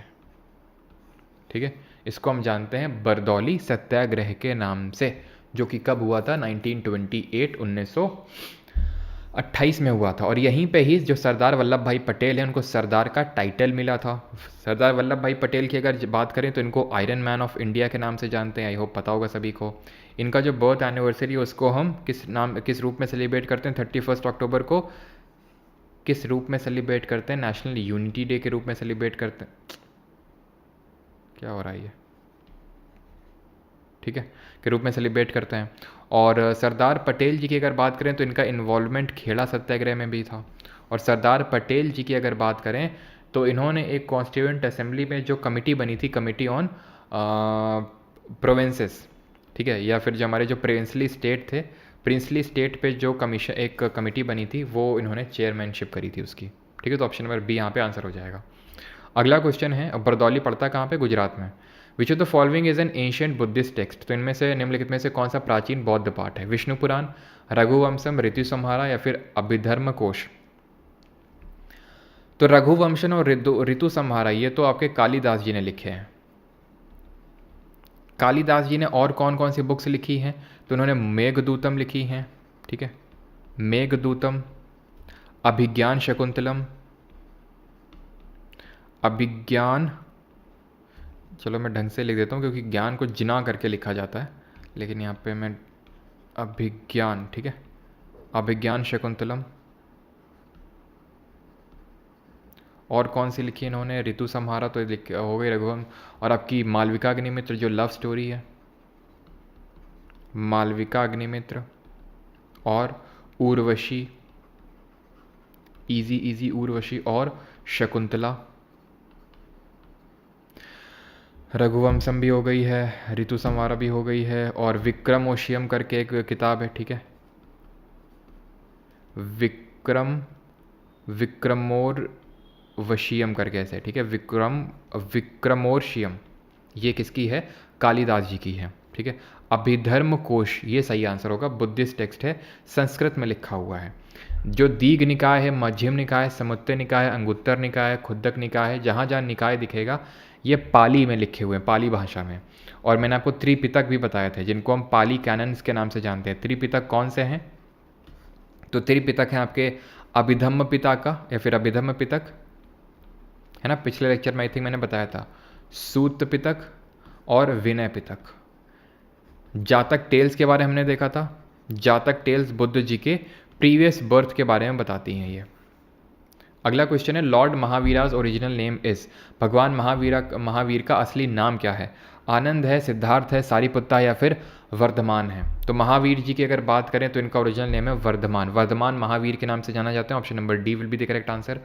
ठीक है। इसको हम जानते हैं बरदौली सत्याग्रह के नाम से, जो कि कब हुआ था? 1928 1928 में हुआ था। और यहीं पे ही जो सरदार वल्लभ भाई पटेल हैं उनको सरदार का टाइटल मिला था। सरदार वल्लभ भाई पटेल की अगर बात करें तो इनको आयरन मैन ऑफ इंडिया के नाम से जानते हैं, आई होप पता होगा सभी को। इनका जो बर्थ एनिवर्सरी है उसको हम किस रूप में सेलिब्रेट करते हैं? 31 अक्टूबर को किस रूप में सेलिब्रेट करते हैं? नेशनल यूनिटी डे के रूप में सेलिब्रेट करते हैं। क्या हो रहा है ये? ठीक है, के रूप में सेलिब्रेट करते हैं। और सरदार पटेल जी की अगर बात करें तो इनका इन्वॉल्वमेंट खेड़ा सत्याग्रह में भी था। और सरदार पटेल जी की अगर बात करें तो इन्होंने एक कॉन्स्टिट्यूएंट असेंबली में जो कमिटी बनी थी, कमिटी ऑन प्रोविंसेस, ठीक है, या फिर जो हमारे जो प्रिंसली स्टेट थे, प्रिंसली स्टेट पे जो कमीशन एक कमिटी बनी थी वो इन्होंने चेयरमैनशिप करी थी उसकी। ठीक है, तो ऑप्शन नंबर बी यहाँ पे आंसर हो जाएगा। अगला क्वेश्चन है, बरदौली पड़ता कहाँ पे? गुजरात में। विच of the following is an ancient Buddhist text? तो इनमें से निम्नलिखित में से कौन सा प्राचीन बौद्ध पाठ है? विष्णु पुराण, रघुवंशम, ऋतुसंहारा या फिर अभिधर्म कोश? तो रघुवंशन और ऋतुसंहारा ये तो आपके कालिदास जी ने लिखे हैं। कालिदास जी ने और कौन कौन सी बुक्स लिखी हैं? तो उन्होंने मेघदूतम लिखी हैं, ठीक है, मेघदूतम, अभिज्ञान शकुंतलम, अभिज्ञान, चलो मैं ढंग से लिख देता हूँ क्योंकि ज्ञान को जिना करके लिखा जाता है, लेकिन यहाँ पे मैं अभिज्ञान, ठीक है, अभिज्ञान शकुंतलम। और कौन सी लिखी इन्होंने? ऋतु संहारा तो लिख हो गई, रघुवंश, और आपकी मालविका अग्निमित्र जो लव स्टोरी है, मालविका अग्निमित्र, और उर्वशी, इजी इजी उर्वशी, और शकुंतला। रघुवंशम भी हो गई है, ऋतु संहारा भी हो गई है, और विक्रमोशियम करके एक किताब है, ठीक है, विक्रमोर वशियम करके ऐसे, ठीक है, विक्रमोर्शियम, ये किसकी है? कालिदास जी की है, ठीक है। अभिधर्म कोश ये सही आंसर होगा, बुद्धिस्ट टेक्स्ट है, संस्कृत में लिखा हुआ है। जो दीघ निकाय है, मध्यम निकाय, समुत्तर निकाय, अंगुत्तर निकाय, खुद्दक निकाय है, जहाँ जहाँ निकाय दिखेगा ये पाली में लिखे हुए हैं, पाली भाषा में। और मैंने आपको त्रिपिटक भी बताए थे जिनको हम पाली कैनन्स के नाम से जानते हैं। त्रिपिटक कौन से हैं? तो त्रिपिटक हैं आपके अभिधम्म पिटक या फिर अभिधम्म पिटक, है ना, पिछले लेक्चर में आई थिंक मैंने बताया था, सूत पिटक और विनय पिटक। जातक टेल्स के बारे में हमने देखा था, जातक टेल्स बुद्ध जी के प्रीवियस बर्थ के बारे में बताती हैं ये। अगला क्वेश्चन है, लॉर्ड महावीराज ओरिजिनल नेम इज? भगवान महावीर का असली नाम क्या है? आनंद है, सिद्धार्थ है, सारिपुत्ता या फिर वर्धमान है? तो महावीर जी की अगर बात करें तो इनका ओरिजिनल नेम है वर्धमान। वर्धमान महावीर के नाम से जाना जाते हैं। Option number D will be the correct answer.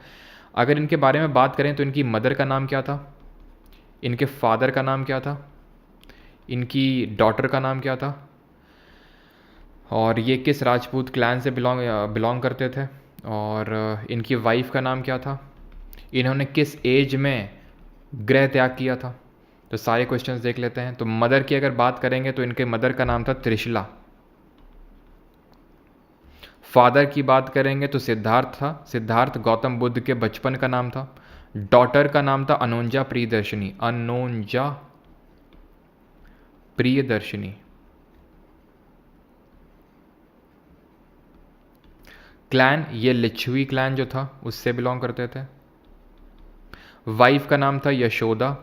अगर इनके बारे में बात करें तो इनकी मदर का नाम क्या था, इनके फादर का नाम क्या था, इनकी डॉटर का नाम क्या था, और ये किस राजपूत क्लैन से बिलोंग करते थे, और इनकी वाइफ का नाम क्या था, इन्होंने किस एज में गृह त्याग किया था? तो सारे क्वेश्चंस देख लेते हैं। तो मदर की अगर बात करेंगे तो इनके मदर का नाम था त्रिशला। फादर की बात करेंगे तो सिद्धार्थ था, सिद्धार्थ गौतम बुद्ध के बचपन का नाम था। डॉटर का नाम था अनोंजा प्रियदर्शनी, अनोंजा प्रियदर्शनी। क्लैन, ये लिच्छवी क्लैन जो था उससे बिलोंग करते थे। वाइफ का नाम था यशोदा,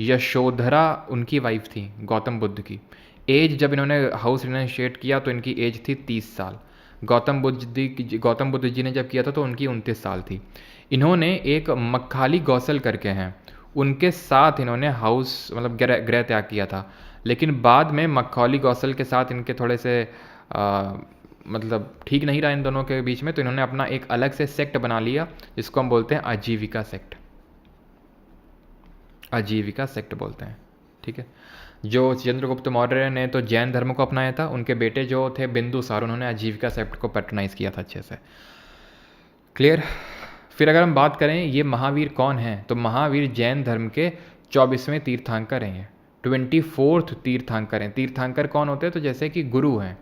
यशोधरा उनकी वाइफ थी गौतम बुद्ध की। एज जब इन्होंने हाउस रिनाउंशिएट किया तो इनकी एज थी 30 साल। गौतम बुद्ध जी ने जब किया था तो उनकी 29 साल थी। इन्होंने एक मक्खाली गौसल करके हैं, उनके साथ इन्होंने हाउस मतलब गृह त्याग किया था, लेकिन बाद में मक्खौली गौसल के साथ इनके थोड़े से मतलब ठीक नहीं रहा इन दोनों के बीच में, तो इन्होंने अपना एक अलग से सेक्ट बना लिया जिसको हम बोलते हैं आजीविका सेक्ट। आजीविका सेक्ट बोलते हैं, ठीक है। जो चंद्रगुप्त मौर्य ने तो जैन धर्म को अपनाया था, उनके बेटे जो थे बिंदुसार, उन्होंने आजीविका सेक्ट को पैट्रोनाइज किया था अच्छे से। क्लियर। फिर अगर हम बात करें ये महावीर कौन है, तो महावीर जैन धर्म के 24वें तीर्थंकर हैं, 24th तीर्थंकर हैं। तीर्थंकर कौन होते हैं? तो जैसे कि गुरु हैं,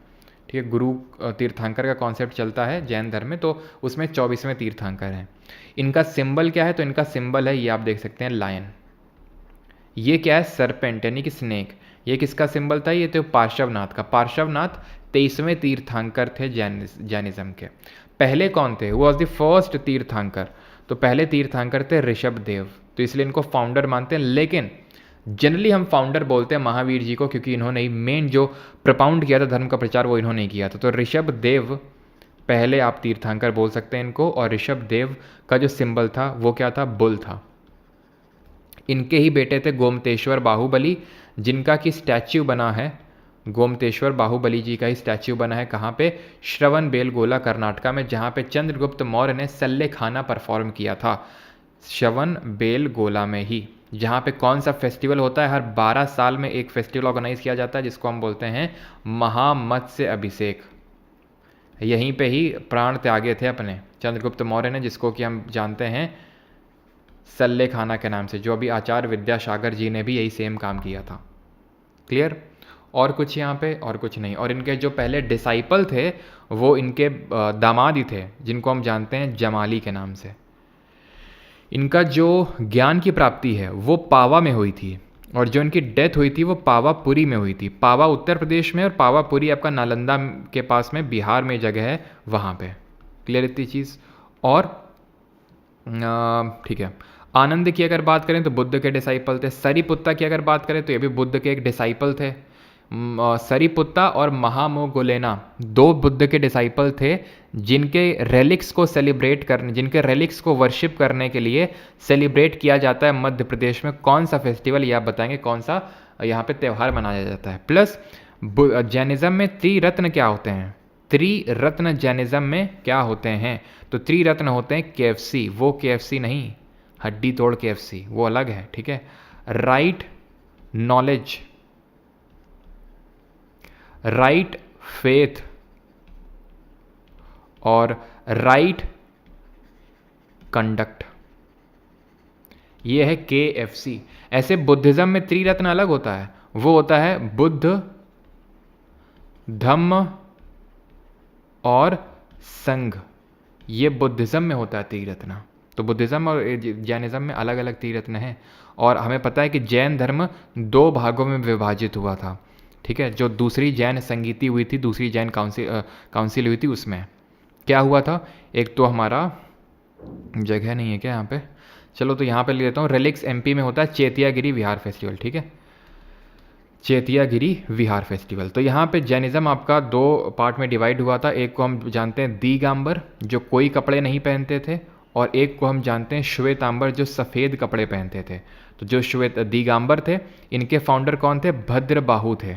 ठीक है, गुरु तीर्थंकर का कॉन्सेप्ट चलता है जैन धर्म में, तो उसमें 24वें तीर्थंकर हैं। इनका सिंबल क्या है? तो इनका सिंबल है, ये आप देख सकते हैं, लायन। ये क्या है? सरपेंट यानी कि स्नेक। ये किसका सिंबल था? ये तो पार्श्वनाथ का। पार्श्वनाथ 23वें तीर्थंकर थे जैनिज्म के। पहले कौन थे? वो वॉज द फर्स्ट तीर्थंकर। तो पहले तीर्थंकर थे ऋषभ देव, तो इसलिए इनको फाउंडर मानते हैं। लेकिन जनरली हम फाउंडर बोलते हैं महावीर जी को, क्योंकि इन्होंने ही मेन जो प्रपाउंड किया था धर्म का प्रचार, वो इन्होंने किया था। तो ऋषभ देव पहले आप तीर्थंकर बोल सकते हैं इनको। और ऋषभ देव का जो सिंबल था वो क्या था, बुल था। इनके ही बेटे थे गोमतेश्वर बाहुबली, जिनका कि स्टैच्यू बना है, गोमतेश्वर बाहुबली जी का ही स्टैच्यू बना है कहाँ पे, श्रवण बेलगोला कर्नाटका में, जहाँ पे चंद्रगुप्त मौर्य ने सल्ले खाना परफॉर्म किया था, श्रवण बेलगोला में ही। जहाँ पे कौन सा फेस्टिवल होता है, हर 12 साल में एक फेस्टिवल ऑर्गेनाइज किया जाता है जिसको हम बोलते हैं महामत्स्य अभिषेक। यहीं पे ही प्राण त्यागे थे अपने चंद्रगुप्त मौर्य ने, जिसको कि हम जानते हैं सल्ले खाना के नाम से, जो अभी आचार्य विद्यासागर जी ने भी यही सेम काम किया था। क्लियर? और कुछ यहाँ पे और कुछ नहीं। और इनके जो पहले डिसाइपल थे वो इनके दामाद ही थे, जिनको हम जानते हैं जमाली के नाम से। इनका जो ज्ञान की प्राप्ति है वो पावा में हुई थी, और जो इनकी डेथ हुई थी वो पावापुरी में हुई थी। पावा उत्तर प्रदेश में और पावापुरी आपका नालंदा के पास में बिहार में जगह है, वहाँ पे। क्लियर इतनी चीज़? और ठीक है, आनंद की अगर बात करें तो बुद्ध के डिसाइपल थे। सरीपुत्ता की अगर बात करें तो ये भी बुद्ध के एक डिसाइपल थे। सरीपुत्ता और महामोगुलेना दो बुद्ध के डिसाइपल थे, जिनके रेलिक्स को सेलिब्रेट करने, जिनके रेलिक्स को वर्शिप करने के लिए सेलिब्रेट किया जाता है मध्य प्रदेश में। कौन सा फेस्टिवल, ये आप बताएंगे कौन सा यहाँ पे त्यौहार मनाया जाता है। प्लस जैनिज्म में त्रिरत्न क्या होते हैं, त्रिरत्न जैनिज्म में क्या होते हैं, तो त्रिरत्न होते हैं KFC, वो KFC नहीं हड्डी तोड़ KFC, वो अलग है, ठीक है। राइट नॉलेज, राइट फेथ और राइट कंडक्ट, ये है KFC। ऐसे बुद्धिज्म में त्रिरत्न अलग होता है, वो होता है बुद्ध, धम्म और संघ, ये बुद्धिज्म में होता है त्रिरत्न। तो बुद्धिज्म और जैनिज्म में अलग अलग त्रिरत्न हैं। और हमें पता है कि जैन धर्म 2 भागों में विभाजित हुआ था, ठीक है। जो दूसरी जैन संगीति हुई थी, दूसरी जैन काउंसिल हुई थी, उसमें क्या हुआ था, एक तो हमारा जगह नहीं है क्या यहाँ पे, चलो तो यहाँ पे ले लेता हूँ। रेलिक्स MP में होता है चेतियागिरी विहार फेस्टिवल, ठीक है, चेतियागिरी विहार फेस्टिवल। तो यहाँ पे जैनिज्म आपका 2 पार्ट में डिवाइड हुआ था। एक को हम जानते हैं दिगंबर, जो कोई कपड़े नहीं पहनते थे, और एक को हम जानते हैं श्वेतांबर, जो सफ़ेद कपड़े पहनते थे। तो जो दिगंबर थे, इनके फाउंडर कौन थे, भद्रबाहु थे,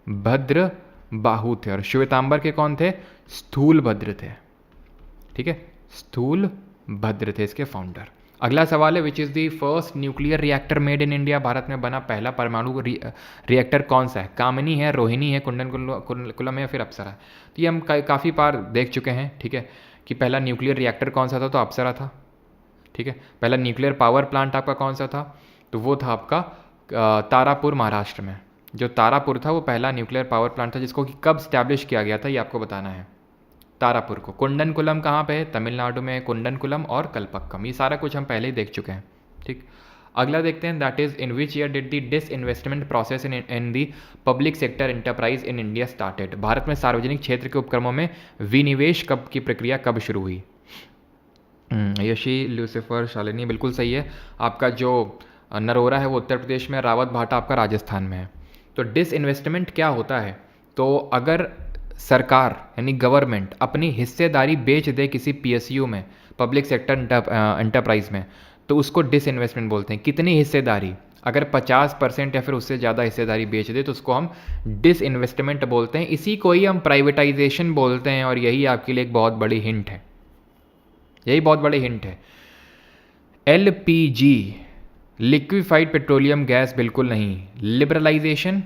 भद्रबाहु थे। और श्वेतांबर के कौन थे, स्थूलभद्र थे, ठीक है, स्थूलभद्र थे इसके फाउंडर। अगला सवाल है, which is the first nuclear reactor made in India, Bharat में बना पहला परमाणु रिएक्टर कौन सा है, कामिनी है, रोहिणी है, कुंडनकुलम है या फिर अप्सरा। तो ये हम काफ़ी बार देख चुके हैं, ठीक है, कि पहला न्यूक्लियर रिएक्टर कौन सा था, तो अप्सरा था, ठीक है। पहला न्यूक्लियर पावर प्लांट आपका कौन सा था, तो वो था आपका तारापुर, महाराष्ट्र में। जो तारापुर था वो पहला न्यूक्लियर पावर प्लांट था, जिसको कि कब स्टैब्लिश किया गया था ये आपको बताना है, तारापुर को। कुंडनकुलम कहाँ पे है, तमिलनाडु में, कुंडनकुलम और कलपक्कम, ये सारा कुछ हम पहले ही देख चुके हैं, ठीक। अगला देखते हैं, that is in which year did the disinvestment process in the public sector enterprise in India started, Bharat में सार्वजनिक क्षेत्र के उपक्रमों में विनिवेश कब की प्रक्रिया कब शुरू हुई। यशी, लूसीफर, शालिनी, बिल्कुल सही है। आपका जो नरोरा है वो उत्तर प्रदेश में, रावत भाटा आपका राजस्थान में है। तो डिसइन्वेस्टमेंट क्या होता है, तो अगर सरकार यानी गवर्नमेंट अपनी हिस्सेदारी बेच दे किसी PSU में, पब्लिक सेक्टर एंटरप्राइज में, तो उसको डिसइन्वेस्टमेंट बोलते हैं। कितनी हिस्सेदारी, अगर 50% या फिर उससे ज़्यादा हिस्सेदारी बेच दे तो उसको हम डिसइन्वेस्टमेंट बोलते हैं। इसी को ही हम प्राइवेटाइजेशन बोलते हैं। और यही आपके लिए एक बहुत बड़ी हिंट है, यही बहुत बड़ी हिंट है। LPG, लिक्विफाइड पेट्रोलियम गैस, बिल्कुल नहीं। लिबरलाइजेशन,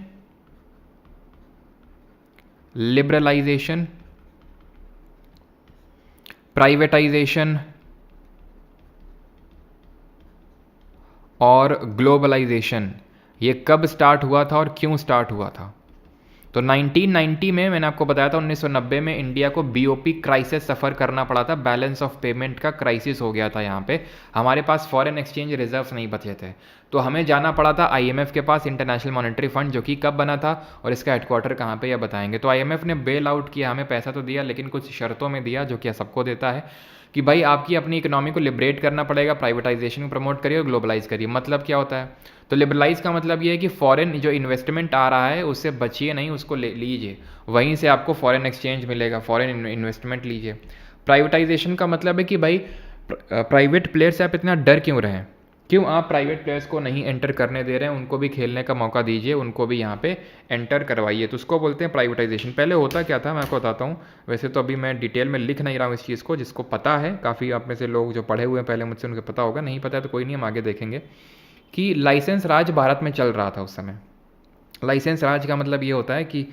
लिबरलाइजेशन, प्राइवेटाइजेशन और ग्लोबलाइजेशन, ये कब स्टार्ट हुआ था और क्यों स्टार्ट हुआ था। तो 1990 में, मैंने आपको बताया था 1990 में इंडिया को BOP क्राइसिस सफ़र करना पड़ा था, बैलेंस ऑफ पेमेंट का क्राइसिस हो गया था। यहाँ पे हमारे पास फॉरेन एक्सचेंज रिजर्व्स नहीं बचे थे, तो हमें जाना पड़ा था IMF के पास, इंटरनेशनल मॉनेटरी फंड, जो कि कब बना था और इसका हेडक्वार्टर कहाँ पे, यह बताएंगे। तो IMF ने बेल आउट किया, हमें पैसा तो दिया लेकिन कुछ शर्तों में दिया, जो कि सबको देता है, कि भाई आपकी अपनी इकोनॉमी को लिबरेट करना पड़ेगा, प्राइवेटाइजेशन को प्रमोट करिए और ग्लोबलाइज करिए। मतलब क्या होता है? तो लिबरलाइज का मतलब ये है कि फॉरेन जो इन्वेस्टमेंट आ रहा है उससे बचिए नहीं, उसको लीजिए, वहीं से आपको फॉरेन एक्सचेंज मिलेगा, फॉरेन इन्वेस्टमेंट लीजिए। प्राइवेटाइजेशन का मतलब है कि भाई प्राइवेट प्लेयर से आप इतना डर क्यों रहे हैं, क्यों आप प्राइवेट प्लेयर्स को नहीं एंटर करने दे रहे हैं, उनको भी खेलने का मौका दीजिए, उनको भी यहाँ पे एंटर करवाइए। तो उसको बोलते हैं प्राइवेटाइजेशन। पहले होता क्या था मैं आपको बताता हूँ, वैसे तो अभी मैं डिटेल में लिख नहीं रहा हूँ इस चीज़ को, जिसको पता है, काफ़ी आप में से लोग जो पढ़े हुए हैं पहले मुझसे, उनको पता होगा, नहीं पता है तो कोई नहीं, हम आगे देखेंगे। कि लाइसेंस राज भारत में चल रहा था उस समय। लाइसेंस राज का मतलब ये होता है कि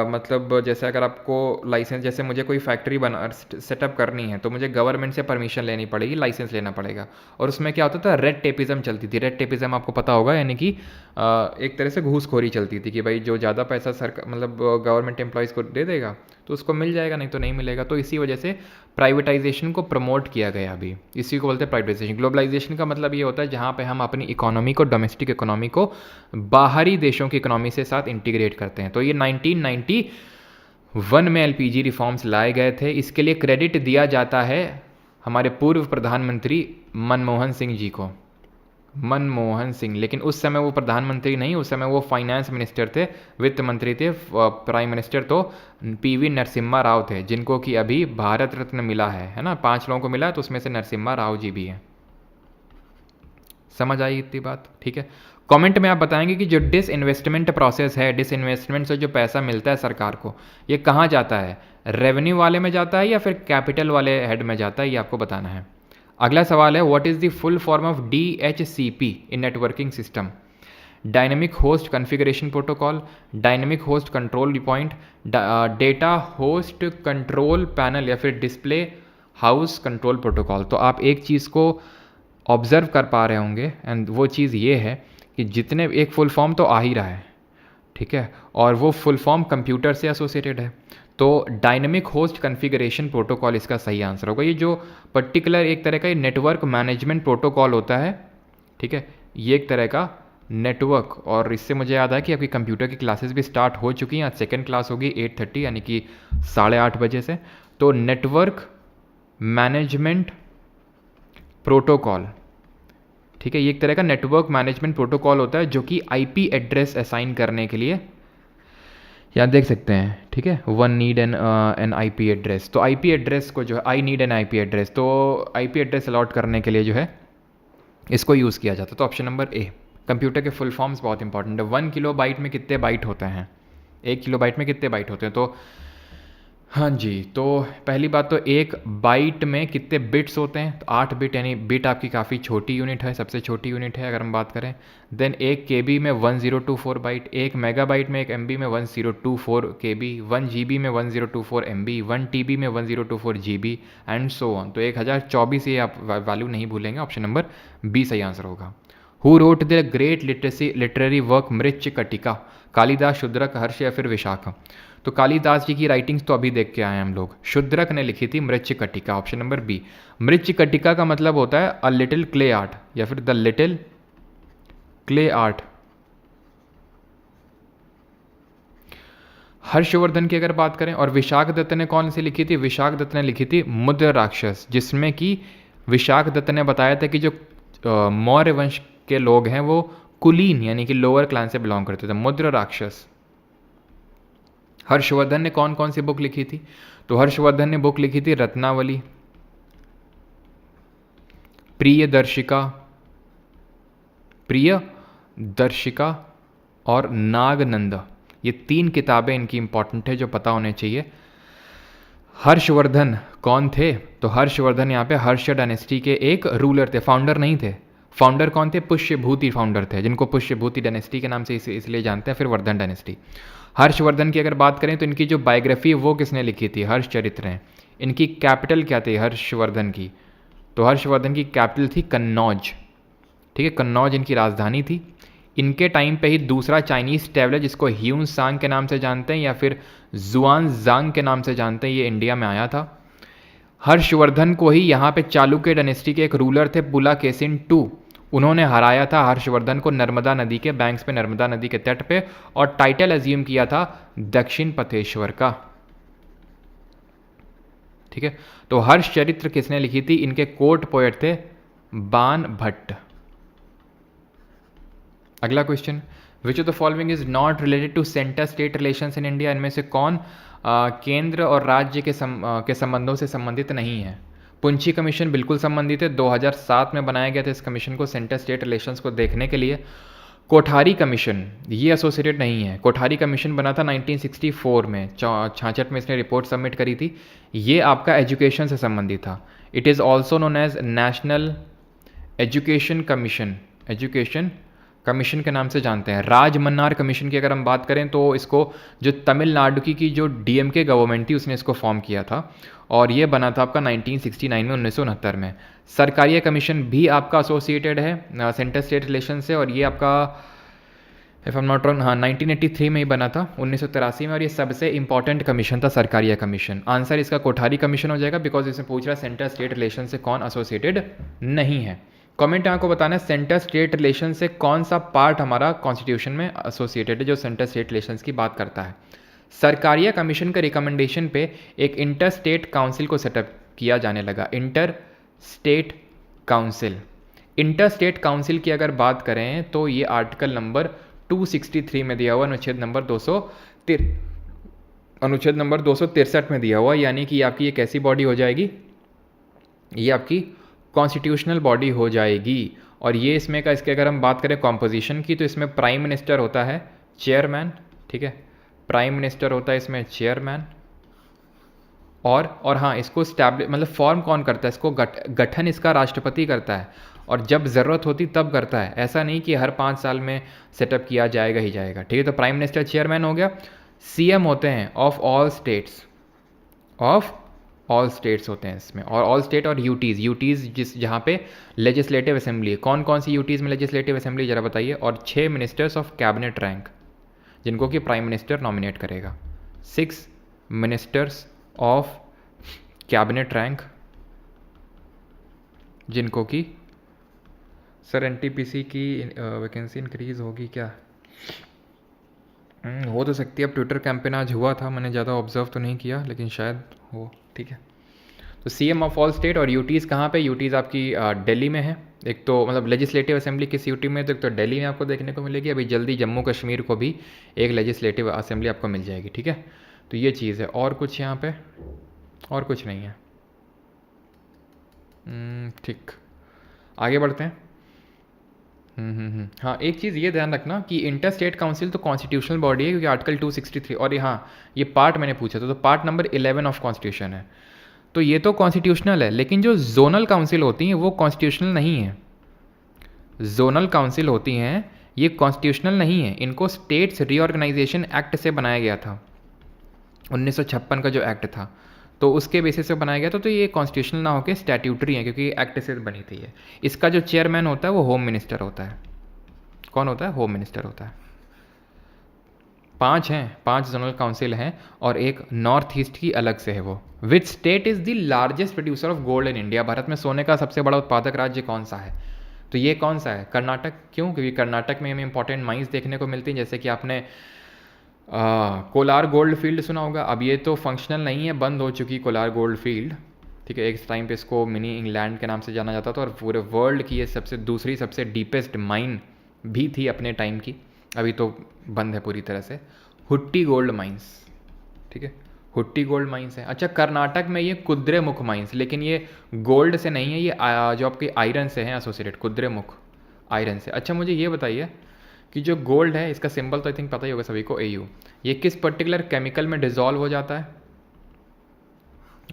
मतलब जैसे अगर आपको लाइसेंस, जैसे मुझे कोई फैक्ट्री बना सेटअप करनी है तो मुझे गवर्नमेंट से परमिशन लेनी पड़ेगी, लाइसेंस लेना पड़ेगा। और उसमें क्या होता था, रेड टेपिज्म चलती थी। रेड टेपिज्म आपको पता होगा, यानी कि एक तरह से घूसखोरी चलती थी कि भाई जो ज़्यादा पैसा सरकार मतलब गवर्नमेंट एम्प्लॉयज़ को दे देगा तो उसको मिल जाएगा, नहीं तो नहीं मिलेगा। तो इसी वजह से प्राइवेटाइजेशन को प्रमोट किया गया अभी, इसी को बोलते हैं प्राइवेटाइजेशन। ग्लोबलाइजेशन का मतलब ये होता है जहाँ पे हम अपनी इकोनॉमी को, डोमेस्टिक इकोनॉमी को बाहरी देशों की इकोनॉमी से साथ इंटीग्रेट करते हैं। तो ये 1991 में LPG रिफॉर्म्स लाए गए थे। इसके लिए क्रेडिट दिया जाता है हमारे पूर्व प्रधानमंत्री मनमोहन सिंह जी को, मनमोहन सिंह। लेकिन उस समय वो प्रधानमंत्री नहीं, उस समय वो फाइनेंस मिनिस्टर थे, वित्त मंत्री थे। प्राइम मिनिस्टर तो PV नरसिम्हा राव थे, जिनको कि अभी भारत रत्न मिला है ना, 5 लोगों को मिला, तो उसमें से नरसिम्हा राव जी भी हैं। समझ आई इतनी बात? ठीक है। कमेंट में आप बताएंगे कि जो डिसइन्वेस्टमेंट प्रोसेस है, डिसइन्वेस्टमेंट से जो पैसा मिलता है सरकार को, ये कहाँ जाता है? रेवेन्यू वाले में जाता है या फिर कैपिटल वाले हेड में जाता है, ये आपको बताना है। अगला सवाल है, what is the full form of DHCP in networking system? Dynamic host configuration protocol, dynamic host control point, data host control panel, या फिर डिस्प्ले हाउस कंट्रोल प्रोटोकॉल। तो आप एक चीज़ को ऑब्जर्व कर पा रहे होंगे, एंड वो चीज़ ये है कि जितने, एक फुल फॉर्म तो आ ही रहा है, ठीक है, और वो फुल फॉर्म कंप्यूटर से एसोसिएटेड है। तो डायनेमिक होस्ट कॉन्फ़िगरेशन प्रोटोकॉल इसका सही आंसर होगा। ये जो पर्टिकुलर एक तरह का नेटवर्क मैनेजमेंट प्रोटोकॉल होता है, ठीक है, ये एक तरह का नेटवर्क। और इससे मुझे याद है कि आपकी कंप्यूटर की क्लासेस भी स्टार्ट हो चुकी हैं। आज सेकेंड क्लास होगी 8:30 यानी कि 8:30 बजे से। तो नेटवर्क मैनेजमेंट प्रोटोकॉल, ठीक है, ये एक तरह का नेटवर्क मैनेजमेंट प्रोटोकॉल होता है जो कि IP एड्रेस असाइन करने के लिए, यहाँ देख सकते हैं, ठीक है, one need an IP address. तो IP एड्रेस को जो है, I need an IP address, तो IP एड्रेस अलॉट करने के लिए जो है इसको यूज़ किया जाता है। तो ऑप्शन नंबर A। कंप्यूटर के फुल फॉर्म्स बहुत इंपॉर्टेंट है। 1 किलोबाइट में कितने बाइट होते हैं? 1 किलोबाइट में कितने बाइट होते हैं? तो हाँ जी, तो पहली बात तो एक बाइट में कितने बिट्स होते हैं? तो 8 बिट, यानी बिट आपकी काफ़ी छोटी यूनिट है, सबसे छोटी यूनिट है अगर हम बात करें। देन एक KB में 1024 बाइट, एक मेगाबाइट में, एक MB में 1024 KB, 1 GB में 1024 MB, 1 TB में 1024 GB एंड सो ऑन। तो 1024, ये आप वैल्यू नहीं भूलेंगे। ऑप्शन नंबर B सही आंसर होगा। Who wrote the great literary work Mrichchhakatika? Kalidasa, Shudraka, Harsha या फिर विशाख? तो कालिदास जी की राइटिंग्स तो अभी देख के आए हैं हम लोग। शूद्रक ने लिखी थी Mricchakatika, option number B। Mricchakatika का मतलब होता है अ लिटिल क्ले आर्ट या फिर the little clay art. Harshvardhan की अगर बात करें, और विशाख दत्त ने कौन सी लिखी थी? विशाख दत्त ने लिखी थी मुद्र राक्षस, जिसमें कि विशाख दत्त ने बताया था कि जो मौर्य वंश के लोग हैं वो कुलीन यानी कि लोअर क्लान से बिलोंग करते थे। मुद्र राक्षस। हर्षवर्धन ने कौन कौन सी बुक लिखी थी? तो हर्षवर्धन ने बुक लिखी थी रत्नावली, प्रियदर्शिका, प्रियदर्शिका और नागनंद। ये 3 किताबें इनकी इंपॉर्टेंट है जो पता होने चाहिए। हर्षवर्धन कौन थे? तो हर्षवर्धन यहाँ पे हर्ष डायनेस्टी के एक रूलर थे, फाउंडर नहीं थे। फाउंडर कौन थे? पुष्यभूति फाउंडर थे, जिनको पुष्यभूति डायनेस्टी के नाम से इसलिए जानते हैं। फिर वर्धन डायनेस्टी। हर्षवर्धन की अगर बात करें तो इनकी जो बायोग्राफी है वो किसने लिखी थी? हर्षचरित्र है। इनकी कैपिटल क्या थी हर्षवर्धन की? तो हर्षवर्धन की कैपिटल थी कन्नौज, ठीक है, कन्नौज इनकी राजधानी थी। इनके टाइम पे ही दूसरा चाइनीज़ ट्रैवलर जिसको ह्यून सांग के नाम से जानते हैं या फिर जुआन जांग के नाम से जानते हैं, ये इंडिया में आया था। हर्षवर्धन को ही यहाँ पे चालुक्य डायनेस्टी के एक रूलर थे पुलाकेशिन II, उन्होंने हराया था हर्षवर्धन को नर्मदा नदी के बैंक्स पे, नर्मदा नदी के तट पे, और टाइटल अज्यूम किया था दक्षिण पथेश्वर का। ठीक है, तो हर्ष चरित्र किसने लिखी थी? इनके कोर्ट पोएट थे बाण भट्ट। अगला question, which of the following is not related to centre state relations in India? इनमें से कौन केंद्र और राज्य के संबंधों से संबंधित नहीं है? पुंछी कमीशन बिल्कुल संबंधित है, 2007 में बनाया गया था इस कमीशन को सेंटर स्टेट रिलेशंस को देखने के लिए। कोठारी कमीशन ये एसोसिएटेड नहीं है। कोठारी कमीशन बना था 1964 में, 66 में इसने रिपोर्ट सबमिट करी थी। ये आपका एजुकेशन से संबंधित था। It is also known as national education commission, education commission के नाम से जानते हैं। राजमन्नार कमीशन की अगर हम बात करें तो इसको जो तमिलनाडु की जो डीएमके गवर्नमेंट थी उसने इसको फॉर्म किया था, और ये बना था आपका 1969 में, 1969 में। सरकारिया कमीशन भी आपका एसोसिएटेड है सेंटर स्टेट रिलेशन से, और ये आपका if I am not wrong, हाँ 1983 में ही बना था, 1983 में, और ये सबसे इंपॉर्टेंट कमीशन था सरकारिया कमीशन। आंसर इसका कोठारी कमीशन हो जाएगा, बिकॉज इसमें पूछ रहा है सेंटर स्टेट रिलेशन से कौन एसोसिएटेड नहीं है। कमेंट यहाँ को बताना है सेंटर स्टेट रिलेशन से कौन सा पार्ट हमारा कॉन्स्टिट्यूशन में एसोसिएटेड है जो सेंटर स्टेट रिलेशंस की बात करता है। सरकारिया कमीशन के रिकमेंडेशन पे एक इंटर स्टेट काउंसिल को सेटअप किया जाने लगा, inter state council. Inter state council की अगर बात करें तो ये आर्टिकल नंबर 263 में दिया हुआ, अनुच्छेद नंबर 263 में दिया हुआ, यानी कि आपकी ये कैसी बॉडी हो जाएगी? ये आपकी कॉन्स्टिट्यूशनल बॉडी हो जाएगी। और ये इसमें का इसके अगर हम बात करें कॉम्पोजिशन की तो इसमें प्राइम मिनिस्टर होता है चेयरमैन, ठीक है, प्राइम मिनिस्टर होता है इसमें चेयरमैन। और हाँ, इसको मतलब फॉर्म कौन करता है? इसको गठन इसका राष्ट्रपति करता है, और जब ज़रूरत होती तब करता है, ऐसा नहीं कि हर 5 साल में सेटअप किया जाएगा ही जाएगा। ठीक है, तो प्राइम मिनिस्टर चेयरमैन हो गया। सीएम होते हैं of all states, of all states होते हैं इसमें, और ऑल स्टेट और यूटीज़ जहाँ पे लेजिस्लेटिव असेंबली है। कौन कौन सी यूटीज़ में लेजिस्लेटिव असेंबली ज़रा बताइए? और 6 मिनिस्टर्स ऑफ कैबिनेट रैंक जिनको कि प्राइम मिनिस्टर नॉमिनेट करेगा। 6 मिनिस्टर्स ऑफ कैबिनेट रैंक जिनको कि सर एनटीपीसी की वैकेंसी इंक्रीज़ होगी क्या? हो तो सकती है। अब ट्विटर कैंपेन आज हुआ था, मैंने ज़्यादा ऑब्जर्व तो नहीं किया, लेकिन शायद हो। ठीक है, तो सीएम ऑफ ऑल स्टेट। और यूटीज़ कहाँ पे? यूटीज़ आपकी दिल्ली में है। एक तो मतलब लेजिस्लेटिव असेंबली किस यूटी में, तो एक तो दिल्ली में आपको देखने को मिलेगी, अभी जल्दी जम्मू कश्मीर को भी एक लेजिस्लेटिव असेंबली आपको मिल जाएगी। ठीक है, तो ये चीज़ है। और कुछ यहाँ पे? और कुछ नहीं है। ठीक, आगे बढ़ते हैं। हाँ, एक चीज़ ये ध्यान रखना कि इंटर स्टेट काउंसिल तो कॉन्स्टिट्यूशनल बॉडी है, क्योंकि आर्टिकल 263, और यहाँ ये पार्ट मैंने पूछा था, तो पार्ट नंबर 11 ऑफ कॉन्स्टिट्यूशन है, तो ये तो कॉन्स्टिट्यूशनल है। लेकिन जो जोनल काउंसिल होती हैं वो कॉन्स्टिट्यूशनल नहीं है। जोनल काउंसिल होती हैं ये कॉन्स्टिट्यूशनल नहीं है, इनको स्टेट्स रीऑर्गेनाइजेशन एक्ट से बनाया गया था, 1956 का जो एक्ट था, तो उसके बेसिस पे बनाया गया था। तो ये कॉन्स्टिट्यूशनल ना होकर स्टैट्यूटरी है, क्योंकि एक्ट से बनी थी ये। इसका जो चेयरमैन होता है वो होम मिनिस्टर होता है। कौन होता है? होम मिनिस्टर होता है। 5 हैं, 5 जोनल काउंसिल हैं, और एक नॉर्थ ईस्ट की अलग से है वो। Which state is the largest producer of gold in India? Bharat में सोने का सबसे बड़ा उत्पादक राज्य कौन सा है? तो ये कौन सा है? कर्नाटक। क्यों? क्योंकि कर्नाटक में हमें इंपॉर्टेंट माइंस देखने को मिलती हैं, जैसे कि आपने कोलार गोल्ड फील्ड सुना होगा। अब ये तो फंक्शनल नहीं है, बंद हो चुकी कोलार गोल्ड फील्ड। ठीक है, एक टाइम पे इसको मिनी इंग्लैंड के नाम से जाना जाता था, और पूरे वर्ल्ड की ये दूसरी सबसे डीपेस्ट माइन भी थी अपने टाइम की। अभी तो बंद है पूरी तरह से। हुट्टी गोल्ड माइंस, ठीक है, हुट्टी गोल्ड माइंस है। अच्छा, कर्नाटक में ये कुद्रेमुख माइंस, लेकिन ये गोल्ड से नहीं है, ये जो आपके आयरन से हैं एसोसिएटेड, कुद्रेमुख आयरन से। अच्छा, मुझे ये बताइए कि जो गोल्ड है इसका सिंबल तो आई थिंक पता ही होगा सभी को, AU, ये किस पर्टिकुलर केमिकल में डिजॉल्व हो जाता है?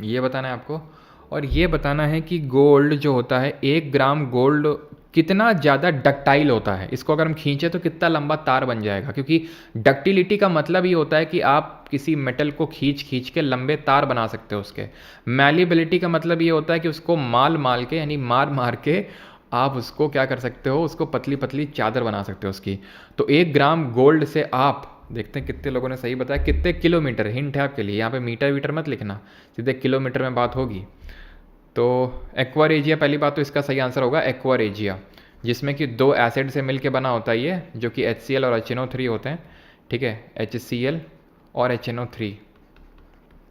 ये बताना है आपको। और ये बताना है कि गोल्ड जो होता है, 1 ग्राम गोल्ड कितना ज़्यादा डक्टाइल होता है। इसको अगर हम खींचे तो कितना लंबा तार बन जाएगा, क्योंकि डक्टिलिटी का मतलब ये होता है कि आप किसी मेटल को खींच के लंबे तार बना सकते हो उसके। मैलिबिलिटी का मतलब ये होता है कि उसको माल के, यानी मार के आप उसको क्या कर सकते हो, उसको पतली पतली चादर बना सकते हो उसकी। तो 1 ग्राम गोल्ड से आप देखते हैं कितने लोगों ने सही बताया, कितने किलोमीटर। हिंट है आपके लिए, यहाँ पे मीटर वीटर मत लिखना, सीधे किलोमीटर में बात होगी। तो एक्वारेजिया, पहली बात तो इसका सही आंसर होगा एक्वारेजिया। जिसमें कि दो एसिड से मिल के बना होता है ये, जो कि HCl और HNO3 होते हैं, ठीक है, HCl और HNO3,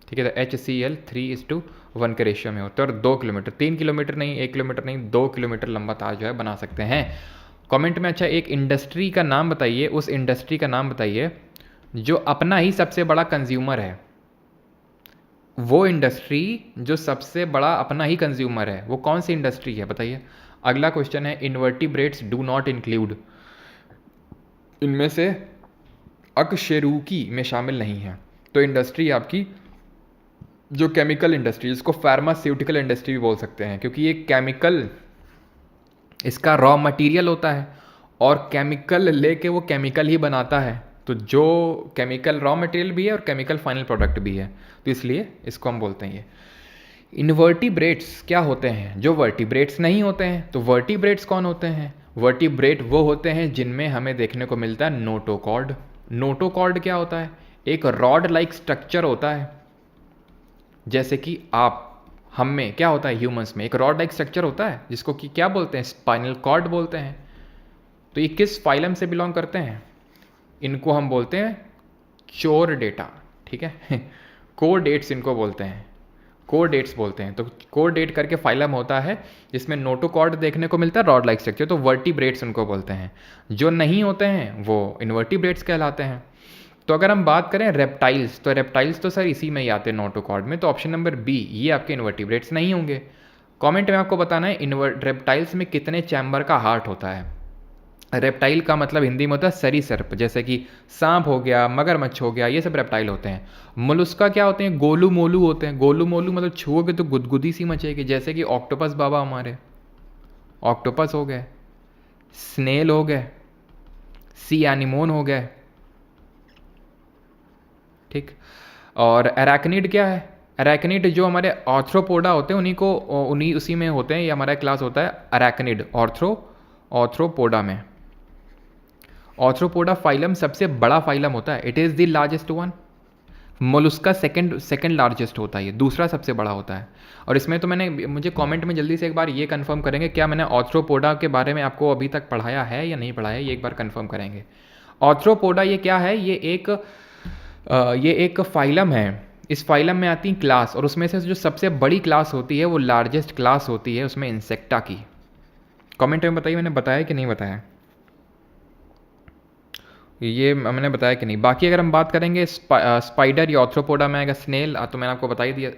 ठीक है। तो HCl 3:1 के रेशियो में होता है और 2 किलोमीटर, 3 किलोमीटर नहीं, 1 किलोमीटर नहीं, 2 किलोमीटर लंबा तार जो है बना सकते हैं। कमेंट में अच्छा एक इंडस्ट्री का नाम बताइए, उस इंडस्ट्री का नाम बताइए जो अपना ही सबसे बड़ा कंज्यूमर है। वो इंडस्ट्री जो सबसे बड़ा अपना ही कंज्यूमर है, वो कौन सी इंडस्ट्री है बताइए। अगला क्वेश्चन है, इन्वर्टिब्रेट्स डू नॉट इंक्लूड, इनमें से अकशेरूकी में शामिल नहीं है। तो इंडस्ट्री आपकी जो केमिकल इंडस्ट्री, जिसको फार्मास्यूटिकल इंडस्ट्री भी बोल सकते हैं, क्योंकि ये केमिकल इसका रॉ मटेरियल होता है और केमिकल लेके वो केमिकल ही बनाता है। तो जो केमिकल रॉ मटेरियल भी है और केमिकल फाइनल प्रोडक्ट भी है, तो इसलिए इसको हम बोलते हैं ये। इनवर्टिब्रेट्स क्या होते हैं? जो वर्टिब्रेट्स नहीं होते हैं। तो वर्टिब्रेट्स कौन होते हैं? वर्टिब्रेट वो होते हैं जिनमें हमें देखने को मिलता है नोटोकॉर्ड। नोटोकॉर्ड क्या होता है? एक रॉड लाइक स्ट्रक्चर होता है, जैसे कि हम में क्या होता है, ह्यूमंस में एक रॉड लाइक स्ट्रक्चर होता है जिसको कि क्या बोलते हैं, स्पाइनल कॉर्ड बोलते हैं। तो ये किस फाइलम से बिलोंग करते हैं? इनको हम बोलते हैं चोरडेटा, ठीक है। कोरडेट्स इनको बोलते हैं, कोरडेट्स बोलते हैं। तो कोरडेट करके फाइलम होता है जिसमें नोटोकॉर्ड देखने को मिलता है, रॉड लाइक स्ट्रक्चर, तो वर्टिब्रेट्स उनको बोलते हैं। जो नहीं होते हैं वो इनवर्टिब्रेट्स कहलाते हैं। तो अगर हम बात करें रेप्टाइल्स, तो रेप्टाइल्स तो सर इसी में ही आते हैं नोटोकॉर्ड में, तो ऑप्शन नंबर बी ये आपके इन्वर्टिब्रेट्स नहीं होंगे। कमेंट में आपको बताना है रेप्टाइल्स में कितने चैम्बर का हार्ट होता है। रेप्टाइल का मतलब हिंदी में होता है सरीसृप, जैसे कि सांप हो गया, मगरमच्छ हो गया, ये सब रेप्टाइल होते हैं। मोलुस्का क्या होते हैं? गोलू मोलू होते हैं। गोलू मोलू मतलब छुओगे तो गुदगुदी सी मचेगी, जैसे कि ऑक्टोपस बाबा हमारे, ऑक्टोपस हो गए, स्नेल हो गए, सी एनिमोन हो गए, ठीक। और एराक्निड क्या है? एराक्निड जो हमारे ऑर्थ्रोपोडा होते हैं उन्हीं उसी में होते हैं, ये हमारा क्लास होता है एराक्निड, ऑर्थ्रोपोडा में। ऑर्थ्रोपोडा फाइलम सबसे बड़ा फाइलम होता है, it is the largest one. Mollusca second largest होता है, ये दूसरा सबसे बड़ा होता है। और इसमें तो मुझे कमेंट में जल्दी से एक बार ये कंफर्म करेंगे, क्या मैंने ऑर्थ्रोपोडा के बारे में आपको अभी तक पढ़ाया है या नहीं पढ़ाया, ये एक बार कंफर्म करेंगे। ऑर्थ्रोपोडा ये क्या है? ये एक फाइलम है। इस फाइलम में आती क्लास, और उसमें से जो सबसे बड़ी क्लास होती है वो लार्जेस्ट क्लास होती है उसमें इंसेक्टा की। कमेंट में बताइए मैंने बताया कि नहीं बताया, ये मैंने बताया कि नहीं। बाकी अगर हम बात करेंगे स्पाइडर या ऑर्थ्रोपोडा में आएगा, स्नेल तो मैंने आपको बता ही दिया,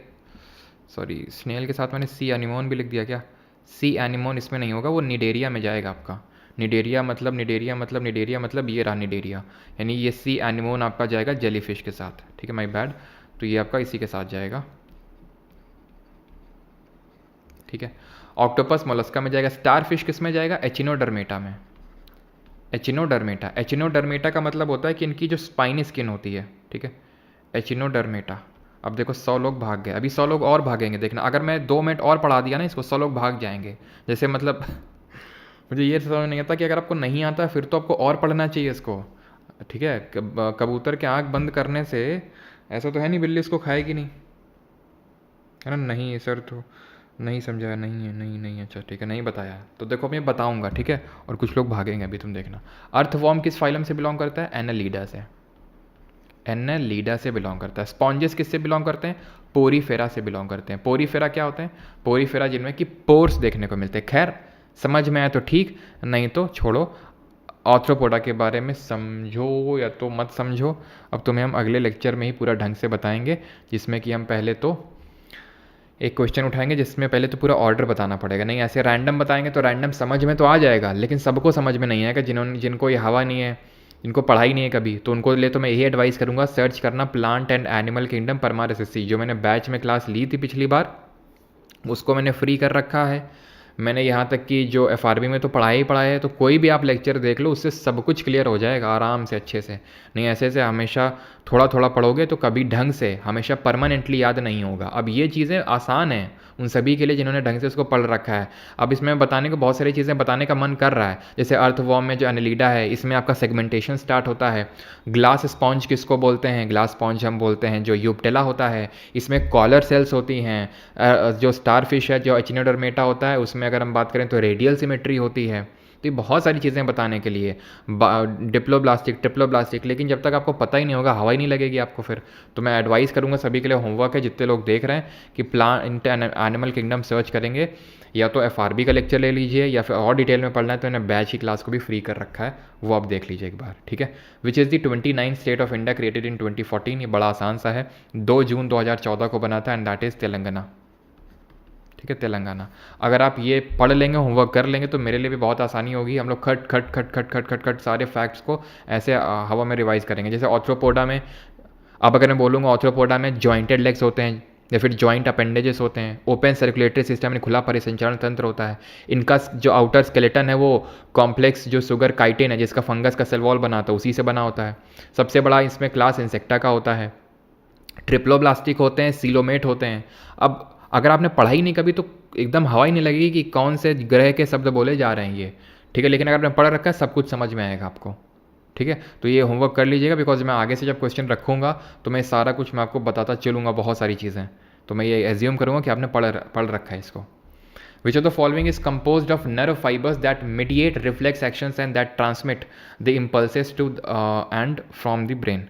सॉरी स्नेल के साथ मैंने सी एनिमोन भी लिख दिया क्या? सी एनिमोन इसमें नहीं होगा, वो निडेरिया में जाएगा आपका। निडेरिया मतलब ये रहा निडेरिया, यानी ये सी एनिमोन आपका जाएगा जेलीफिश के साथ, ठीक है, माय बैड। तो ये आपका इसी के साथ जाएगा, ठीक है। ऑक्टोपस मोलस्का में जाएगा। स्टारफिश किस में जाएगा? एचिनोडर्मेटा में। एचिनोडर्मेटा का मतलब होता है कि इनकी जो स्पाइनी स्किन होती है, ठीक है, एचिनोडर्मेटा। अब देखो 100 लोग भाग गए, अभी 100 लोग और भागेंगे, देखना अगर मैं 2 मिनट और पढ़ा दिया ना इसको, 100 लोग भाग जाएंगे। जैसे मतलब मुझे ये समझ नहीं आता कि अगर आपको नहीं आता फिर तो आपको और पढ़ना चाहिए इसको, ठीक है। कबूतर के आँख बंद करने से ऐसा तो है नहीं बिल्ली इसको खाएगी नहीं, है ना? नहीं सर, तो नहीं समझाया, नहीं है, नहीं अच्छा ठीक है, नहीं बताया, तो देखो मैं बताऊंगा, ठीक है। और कुछ लोग भागेंगे अभी, तुम देखना। अर्थवॉर्म किस फाइलम से बिलोंग करता है? एनालीडा से, एनालीडा से बिलोंग करता है। स्पॉन्जेस किससे बिलोंग करते हैं? पोरीफेरा से बिलोंग करते हैं। पोरीफेरा क्या होते हैं? पोरीफेरा जिनमें कि पोर्स देखने को मिलते हैं। खैर समझ में आया तो ठीक, नहीं तो छोड़ो। ऑर्थ्रोपोडा के बारे में समझो या तो मत समझो, अब तुम्हें हम अगले लेक्चर में ही पूरा ढंग से बताएंगे, जिसमें कि हम पहले तो एक क्वेश्चन उठाएंगे जिसमें पहले तो पूरा ऑर्डर बताना पड़ेगा। नहीं ऐसे रैंडम बताएंगे तो रैंडम समझ में तो आ जाएगा, लेकिन सबको समझ में नहीं आएगा जिनको ये हवा नहीं है, जिनको पढ़ाई नहीं है कभी, तो उनको लिए तो मैं यही एडवाइस करूँगा, सर्च करना plant and animal kingdom Parmar SSC, जो मैंने बैच में क्लास ली थी पिछली बार, उसको मैंने फ्री कर रखा है। मैंने यहाँ तक कि जो FRB में तो पढ़ाया ही पढ़ाया है, तो कोई भी आप लेक्चर देख लो उससे सब कुछ क्लियर हो जाएगा आराम से, अच्छे से। नहीं ऐसे हमेशा थोड़ा थोड़ा पढ़ोगे तो कभी ढंग से हमेशा परमानेंटली याद नहीं होगा। अब ये चीज़ें आसान हैं उन सभी के लिए जिन्होंने ढंग से उसको पढ़ रखा है। अब इसमें बताने को बहुत सारी चीज़ें बताने का मन कर रहा है, जैसे अर्थवॉर्म में जो एनालीडा है, इसमें आपका सेगमेंटेशन स्टार्ट होता है। ग्लास स्पॉन्ज किसको बोलते हैं? ग्लास स्पॉन्ज हम बोलते हैं जो यूपटेला होता है, इसमें कॉलर सेल्स होती हैं। जो स्टारफिश है, जो एचिनोडर्मेटा होता है, उसमें अगर हम बात करें तो रेडियल सिमेट्री होती है, तो ये बहुत सारी चीज़ें बताने के लिए, डिप्लोब्लास्टिक ट्रिप्लोब्लास्टिक, लेकिन जब तक आपको पता ही नहीं होगा, हवा ही नहीं लगेगी आपको फिर। तो मैं एडवाइस करूँगा सभी के लिए, होमवर्क है जितने लोग देख रहे हैं, कि प्लांट एनिमल किंगडम सर्च करेंगे, या तो FRB का लेक्चर ले लीजिए, या फिर और डिटेल में पढ़ना है तो मैंने बैच की क्लास को भी फ्री कर रखा है, वो आप देख लीजिए एक बार, ठीक है। Which is the 29 state of India created in 2014, ये बड़ा आसान सा है, 2 जून 2014 को बना था, एंड दैट इज़ तेलंगाना, ठीक है, तेलंगाना। अगर आप ये पढ़ लेंगे, होमवर्क कर लेंगे, तो मेरे लिए भी बहुत आसानी होगी। हम लोग खट खट खट खट खट खट खट सारे फैक्ट्स को ऐसे हवा में रिवाइज करेंगे। जैसे ऑर्थ्रोपोडा में, अब अगर मैं बोलूँगा ऑर्थ्रोपोडा में जॉइंटेड लेग्स होते हैं, या फिर जॉइंट अपेंडेजेस होते हैं, ओपन सर्कुलेटरी सिस्टम में खुला परिसंचरण तंत्र होता है, इनका जो आउटर स्केलेटन है वो कॉम्प्लेक्स जो सुगर काइटिन है जिसका फंगस का सेल वॉल बनाता है उसी से बना होता है। सबसे बड़ा इसमें क्लास इंसेक्टा का होता है। ट्रिप्लोब्लास्टिक होते हैं, सीलोमेट होते हैं। अब अगर आपने पढ़ाई नहीं कभी तो एकदम हवा ही नहीं लगेगी कि कौन से ग्रह के शब्द बोले जा रहे हैं ये, ठीक है। लेकिन अगर आपने पढ़ रखा है सब कुछ समझ में आएगा आपको, ठीक है। तो ये होमवर्क कर लीजिएगा, बिकॉज मैं आगे से जब क्वेश्चन रखूँगा तो मैं सारा कुछ मैं आपको बताता चलूँगा, बहुत सारी चीज़ें। तो मैं ये एज्यूम करूँगा कि आपने पढ़ रखा है इसको। Which of the following is composed of nerve fibres that mediate reflex actions and that transmit the impulses to and from the brain.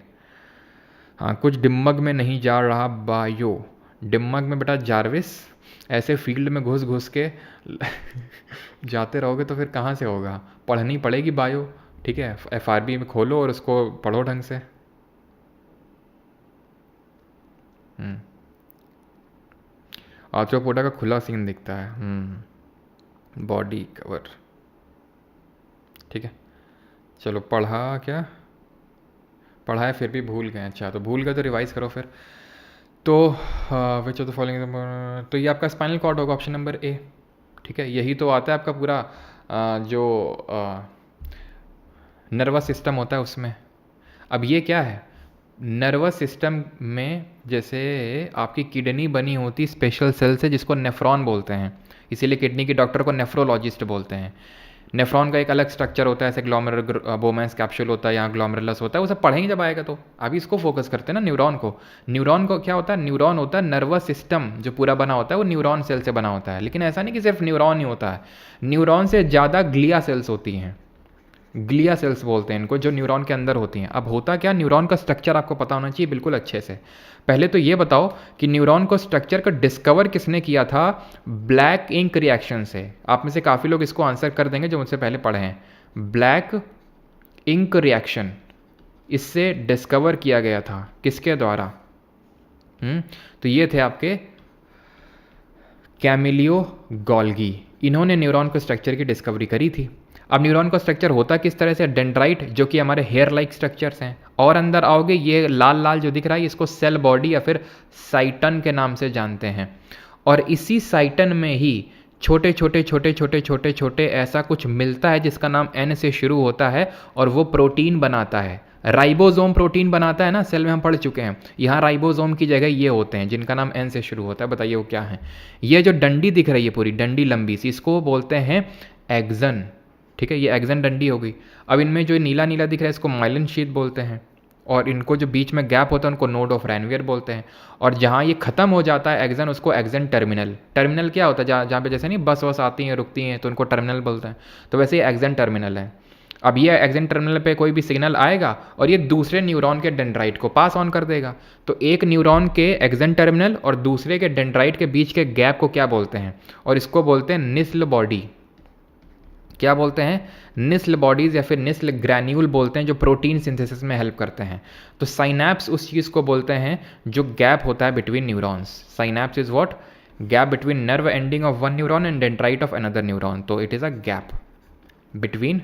हाँ, कुछ डिम्मग में नहीं जा रहा बायो, डिम्मग में बेटा जार्विस, ऐसे फील्ड में घुस घुस के जाते रहोगे तो फिर कहाँ से होगा, पढ़नी पड़ेगी बायो, ठीक है। FRB में खोलो और उसको पढ़ो ढंग से। आर्थ्रोपोडा का खुला सीन दिखता है, बॉडी कवर, ठीक है। चलो पढ़ा है फिर भी भूल गए, अच्छा तो भूल गए तो रिवाइज करो फिर। तो विच ऑफ द फॉलोइंग, तो ये आपका स्पाइनल कॉर्ड होगा, ऑप्शन नंबर A, ठीक है। यही तो आता है आपका पूरा जो नर्वस सिस्टम होता है उसमें। अब ये क्या है, नर्वस सिस्टम में जैसे आपकी किडनी बनी होती स्पेशल सेल से जिसको नेफ्रॉन बोलते हैं, इसीलिए किडनी के डॉक्टर को नेफ्रोलॉजिस्ट बोलते हैं। नेफ्रॉन का एक अलग स्ट्रक्चर होता है, ऐसे ग्लोमेरुलर बोमेंस कैप्सूल होता है, यहाँ ग्लोमेरुलस होता है, वो सब पढ़ेंगे जब आएगा। तो अभी इसको फोकस करते हैं ना, न्यूरॉन को क्या होता है, न्यूरॉन होता है नर्वस सिस्टम जो पूरा बना होता है वो न्यूरॉन सेल से बना होता है। लेकिन ऐसा नहीं कि सिर्फ न्यूरॉन ही होता है, न्यूरॉन से ज़्यादा ग्लिया सेल्स होती हैं, ग्लिया सेल्स बोलते हैं इनको, जो न्यूरॉन के अंदर होती हैं। अब होता क्या, न्यूरॉन का स्ट्रक्चर आपको पता होना चाहिए बिल्कुल अच्छे से। पहले तो ये बताओ कि न्यूरॉन को स्ट्रक्चर को डिस्कवर किसने किया था, ब्लैक इंक रिएक्शन से। आप में से काफ़ी लोग इसको आंसर कर देंगे जो मुझसे पहले पढ़े हैं। ब्लैक इंक रिएक्शन, इससे डिस्कवर किया गया था, किसके द्वारा, तो ये थे आपके कैमिलियो गोल्गी, इन्होंने न्यूरॉन को स्ट्रक्चर की डिस्कवरी करी थी। अब न्यूरॉन का स्ट्रक्चर होता किस तरह से, डेंड्राइट जो कि हमारे हेयर लाइक स्ट्रक्चर्स हैं, और अंदर आओगे ये लाल लाल जो दिख रहा है इसको सेल बॉडी या फिर साइटन के नाम से जानते हैं। और इसी साइटन में ही छोटे छोटे छोटे छोटे छोटे छोटे ऐसा कुछ मिलता है जिसका नाम N से शुरू होता है, और वो प्रोटीन बनाता है। राइबोसोम प्रोटीन बनाता है ना, सेल में हम पढ़ चुके हैं। यहाँ राइबोसोम की जगह ये होते हैं जिनका नाम N से शुरू होता है। बताइए वो क्या है। ये जो डंडी दिख रही है पूरी डंडी लंबी सी, इसको बोलते हैं एक्सन, ठीक है। ये एक्सन डंडी हो गई। अब इनमें जो नीला नीला दिख रहा है इसको माइलिन शीथ बोलते हैं, और इनको जो बीच में गैप होता है उनको नोड ऑफ रैनवियर बोलते हैं। और जहाँ ये खत्म हो जाता है एक्सन, उसको एक्सन टर्मिनल, टर्मिनल क्या होता है, जहाँ पे जैसे नहीं बस वस आती हैं रुकती हैं तो उनको टर्मिनल बोलते हैं, तो वैसे ये एक्सन टर्मिनल है। अब ये एक्सन टर्मिनल पे कोई भी सिग्नल आएगा और ये दूसरे न्यूरॉन के डेंड्राइट को पास ऑन कर देगा। तो एक न्यूरॉन के एक्सन टर्मिनल और दूसरे के डेंड्राइट के बीच के गैप को क्या बोलते हैं, और इसको बोलते हैं निस्ल बॉडी। क्या बोलते हैं, निस्ल बॉडीज या फिर निस्ल ग्रैन्यूल बोलते हैं, जो प्रोटीन सिंथेसिस में हेल्प करते हैं। तो साइनैप्स उस चीज़ को बोलते हैं जो गैप होता है between neurons. Synapse is what, gap between nerve ending of one neuron and dendrite of another neuron. तो it is a gap between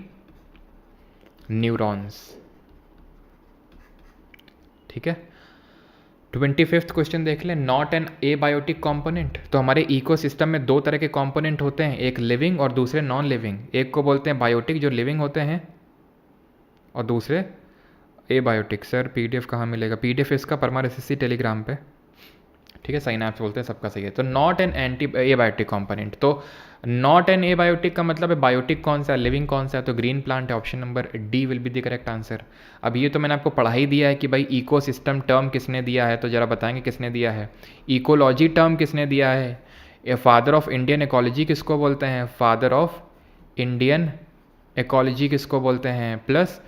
neurons, ठीक है। 25th क्वेश्चन देख लें, नॉट एन एबायोटिक कंपोनेंट। तो हमारे इकोसिस्टम में दो तरह के कंपोनेंट होते हैं, एक लिविंग और दूसरे नॉन लिविंग। एक को बोलते हैं बायोटिक जो लिविंग होते हैं, और दूसरे एबायोटिक। सर PDF कहाँ मिलेगा, PDF इसका परमार SSC टेलीग्राम पे, ठीक है। साइनैप्स बोलते हैं, सबका सही है। तो नॉट एन एबायोटिक कंपोनेंट, तो नॉट एन एबायोटिक का मतलब है बायोटिक कौन सा है, लिविंग कौन सा है, तो ग्रीन प्लांट है, option number D will be the correct answer. अब ये तो मैंने आपको पढ़ा ही दिया है कि भाई इकोसिस्टम टर्म किसने दिया है, तो जरा बताएंगे किसने दिया है। इकोलॉजी टर्म किसने दिया है, फादर ऑफ इंडियन इकोलॉजी किसको बोलते हैं, फादर ऑफ इंडियन इकोलॉजी किसको बोलते हैं, प्लस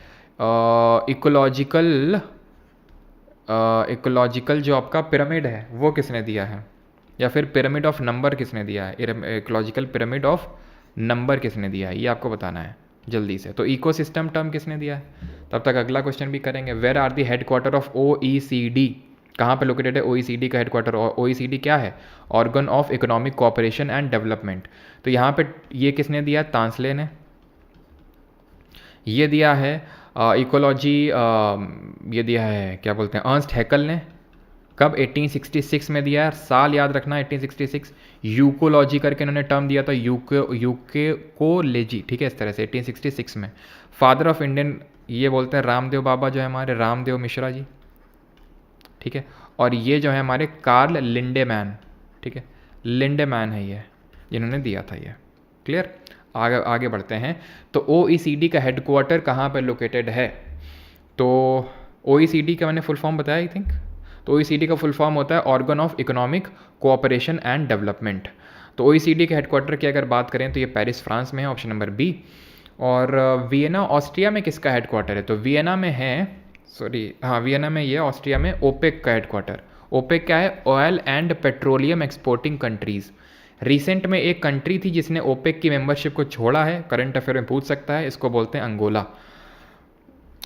इकोलॉजिकल जो आपका पिरामिड है वो किसने दिया है, या फिर पिरामिड ऑफ नंबर किसने दिया है, इकोलॉजिकल पिरामिड ऑफ नंबर किसने दिया है, ये आपको बताना है जल्दी से। तो इकोसिस्टम टर्म किसने दिया है। तब तक अगला क्वेश्चन भी करेंगे। Where are the headquarter of OECD, कहाँ पे लोकेटेड है OECD का हेडक्वार्टर। और OECD क्या है, organ of economic cooperation and development. तो यहाँ पे ये किसने दिया, तांसले ने। ये दिया है इकोलॉजी, ये दिया है क्या बोलते हैं, अर्नस्ट हैकल ने। कब, 1866 में दिया है, साल याद रखना 1866। यूकोलॉजी करके इन्होंने टर्म दिया था, यूकोलॉजी, ठीक है, इस तरह से 1866 में। फादर ऑफ इंडियन ये बोलते हैं रामदेव बाबा जो है हमारे, रामदेव मिश्रा जी, ठीक है। और ये जो है हमारे कार्ल लिंडेमैन, ठीक है, लिंडेमैन है ये, जिन्होंने दिया था ये। क्लियर, आगे आगे बढ़ते हैं। तो OECD का हेडक्वार्टर कहाँ पर लोकेटेड है। तो OECD का मैंने फुल फॉर्म बताया आई थिंक। तो OECD का फुल फॉर्म होता है organ of economic cooperation and development. तो OECD के हेडक्वार्टर की अगर बात करें तो ये पेरिस फ्रांस में है, ऑप्शन नंबर बी। और वियना ऑस्ट्रिया में किसका हेडक्वार्टर है, तो वियना में है, वियना में ये ऑस्ट्रिया में ओपेक का हेडक्वार्टर। ओपेक क्या है, oil and petroleum exporting countries. Recent में एक कंट्री थी जिसने ओपेक की मेंबरशिप को छोड़ा है, करंट अफेयर में पूछ सकता है, इसको बोलते हैं अंगोला।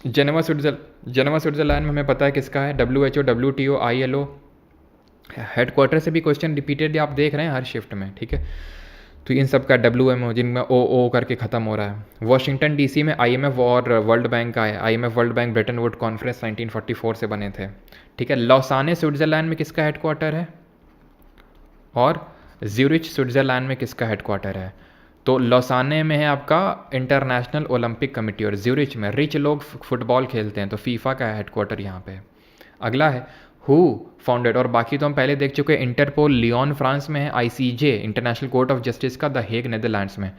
जेनेवा स्विट्जरलैंड में हमें पता है किसका है, WHO, WTO, ILO। हेडक्वार्टर से भी क्वेश्चन रिपीटेड आप देख रहे हैं हर शिफ्ट में, ठीक है। तो इन सब का WMO, जिनमें ओ करके ख़त्म हो रहा है। वॉशिंगटन DC में IMF और वर्ल्ड बैंक का है। IMF world bank Brayton would conference 1944 से बने थे, ठीक है। लौसाने स्विट्जरलैंड में किसका हेडक्वार्टर है, और ज्यूरिच स्विट्जरलैंड में किसका हेडक्वार्टर है। तो लौसाने में है आपका इंटरनेशनल ओलंपिक कमेटी, और ज्यूरिच में रिच लोग फुटबॉल खेलते हैं, तो फीफा का हेडक्वार्टर यहाँ पे। अगला है हु फाउंडेड, और बाकी तो हम पहले देख चुके हैं। इंटरपोल लियोन फ्रांस में है, ICJ international court of justice का द हेग नेदरलैंड्स में।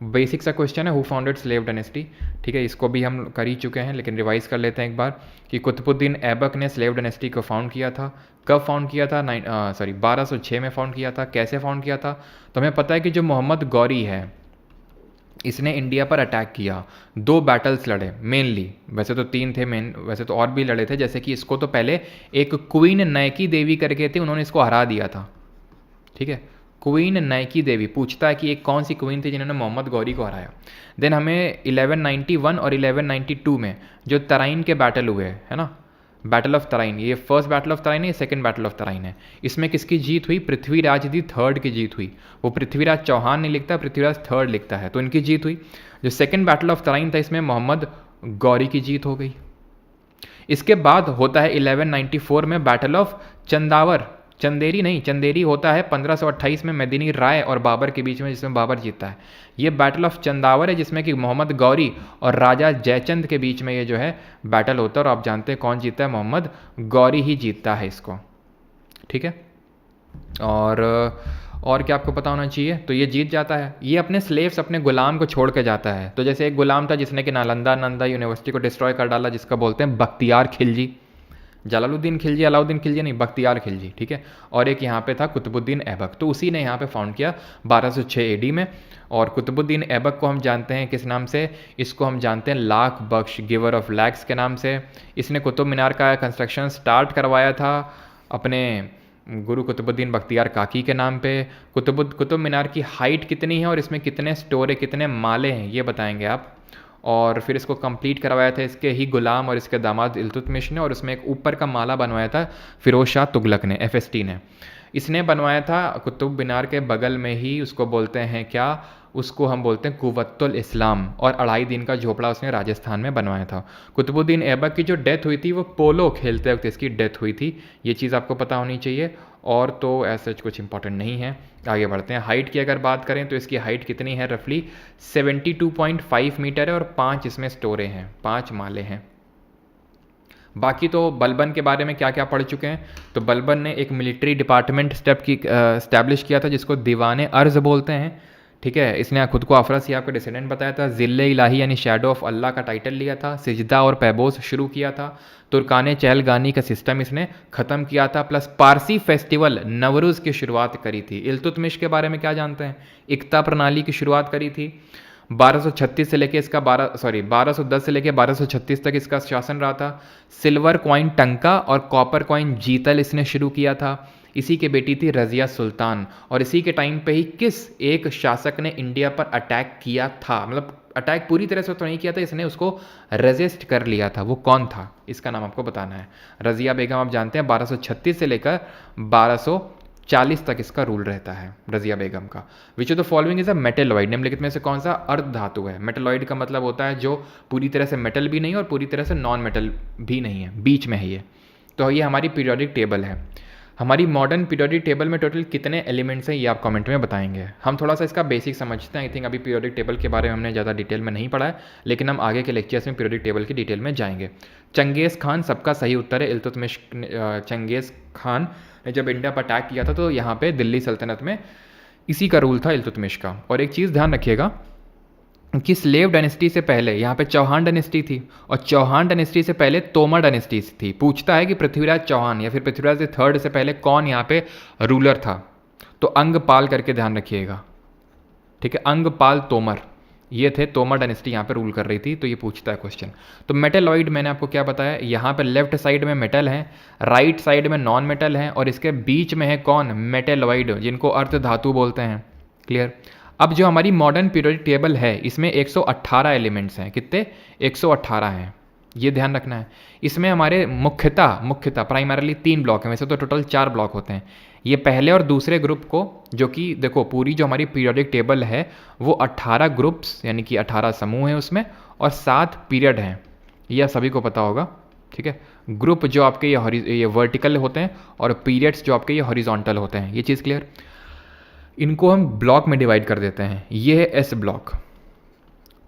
बेसिक सा क्वेश्चन है, हु फाउंडेड स्लेव डायनेस्टी, ठीक है, इसको भी हम कर ही चुके हैं, लेकिन रिवाइज कर लेते हैं एक बार कि कुतुबुद्दीन ऐबक ने स्लेव डायनेस्टी को फाउंड किया था। कब फाउंड किया था, 1206 में फाउंड किया था। कैसे फाउंड किया था, तो हमें पता है कि जो मोहम्मद गौरी है इसने इंडिया पर अटैक किया, 2 बैटल्स लड़े मेनली, वैसे तो 3 थे मेन, वैसे तो और भी लड़े थे, जैसे कि इसको तो पहले एक क्वीन नैकी देवी करके थी, उन्होंने इसको हरा दिया था, ठीक है। क्वीन नैकी देवी, पूछता है कि एक कौन सी क्वीन थी जिन्होंने मोहम्मद गौरी को हराया। देन हमें 1191 और 1192 में जो तराइन के बैटल हुए है ना, बैटल ऑफ तराइन, ये फर्स्ट बैटल ऑफ तराइन है, ये सेकंड बैटल ऑफ तराइन है। इसमें किसकी जीत हुई, पृथ्वीराज दी थर्ड की जीत हुई। वो पृथ्वीराज चौहान नहीं लिखता, पृथ्वीराज थर्ड लिखता है, तो इनकी जीत हुई। जो सेकंड बैटल ऑफ तराइन था इसमें मोहम्मद गौरी की जीत हो गई। इसके बाद होता है 1194 में बैटल ऑफ चंदावर, चंदेरी होता है 1528 में मेदिनी राय और बाबर के बीच में, जिसमें बाबर जीतता है। ये बैटल ऑफ चंदावर है जिसमें कि मोहम्मद गौरी और राजा जयचंद के बीच में ये जो है बैटल होता है, और आप जानते हैं कौन जीतता है, मोहम्मद गौरी ही जीतता है इसको, ठीक है। और क्या आपको पता होना चाहिए, तो ये जीत जाता है। ये अपने स्लेव्स, अपने गुलाम को छोड़ के जाता है। तो जैसे एक गुलाम था जिसने कि नालंदा यूनिवर्सिटी को डिस्ट्रॉय कर डाला, जिसका बोलते हैं बख्तियार खिलजी, अलाउद्दीन खिलजी नहीं, बख्तियार खिलजी, ठीक है। और एक यहाँ पे था कुतुबुद्दीन ऐबक, तो उसी ने यहाँ पे फाउंड किया 1206 AD में। और कुतुबुद्दीन ऐबक को हम जानते हैं किस नाम से, इसको हम जानते हैं लाख बख्श, गिवर ऑफ लैक्स के नाम से। इसने कुतुब मीनार का कंस्ट्रक्शन स्टार्ट करवाया था अपने गुरु कुतुबुद्दीन बख्तियार काकी के नाम पे। कुतुब मीनार की हाइट कितनी है और इसमें कितने स्टोर है, कितने माले हैं, ये बताएंगे आप। और फिर इसको कंप्लीट करवाया था इसके ही गुलाम और इसके दामाद इल्तुतमिश ने, और उसमें एक ऊपर का माला बनवाया था फिरोज शाह तुगलक ने, FST ने। इसने बनवाया था कुतुब मीनार के बगल में ही, उसको बोलते हैं क्या, उसको हम बोलते हैं कुव्वतुल इस्लाम। और 2.5 दिन का झोपड़ा उसने राजस्थान में बनवाया था। कुतुबुद्दीन ऐबक की जो डेथ हुई थी वो पोलो खेलते वक्त इसकी डेथ हुई थी, ये चीज़ आपको पता होनी चाहिए। और तो ऐसा कुछ इंपॉर्टेंट नहीं है, आगे बढ़ते हैं। हाइट की अगर बात करें तो इसकी हाइट कितनी है, रफली 72.5 मीटर है, और 5 इसमें स्टोरें हैं, 5 माले हैं। बाकी तो बलबन के बारे में क्या क्या पढ़ चुके हैं, तो बलबन ने एक मिलिट्री डिपार्टमेंट स्टैब्लिश किया था जिसको दीवाने अर्ज बोलते हैं, ठीक है। इसने खुद को अफरा सियाब का डिसेंडेंट बताया था। ज़िल्ले इलाही यानी शैडो ऑफ अल्लाह का टाइटल लिया था। सिजदा और पैबोस शुरू किया था। तुर्काने चहलगानी का सिस्टम इसने ख़त्म किया था। प्लस पारसी फेस्टिवल नवरूज़ की शुरुआत करी थी। इल्तुतमिश के बारे में क्या जानते हैं, इक्ता प्रणाली की शुरुआत करी थी। 1236 से लेके इसका 1210 से लेके 1236 तक इसका शासन रहा था। सिल्वर कॉइन टंका और कॉपर कॉइन जीतल इसने शुरू किया था। इसी की बेटी थी रजिया सुल्तान, और इसी के टाइम पे ही किस एक शासक ने इंडिया पर अटैक किया था, मतलब अटैक पूरी तरह से तो नहीं किया था, इसने उसको रेजिस्ट कर लिया था, वो कौन था, इसका नाम आपको बताना है। रजिया बेगम आप जानते हैं 1236 से लेकर 1240 तक इसका रूल रहता है रजिया बेगम का। विच of the following is a metalloid, निम्नलिखित में से कौन सा अर्ध धातु है। मेटेलॉइड का मतलब होता है जो पूरी तरह से मेटल भी नहीं और पूरी तरह से नॉन मेटल भी नहीं है, बीच में है ये। तो ये हमारी पीरियोडिक टेबल है। हमारी मॉडर्न पीरियोडिक टेबल में टोटल कितने एलिमेंट्स हैं ये आप कमेंट में बताएंगे। हम थोड़ा सा इसका बेसिक समझते हैं। आई थिंक अभी पीरियोडिक टेबल के बारे में हमने ज़्यादा डिटेल में नहीं पढ़ा है, लेकिन हम आगे के लेक्चर्स में पीरियोडिक टेबल की डिटेल में जाएंगे। चंगेज़ खान सबका सही उत्तर है। इल्तुतमिश चंगेज़ खान ने जब इंडिया पर अटैक किया था तो यहाँ पे दिल्ली सल्तनत में इसी का रूल था, इल्तुतमिश का। और एक चीज़ ध्यान रखिएगा कि स्लेव डायनेस्टी से पहले यहाँ पे चौहान डायनेस्टी थी, और चौहान डायनेस्टी से पहले तोमर डायनेस्टी थी। पूछता है कि पृथ्वीराज चौहान या फिर पृथ्वीराज थर्ड से पहले कौन यहाँ पे रूलर था, तो अंगपाल करके ध्यान रखिएगा, ठीक है। अंगपाल तोमर ये थे, तोमर डायनेस्टी यहाँ पे रूल कर रही थी, तो ये पूछता है क्वेश्चन। तो मेटलॉइड मैंने आपको क्या बताया, यहाँ पे लेफ्ट साइड में मेटल है, राइट साइड में नॉन मेटल है, और इसके बीच में है कौन, मेटेलॉइड, जिनको अर्ध धातु बोलते हैं। क्लियर। अब जो हमारी मॉडर्न पीरियोडिक टेबल है इसमें 118 एलिमेंट्स हैं। कितने, 118 हैं, ये ध्यान रखना है। इसमें हमारे मुख्यतः प्राइमरली 3 ब्लॉक हैं, वैसे तो टोटल 4 ब्लॉक होते हैं। ये पहले और दूसरे ग्रुप को, जो कि देखो पूरी जो हमारी पीरियोडिक टेबल है वो 18 ग्रुप्स यानी कि 18 समूह हैं उसमें, और 7 पीरियड हैं, यह सभी को पता होगा, ठीक है। ग्रुप जो आपके ये वर्टिकल होते हैं और पीरियड्स जो आपके ये हॉरिजॉन्टल होते हैं, ये चीज़ क्लियर। इनको हम ब्लॉक में डिवाइड कर देते हैं। ये है एस ब्लॉक,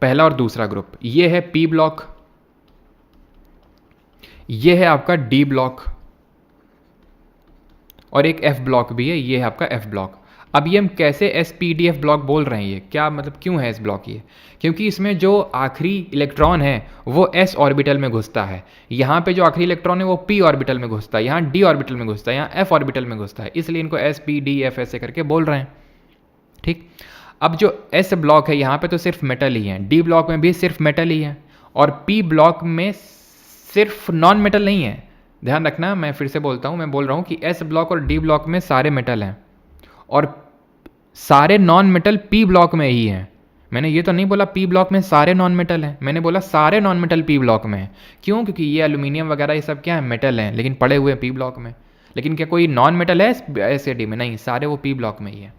पहला और दूसरा ग्रुप। ये है पी ब्लॉक, ये है आपका डी ब्लॉक, और एक एफ ब्लॉक भी है, ये है आपका एफ ब्लॉक। अब ये हम कैसे S P D F block बोल रहे हैं, ये क्या मतलब, क्यों है एस ब्लॉक ये, क्योंकि इसमें जो आखिरी इलेक्ट्रॉन है वो एस ऑर्बिटल में घुसता है, यहाँ पे जो आखिरी इलेक्ट्रॉन है वो पी ऑर्बिटल में घुसता है, यहाँ डी ऑर्बिटल में घुसता है, यहाँ एफ ऑर्बिटल में घुसता है, इसलिए इनको एस पी डी एफ ऐसे करके बोल रहे हैं, ठीक। अब जो एस ब्लॉक है यहाँ पे तो सिर्फ मेटल ही है, डी ब्लॉक में भी सिर्फ मेटल ही है, और पी ब्लॉक में सिर्फ नॉन मेटल नहीं है। ध्यान रखना, मैं फिर से बोलता हूँ, मैं बोल रहा हूँ कि एस ब्लॉक और डी ब्लॉक में सारे मेटल हैं, और सारे नॉन मेटल पी ब्लॉक में ही हैं। मैंने ये तो नहीं बोला पी ब्लॉक में सारे नॉन मेटल हैं, मैंने बोला सारे नॉन मेटल पी ब्लॉक में हैं। क्यों, क्योंकि ये एल्यूमिनियम वगैरह ये सब क्या है, मेटल हैं, लेकिन पड़े हुए पी ब्लॉक में। लेकिन क्या कोई नॉन मेटल है एस या डी में, नहीं, सारे वो पी ब्लॉक में ही है।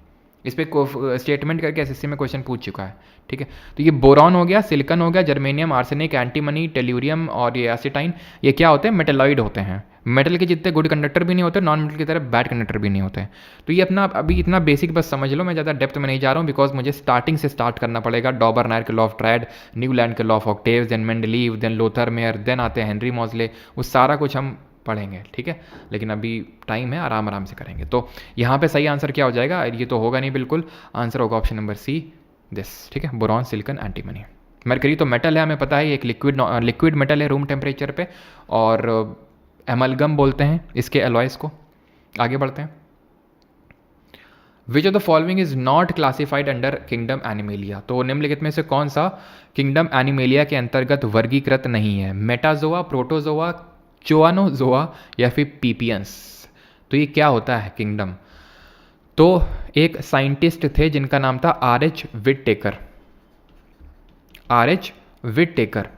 इस पर स्टेटमेंट करके एसएससी में क्वेश्चन पूछ चुका है, ठीक है। तो ये बोरॉन हो गया, सिलिकॉन हो गया, जर्मेनियम, आर्सेनिक, एंटीमनी, टेल्यूरियम और ये एसिटाइन, ये क्या होते हैं, मेटेलॉइड होते हैं। मेटल के जितने गुड कंडक्टर भी नहीं होते, नॉन मेटल की तरह बैड कंडक्टर भी नहीं होते। तो ये अपना अभी इतना बेसिक बस समझ लो, मैं ज़्यादा डेप्थ में नहीं जा रहा हूँ, बिकॉज मुझे स्टार्टिंग से स्टार्ट करना पड़ेगा। डॉबरनायर के लॉ ऑफ ट्रायड, न्यूलैंड के law of octaves, then Mendeleev, then Lothar Meyer, then आते हैं हेनरी मॉजले, वो सारा कुछ हम पढ़ेंगे, ठीक है। लेकिन अभी टाइम है, आराम आराम से करेंगे। तो यहाँ पे सही आंसर क्या हो जाएगा, ये तो होगा नहीं बिल्कुल, आंसर होगा ऑप्शन नंबर सी, दिस, ठीक है, बोरॉन, सिलिकॉन, एंटीमनी। मरकरी तो मेटल है, हमें पता है, एक लिक्विड मेटल है रूम टेम्परेचर पे, और एमलगम बोलते हैं इसके एलॉयस को। आगे बढ़ते हैं। विच of the following is not classified under kingdom animalia, तो निम्नलिखित में से कौन सा किंगडम एनिमेलिया के अंतर्गत वर्गीकृत नहीं है, मेटाजोआ, प्रोटोजोआ, चोआनोजोआ या फिर पीपियंस। तो ये क्या होता है किंगडम, तो एक साइंटिस्ट थे जिनका नाम था आर.एच. विटटेकर। आर.एच. विटटेकर,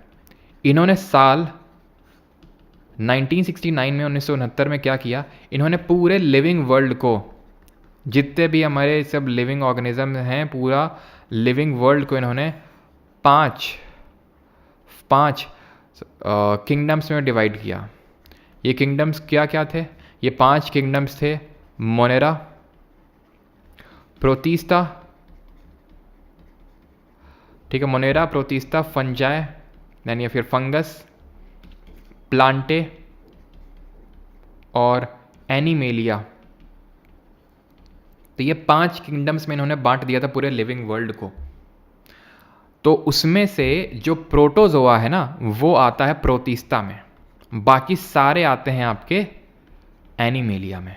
इन्होंने साल 1969 में 1969 में क्या किया, इन्होंने पूरे लिविंग वर्ल्ड को, जितने भी हमारे सब लिविंग ऑर्गेनिज्म हैं, पूरा लिविंग वर्ल्ड को इन्होंने पांच किंगडम्स में डिवाइड किया। ये किंगडम्स क्या क्या थे, ये 5 किंगडम्स थे, मोनेरा, प्रोटिस्टा, ठीक है, मोनेरा, प्रोटिस्टा, फंजाई यानी फिर फंगस, प्लांटे और एनिमेलिया। तो ये 5 किंगडम्स में इन्होंने बांट दिया था पूरे लिविंग वर्ल्ड को। तो उसमें से जो प्रोटोजोआ है ना वो आता है प्रोटिस्टा में, बाकी सारे आते हैं आपके एनिमेलिया में।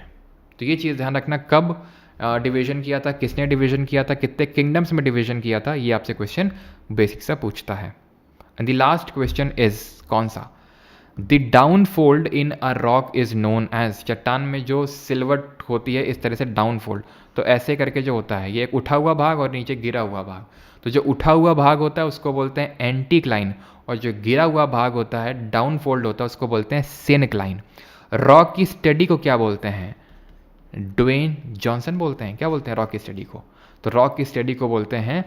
तो ये चीज़ ध्यान रखना, कब डिवीजन किया था, किसने डिवीजन किया था, कितने किंगडम्स में डिवीजन किया था, ये आपसे क्वेश्चन बेसिक सा पूछता है। And the last question is कौन सा, the down fold in a rock is known as, चट्टान में जो सिलवट होती है इस तरह से डाउन फोल्ड, तो ऐसे करके जो होता है ये एक उठा हुआ भाग और नीचे गिरा हुआ भाग, तो जो उठा हुआ भाग होता है उसको बोलते हैं एंटीक्लाइन, और जो गिरा हुआ भाग होता है डाउन फोल्ड होता है उसको बोलते हैं सिनक्लाइन। रॉक की स्टडी को क्या बोलते हैं, ड्वेन जॉनसन बोलते हैं, क्या बोलते हैं रॉक की स्टडी को, तो रॉक की स्टडी को बोलते हैं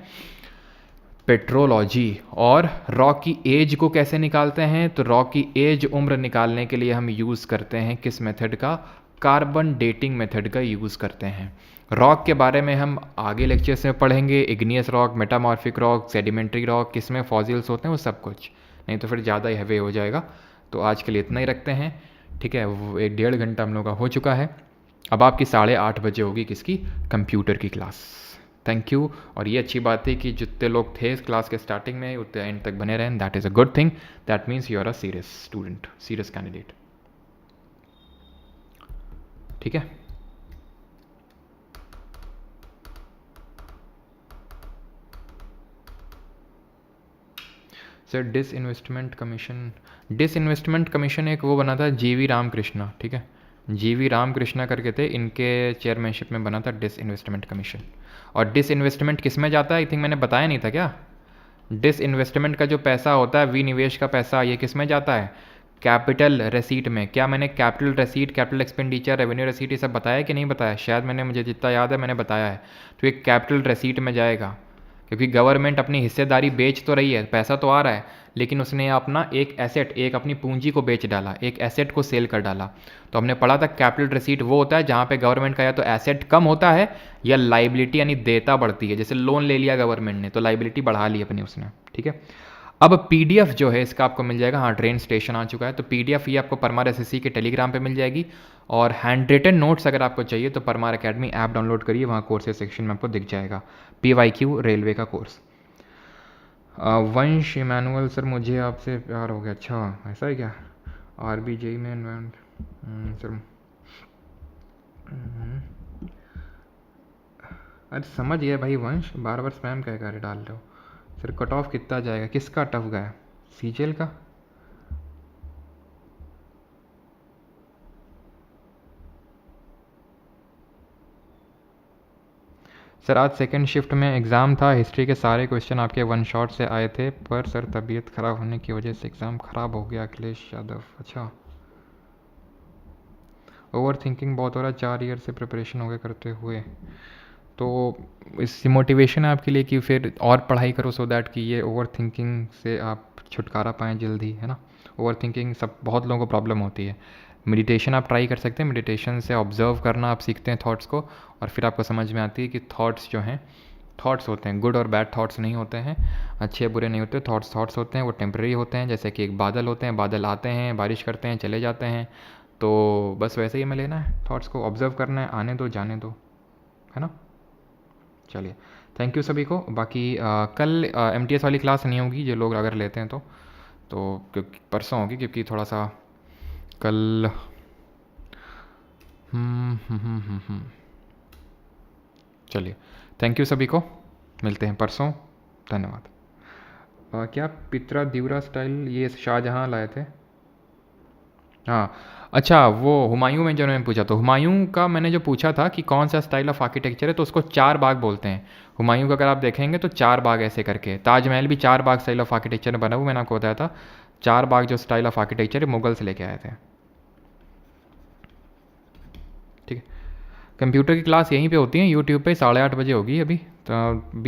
पेट्रोलॉजी। और रॉक की एज को कैसे निकालते हैं, तो रॉक की एज उम्र निकालने के लिए हम यूज़ करते हैं किस मेथड का, कार्बन डेटिंग मेथड का यूज़ करते हैं। रॉक के बारे में हम आगे लेक्चर्स में पढ़ेंगे, igneous rock, metamorphic rock, sedimentary rock, किस में फॉसिल्स होते हैं वो सब कुछ, नहीं तो फिर ज़्यादा ही हैवी हो जाएगा। तो आज के लिए इतना ही रखते हैं, ठीक है। वो 1.5 घंटा हम लोग का हो चुका है। अब आपकी 8:30 बजे होगी किसकी, कंप्यूटर की क्लास। Thank you. और ये अच्छी बात है कि जितने लोग थे इस क्लास के स्टार्टिंग में उतने एंड तक बने रहें, that is a good thing, that means you are a serious student, serious candidate, ठीक है। Sir disinvestment commission, disinvestment commission एक वो बना था जीवी रामकृष्णा, ठीक है, जीवी रामकृष्णा करके थे, इनके चेयरमैनशिप में बना था डिसइन्वेस्टमेंट कमीशन। और डिसइन्वेस्टमेंट किस में जाता है, आई थिंक मैंने बताया नहीं था क्या, डिसइन्वेस्टमेंट का जो पैसा होता है, विनिवेश का पैसा, ये किस में जाता है, कैपिटल रेसीट में। क्या मैंने कैपिटल रेसीट, कैपिटल एक्सपेंडिचर, रेवेन्यू रेसीट ये सब बताया कि नहीं बताया, शायद मैंने, मुझे जितना याद है मैंने बताया है। तो ये कैपिटल रेसीट में जाएगा, क्योंकि गवर्नमेंट अपनी हिस्सेदारी बेच तो रही है, पैसा तो आ रहा है, लेकिन उसने अपना एक एसेट, एक अपनी पूंजी को बेच डाला, एक एसेट को सेल कर डाला। तो हमने पढ़ा था कैपिटल रिसीट वो होता है जहाँ पे गवर्नमेंट का या तो एसेट कम होता है या लाइबिलिटी यानी देयता बढ़ती है। जैसे लोन ले लिया गवर्नमेंट ने तो लाइबिलिटी बढ़ा ली अपनी उसने, ठीक है। अब पीडीएफ जो है इसका आपको मिल जाएगा, हाँ ट्रेन स्टेशन आ चुका है, तो पीडीएफ ये आपको परमार एसएससी के टेलीग्राम पे मिल जाएगी। और हैंड रिटन नोट्स अगर आपको चाहिए तो परमार एकेडमी ऐप डाउनलोड करिए, वहाँ कोर्सेज सेक्शन में आपको दिख जाएगा, PYQ रेलवे का कोर्स। वंश इमैनुअल सर मुझे आपसे प्यार हो गया, अच्छा ऐसा है क्या, RBJ में सर, अरे समझ गया भाई वंश, बार बार स्पैम क्या कर डाल रहे हो। सर कट ऑफ कितना जाएगा, किसका टफ गया, सीजेल का, सर आज सेकंड शिफ्ट में एग्ज़ाम था, हिस्ट्री के सारे क्वेश्चन आपके वन शॉट से आए थे, पर सर तबीयत ख़राब होने की वजह से एग्ज़ाम ख़राब हो गया। अखिलेश यादव, अच्छा ओवर थिंकिंग बहुत हो रहा है, 4 ईयर से प्रिपरेशन हो गया करते हुए, तो इससे मोटिवेशन है आपके लिए कि फिर और पढ़ाई करो, सो दैट कि ये ओवर थिंकिंग से आप छुटकारा पाएँ जल्दी, है ना। ओवर थिंकिंग सब बहुत लोगों को प्रॉब्लम होती है। मेडिटेशन आप ट्राई कर सकते हैं, मेडिटेशन से ऑब्जर्व करना आप सीखते हैं थॉट्स को, और फिर आपको समझ में आती है कि थॉट्स जो हैं, थॉट्स होते हैं, गुड और बैड थॉट्स नहीं होते हैं, अच्छे बुरे नहीं होते, थॉट्स थॉट्स होते हैं, वो टेम्प्रेरी होते हैं, जैसे कि एक बादल होते हैं, बादल आते हैं, बारिश करते हैं, चले जाते हैं, तो बस वैसे ही हमें लेना है, थॉट्स को ऑब्जर्व करना है, आने दो जाने दो, है ना। चलिए थैंक यू सभी को। बाकी कल MTS वाली क्लास नहीं होगी, जो लोग अगर लेते हैं तो क्योंकि परसों होगी, क्योंकि थोड़ा सा कल चलिए थैंक यू सभी को, मिलते हैं परसों, धन्यवाद। क्या पित्रा दिवरा स्टाइल ये शाहजहाँ लाए थे, हाँ अच्छा, वो हुमायूं में जो मैंने पूछा, तो हुमायूं का मैंने जो पूछा था कि कौन सा स्टाइल ऑफ आर्किटेक्चर है, तो उसको 4 बाग बोलते हैं। हुमायूं का अगर आप देखेंगे तो 4 बाग ऐसे करके, ताजमहल भी 4 बाग स्टाइल ऑफ आर्किटेक्चर में बना हुआ, मैंने आपको बताया था। 4 बाग जो स्टाइल ऑफ आर्किटेक्चर है मुगल से लेके आए थे, ठीक है। कंप्यूटर की क्लास यहीं पे होती है, यूट्यूब पे 8:30 बजे होगी अभी, तो